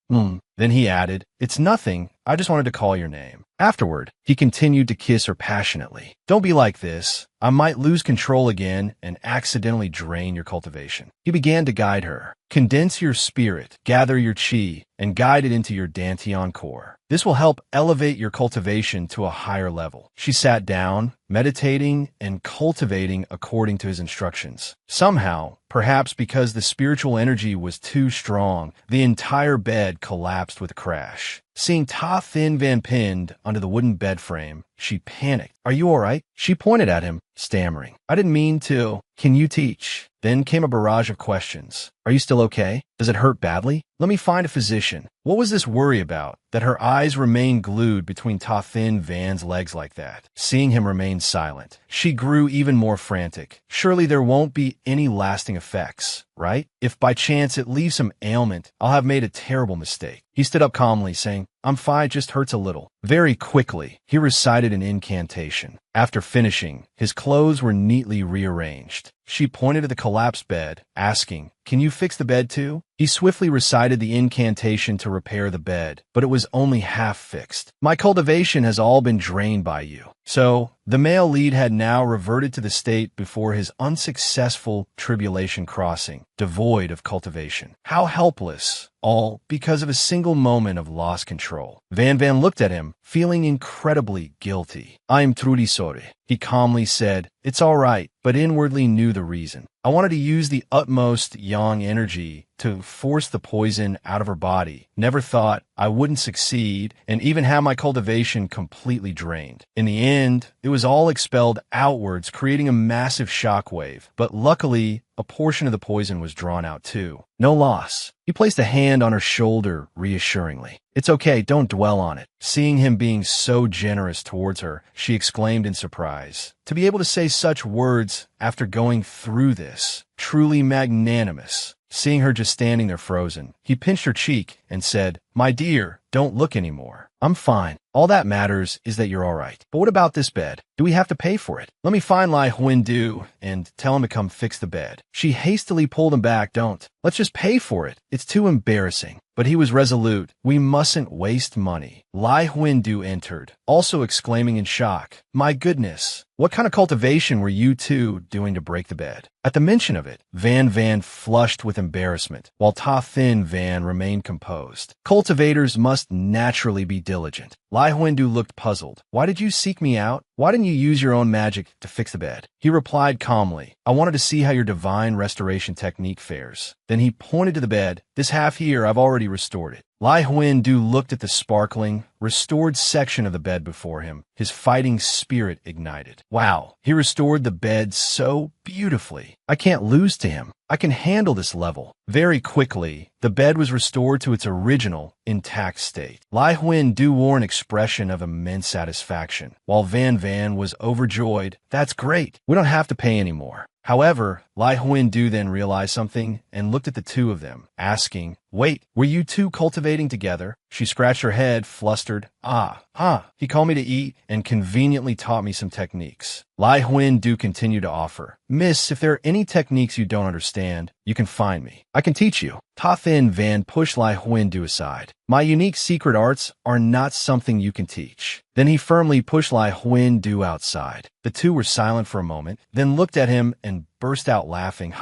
[SPEAKER 1] Then he added, it's nothing, I just wanted to call your name. Afterward, he continued to kiss her passionately. Don't be like this. I might lose control again and accidentally drain your cultivation. He began to guide her. Condense your spirit, gather your chi, and guide it into your Dantian core. This will help elevate your cultivation to a higher level. She sat down, meditating and cultivating according to his instructions. Somehow, perhaps because the spiritual energy was too strong, the entire bed collapsed with a crash. Seeing Ta Thin Van pinned under the wooden bed frame, she panicked. Are you all right? She pointed at him, stammering. I didn't mean to. Can you teach? Then came a barrage of questions. Are you still okay? Does it hurt badly? Let me find a physician. What was this worry about? That her eyes remained glued between Ta Thin Van's legs like that. Seeing him remain silent, she grew even more frantic. Surely there won't be any lasting effects, right? If by chance it leaves some ailment, I'll have made a terrible mistake. He stood up calmly, saying, I'm fine, it just hurts a little. Very quickly, he recited an incantation. After finishing, his clothes were neatly rearranged. She pointed to the collapsed bed, asking, Can you fix the bed too? He swiftly recited the incantation to repair the bed, but it was only half fixed. My cultivation has all been drained by you. So, the male lead had now reverted to the state before his unsuccessful tribulation crossing, devoid of cultivation. How helpless, all because of a single moment of lost control. Van looked at him, feeling incredibly guilty. I'm truly sorry, he calmly said. It's all right, but inwardly knew the reason. I wanted to use the utmost yang energy to force the poison out of her body. Never thought I wouldn't succeed and even have my cultivation completely drained. In the end, it was all expelled outwards, creating a massive shockwave. But luckily, a portion of the poison was drawn out too. No loss. He placed a hand on her shoulder reassuringly. It's okay, don't dwell on it. Seeing him being so generous towards her, she exclaimed in surprise. To be able to say such words after going through this, truly magnanimous. Seeing her just standing there frozen, he pinched her cheek and said, My dear, don't look anymore. I'm fine. All that matters is that you're all right. But what about this bed? Do we have to pay for it? Let me find Lai Huindu and tell him to come fix the bed. She hastily pulled him back. Don't. Let's just pay for it. It's too embarrassing. But he was resolute. We mustn't waste money. Lai Huindu entered, also exclaiming in shock, My goodness, what kind of cultivation were you two doing to break the bed? At the mention of it, Van flushed with embarrassment, while Ta Thin Van remained composed. Cultivators must naturally be diligent. Lai Huindu looked puzzled. Why did you seek me out? Why didn't you use your own magic to fix the bed? He replied calmly, I wanted to see how your divine restoration technique fares. Then he pointed to the bed. This half here, I've already restored it. Lai Huindu looked at the sparkling, restored section of the bed before him. His fighting spirit ignited. Wow, he restored the bed so beautifully. I can't lose to him. I can handle this level. Very quickly, the bed was restored to its original, intact state. Lai Huindu wore an expression of immense satisfaction, while Van was overjoyed. That's great. We don't have to pay anymore. However, Lai Huindu then realized something and looked at the two of them, asking, Wait, were you two cultivating together? She scratched her head, flustered. He called me to eat and conveniently taught me some techniques. Lai Huindu continued to offer, Miss, if there are any techniques you don't understand, you can find me. I can teach you. Ta Thin Van pushed Lai Huindu aside. My unique secret arts are not something you can teach. Then he firmly pushed Lai Huindu outside. The two were silent for a moment, then looked at him and burst out laughing,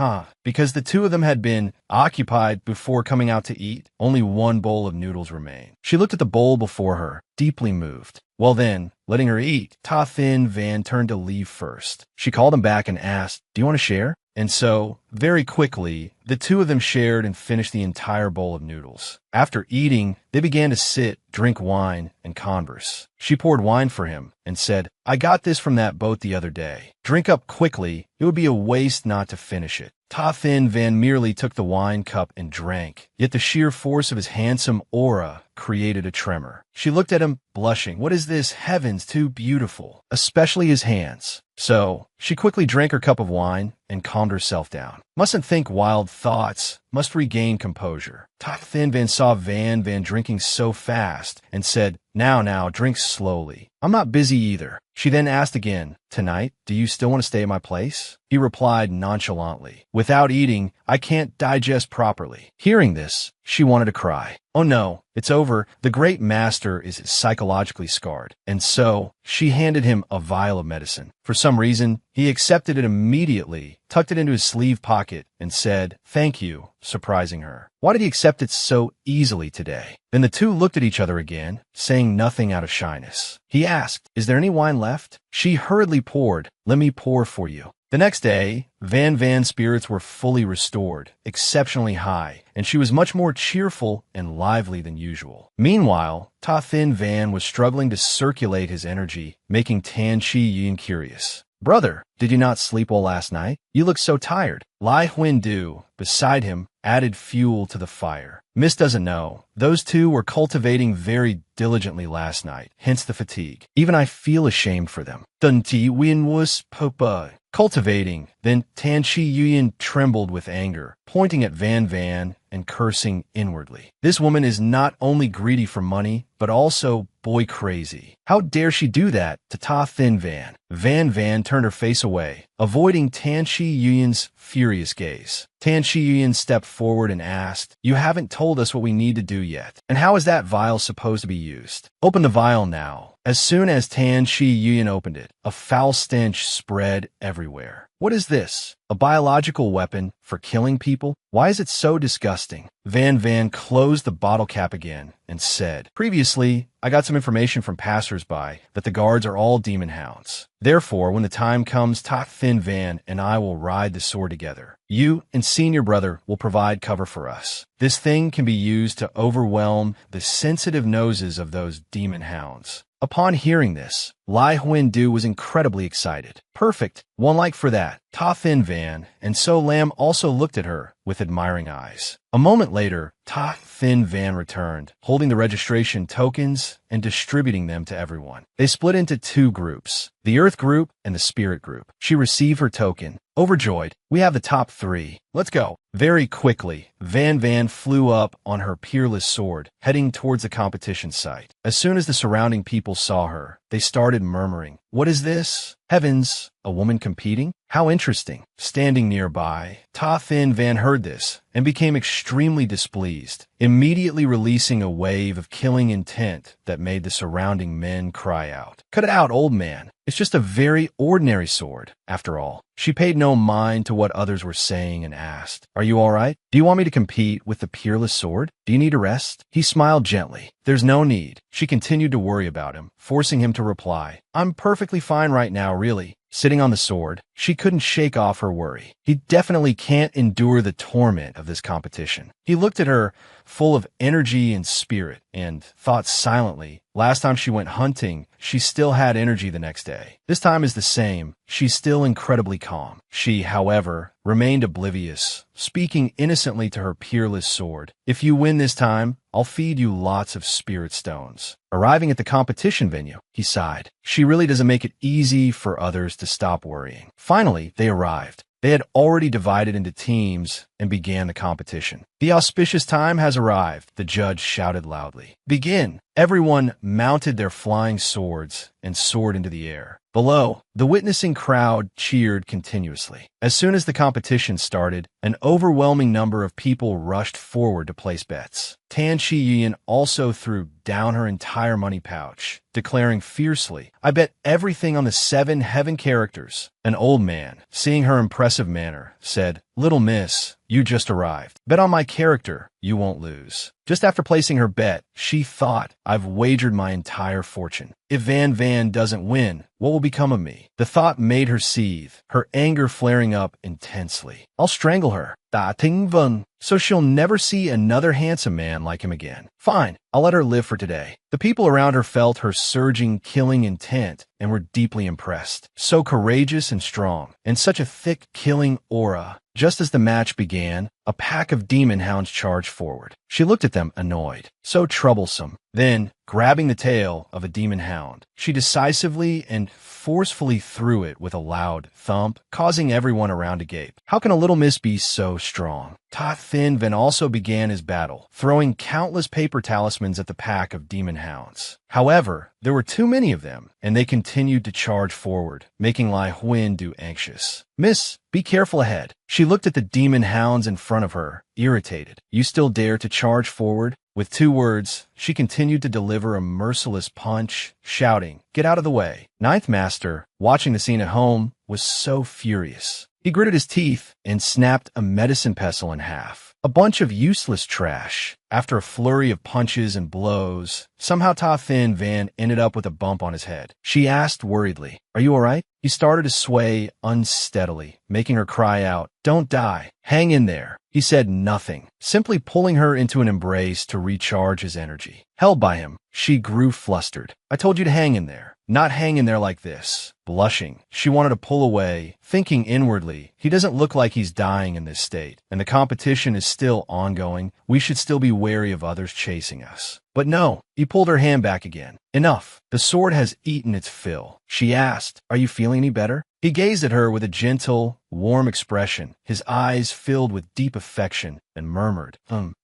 [SPEAKER 1] because the two of them had been occupied before coming out to eat. Only one bowl of noodles remained. She looked at the bowl before her, deeply moved. Well then, letting her eat, Ta Thin Van turned to leave first. She called him back and asked, Do you want to share? And so, very quickly, the two of them shared and finished the entire bowl of noodles. After eating, they began to sit, drink wine, and converse. She poured wine for him and said, I got this from that boat the other day. Drink up quickly. It would be a waste not to finish it. Ta Thin Van merely took the wine cup and drank, yet the sheer force of his handsome aura created a tremor. She looked at him, blushing. What is this? Heavens, too beautiful, especially his hands. So, she quickly drank her cup of wine and calmed herself down. Mustn't think wild thoughts, must regain composure. Ta Thin Van saw Van drinking so fast and said, Now, drink slowly. I'm not busy either. She then asked again, Tonight, do you still want to stay at my place? He replied nonchalantly, Without eating, I can't digest properly. Hearing this, she wanted to cry. Oh no, it's over. The great master is psychologically scarred. And so, she handed him a vial of medicine. For some reason, he accepted it immediately, tucked it into his sleeve pocket, and said, Thank you, surprising her. Why did he accept it so easily today? Then the two looked at each other again, saying nothing out of shyness. He asked, Is there any wine left? She hurriedly poured, Let me pour for you. The next day, Van's spirits were fully restored, exceptionally high, and she was much more cheerful and lively than usual. Meanwhile, Ta Thin Van was struggling to circulate his energy, making Tan Chi Yin curious. Brother, did you not sleep well last night? You look so tired. Lai Huindu, beside him, added fuel to the fire. Miss doesn't know. Those two were cultivating very diligently last night, hence the fatigue. Even I feel ashamed for them. Dun Ti Win was Popa. Cultivating. Then Tan Shi Yuyan trembled with anger, pointing at Van Van and cursing inwardly. This woman is not only greedy for money, but also boy crazy. How dare she do that to Ta Thin Van? Van Van turned her face away, avoiding Tan Shi Yuyan's furious gaze. Tan Shi Yuyan stepped forward and asked, "You haven't told us what we need to do yet. And how is that vial supposed to be used? Open the vial now." As soon as Tan Shi Yuyan opened it, a foul stench spread everywhere. What is this? A biological weapon for killing people? Why is it so disgusting? Van Van closed the bottle cap again and said, "Previously, I got some information from passers-by that the guards are all demon hounds. Therefore, when the time comes, Ta Thin Van and I will ride the sword together. You and senior brother will provide cover for us. This thing can be used to overwhelm the sensitive noses of those demon hounds." Upon hearing this, Lai Huindu was incredibly excited. Perfect, one like for that. Ta Thin Van and So Lam also looked at her with admiring eyes. A moment later, Ta Thin Van returned, holding the registration tokens and distributing them to everyone. They split into two groups, the Earth group and the Spirit group. She received her token. Overjoyed, "We have the top 3. Let's go." Very quickly, Van Van flew up on her peerless sword, heading towards the competition site. As soon as the surrounding people saw her, they started murmuring, "What is this? Heavens, a woman competing? How interesting." Standing nearby, Ta Thin Van heard this and became extremely displeased, immediately releasing a wave of killing intent that made the surrounding men cry out. "Cut it out, old man. It's just a very ordinary sword, after all." She paid no mind to what others were saying and asked, "Are you all right? Do you want me to compete with the peerless sword? Do you need a rest?" He smiled gently. "There's no need." She continued to worry about him, forcing him to reply, "I'm perfectly fine right now, really." Sitting on the sword, she couldn't shake off her worry. He definitely can't endure the torment of this competition. He looked at her, full of energy and spirit, and thought silently, last time she went hunting, she still had energy the next day. This time is the same. She's still incredibly calm. She, however, remained oblivious, speaking innocently to her peerless sword. "If you win this time, I'll feed you lots of spirit stones." Arriving at the competition venue, he sighed. She really doesn't make it easy for others to stop worrying. Finally, they arrived. They had already divided into teams and began the competition. "The auspicious time has arrived," the judge shouted loudly. "Begin." Everyone mounted their flying swords and soared into the air. Below, the witnessing crowd cheered continuously. As soon as the competition started, an overwhelming number of people rushed forward to place bets. Tan Shi Yuyan also threw down her entire money pouch, declaring fiercely, "I bet everything on the 7 heaven characters." An old man, seeing her impressive manner, said, "Little miss, you just arrived. Bet on my character, you won't lose." Just after placing her bet, she thought, "I've wagered my entire fortune. If Van Van doesn't win, what will become of me?" The thought made her seethe, her anger flaring up intensely. "I'll strangle her. Da Ting Vun, so she'll never see another handsome man like him again. Fine, I'll let her live for today." The people around her felt her surging killing intent and were deeply impressed. So courageous and strong, and such a thick killing aura. Just as the match began, a pack of demon hounds charged forward. She looked at them, annoyed. So troublesome. Then, grabbing the tail of a demon hound, she decisively and forcefully threw it with a loud thump, causing everyone around to gape. How can a little miss be so strong? Ta Thin Van also began his battle, throwing countless paper talismans at the pack of demon hounds. However, there were too many of them, and they continued to charge forward, making Lai Huindu anxious. "Miss, be careful ahead." She looked at the demon hounds in front of her, irritated. "You still dare to charge forward?" With 2 words, she continued to deliver a merciless punch, shouting, "Get out of the way." Ninth Master, watching the scene at home, was so furious. He gritted his teeth and snapped a medicine pestle in half. A bunch of useless trash. After a flurry of punches and blows, somehow Ta Thin Van ended up with a bump on his head. She asked worriedly, "Are you all right?" He started to sway unsteadily, making her cry out, "Don't die. Hang in there." He said nothing, simply pulling her into an embrace to recharge his energy. Held by him, she grew flustered. "I told you to hang in there. not hang in there like this. Blushing, she wanted to pull away, thinking inwardly, he doesn't look like he's dying in this state, and the competition is still ongoing. We should still be wary of others chasing us. But no, he pulled her hand back again. Enough. The sword has eaten its fill. She asked, are you feeling any better? He gazed at her with a gentle, warm expression, his eyes filled with deep affection, and murmured,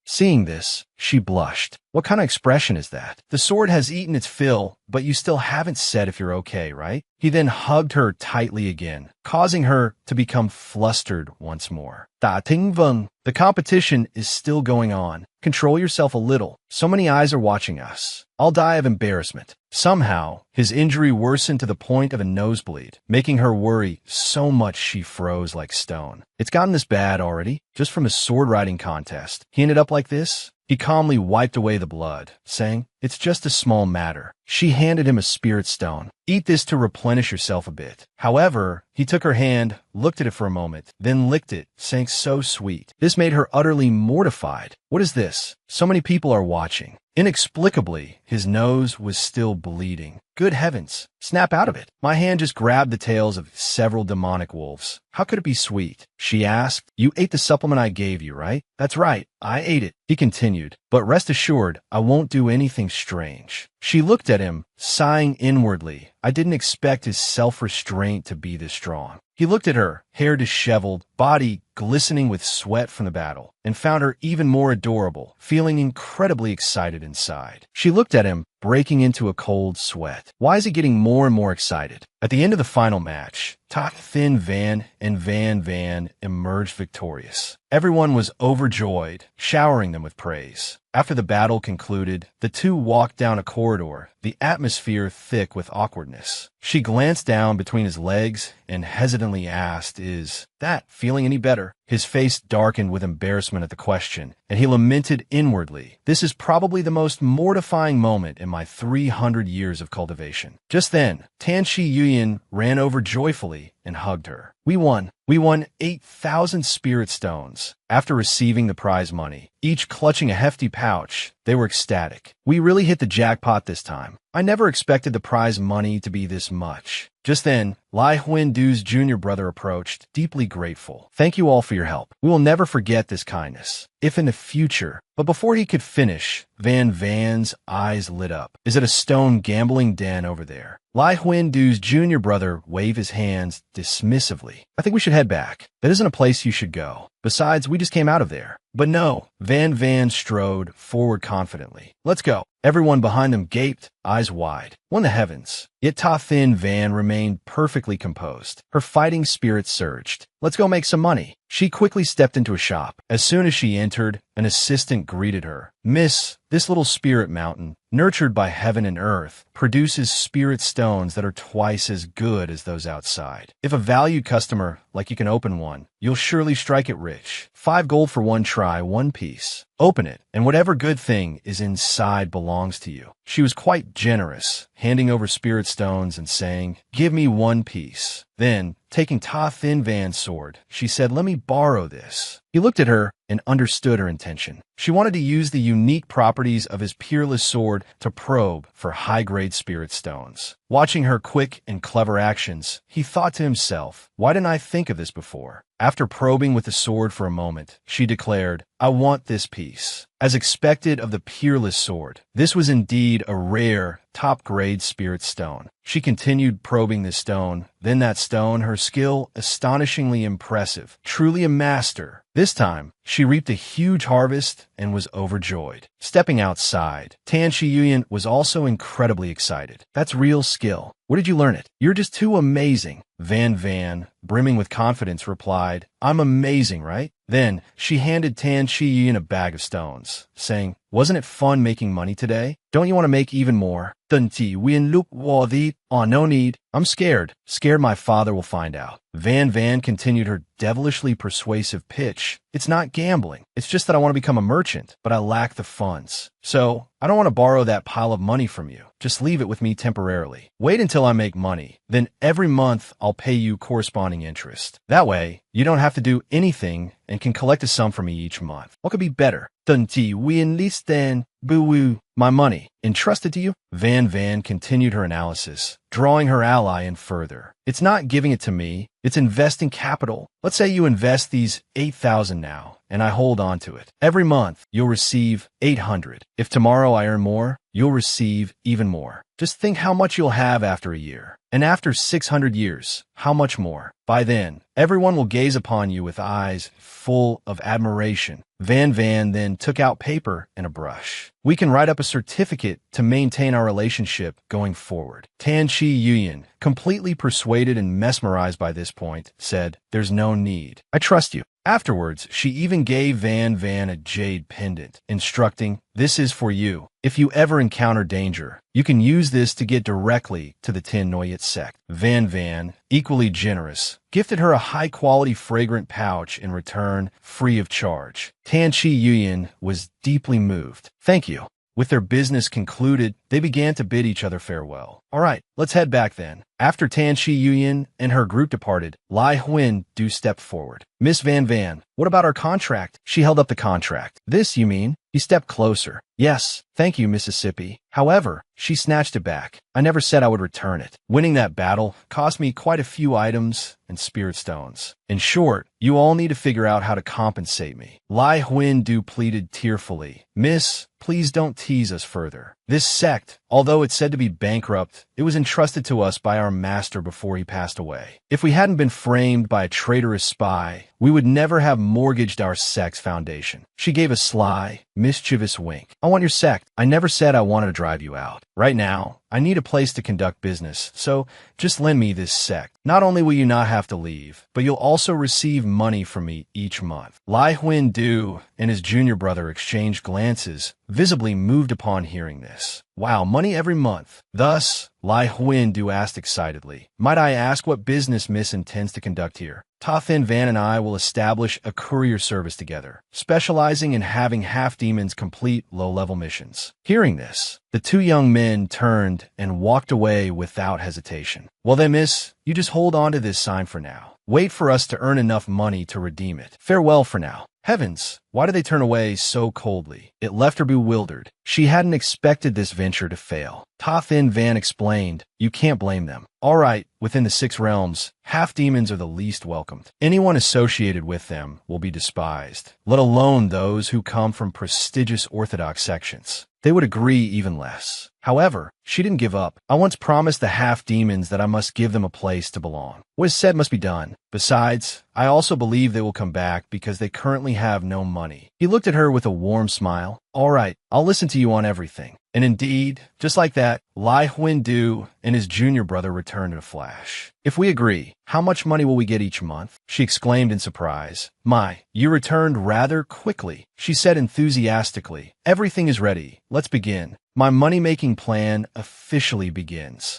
[SPEAKER 1] Seeing this, she blushed. What kind of expression is that? The sword has eaten its fill, but you still haven't said if you're okay, right? He then hugged her tightly again, causing her to become flustered once more. Da ting veng. The competition is still going on. Control yourself a little. So many eyes are watching us. I'll die of embarrassment. Somehow, his injury worsened to the point of a nosebleed, making her worry so much she froze like stone. It's gotten this bad already? Just from a sword riding contest. He ended up like this? He calmly wiped away the blood, saying, it's just a small matter. She handed him a spirit stone. Eat this to replenish yourself a bit. However, he took her hand, looked at it for a moment, then licked it, saying so sweet. This made her utterly mortified. What is this? So many people are watching. Inexplicably, his nose was still bleeding. Good heavens, snap out of it. My hand just grabbed the tails of several demonic wolves. How could it be sweet? She asked. You ate the supplement I gave you, right? That's right, I ate it. He continued, but rest assured, I won't do anything strange. She looked at him, sighing inwardly. I didn't expect his self-restraint to be this strong. He looked at her, hair disheveled, body glistening with sweat from the battle, and found her even more adorable, feeling incredibly excited inside. She looked at him, breaking into a cold sweat. Why is he getting more and more excited? At the end of the final match, Ta Thin Van and Van Van emerged victorious. Everyone was overjoyed, showering them with praise. After the battle concluded, the two walked down a corridor, the atmosphere thick with awkwardness. She glanced down between his legs and hesitantly asked, is that feeling any better? His face darkened with embarrassment at the question, and he lamented inwardly, this is probably the most mortifying moment in my 300 years of cultivation. Just then, Tan Shi Yuyan ran over joyfully and hugged her. We won. We won 8,000 spirit stones. After receiving the prize money, each clutching a hefty pouch, they were ecstatic. We really hit the jackpot this time. I never expected the prize money to be this much. Just then, Lai Huan-Du's junior brother approached, deeply grateful. Thank you all for your help. We will never forget this kindness. If in the future. But before he could finish, Van Van's eyes lit up. Is it a stone gambling den over there? Lai Huan-Du's junior brother waved his hands dismissively. I think we should head back. That isn't a place you should go. Besides, we just came out of there. But no, Van Van strode forward confidently. Let's go. Everyone behind them gaped, eyes wide. What in the heavens? Yet Ta Thin Van remained perfectly composed. Her fighting spirit surged. Let's go make some money. She quickly stepped into a shop. As soon as she entered, an assistant greeted her. Miss, this little spirit mountain, nurtured by heaven and earth, produces spirit stones that are twice as good as those outside. If a valued customer, like you can open one, you'll surely strike it rich. 5 gold for one try, 1 piece. Open it, and whatever good thing is inside belongs to you. She was quite generous, handing over spirit stones and saying, give me 1 piece. Then, taking Ta Thin Van's sword, she said, let me borrow this. He looked at her and understood her intention. She wanted to use the unique properties of his peerless sword to probe for high-grade spirit stones. Watching her quick and clever actions, he thought to himself, why didn't I think of this before? After probing with the sword for a moment, she declared, I want this piece. As expected of the peerless sword, this was indeed a rare, top-grade spirit stone. She continued probing this stone, then that stone, her skill astonishingly impressive, truly a master. This time, she reaped a huge harvest and was overjoyed. Stepping outside, Tan Shi Yuyan was also incredibly excited. That's real skill. Where did you learn it? You're just too amazing. Van Van, brimming with confidence, replied, I'm amazing, right? Then, she handed Tan Shi Yuyan a bag of stones, saying, wasn't it fun making money today? Don't you want to make even more? Dun Ti Wien Look Wadi. Oh, no need. I'm scared. Scared my father will find out. Van Van continued her devilishly persuasive pitch. It's not gambling. It's just that I want to become a merchant, but I lack the funds. So, I don't want to borrow that pile of money from you. Just leave it with me temporarily. Wait until I make money. Then every month I'll pay you corresponding interest. That way, you don't have to do anything and can collect a sum from me each month. What could be better? Dunti, we enlisten, boo-woo, my money, entrusted to you? Van continued her analysis, drawing her ally in further. It's not giving it to me, it's investing capital. Let's say you invest these 8,000 now, and I hold on to it. Every month, you'll receive 800. If tomorrow I earn more, you'll receive even more. Just think how much you'll have after a year. And after 600 years, how much more? By then, everyone will gaze upon you with eyes full of admiration. Van then took out paper and a brush. We can write up a certificate to maintain our relationship going forward. Tan Chi Yuyan, completely persuaded and mesmerized by this point, said, "There's no need. I trust you." Afterwards, she even gave Van a jade pendant, instructing, "This is for you. If you ever encounter danger, you can use this to get directly to the Tin Noyet sect." Van, equally generous, gifted her a high-quality fragrant pouch in return, free of charge. Tan Chi Yuyan was deeply moved. "Thank you." With their business concluded, they began to bid each other farewell. "All right, let's head back then." After Tan Chi Yuyan and her group departed, Lai Huin Du stepped forward. "Miss Van, what about our contract?" She held up the contract. "This, you mean?" He stepped closer. "Yes, thank you, Mississippi. However," she snatched it back, "I never said I would return it. Winning that battle cost me quite a few items and spirit stones. In short, you all need to figure out how to compensate me." Lai Huin Du pleaded tearfully, "Miss, please don't tease us further. This sect, although it's said to be bankrupt, it was entrusted to us by our master before he passed away. If we hadn't been framed by a traitorous spy, we would never have mortgaged our sect's foundation." She gave a sly, mischievous wink. "I want your sect. I never said I wanted to drive you out. Right now, I need a place to conduct business, so just lend me this sect. Not only will you not have to leave, but you'll also receive money from me each month." Lai Huin Du and his junior brother exchanged glances, visibly moved upon hearing this. Wow, money every month. Thus, Lai Huin Du asked excitedly, "Might I ask what business Miss intends to conduct here?" Ta Thin Van and I will establish a courier service together, specializing in having half-demons complete low-level missions. Hearing this, the two young men turned and walked away without hesitation. "Well then, miss, you just hold on to this sign for now. Wait for us to earn enough money to redeem it. Farewell for now." Heavens, why did they turn away so coldly? It left her bewildered. She hadn't expected this venture to fail. Ta Thin Van explained, "You can't blame them. All right, within the 6 realms, half-demons are the least welcomed. Anyone associated with them will be despised, let alone those who come from prestigious orthodox sections. They would agree even less." However, she didn't give up. "I once promised the half-demons that I must give them a place to belong. What is said must be done. Besides, I also believe they will come back because they currently have no money." He looked at her with a warm smile. "All right, I'll listen to you on everything." And indeed, just like that, Lai Huin Du and his junior brother returned in a flash. "If we agree, how much money will we get each month?" she exclaimed in surprise. "My, you returned rather quickly," she said enthusiastically. "Everything is ready. Let's begin. My money-making plan officially begins."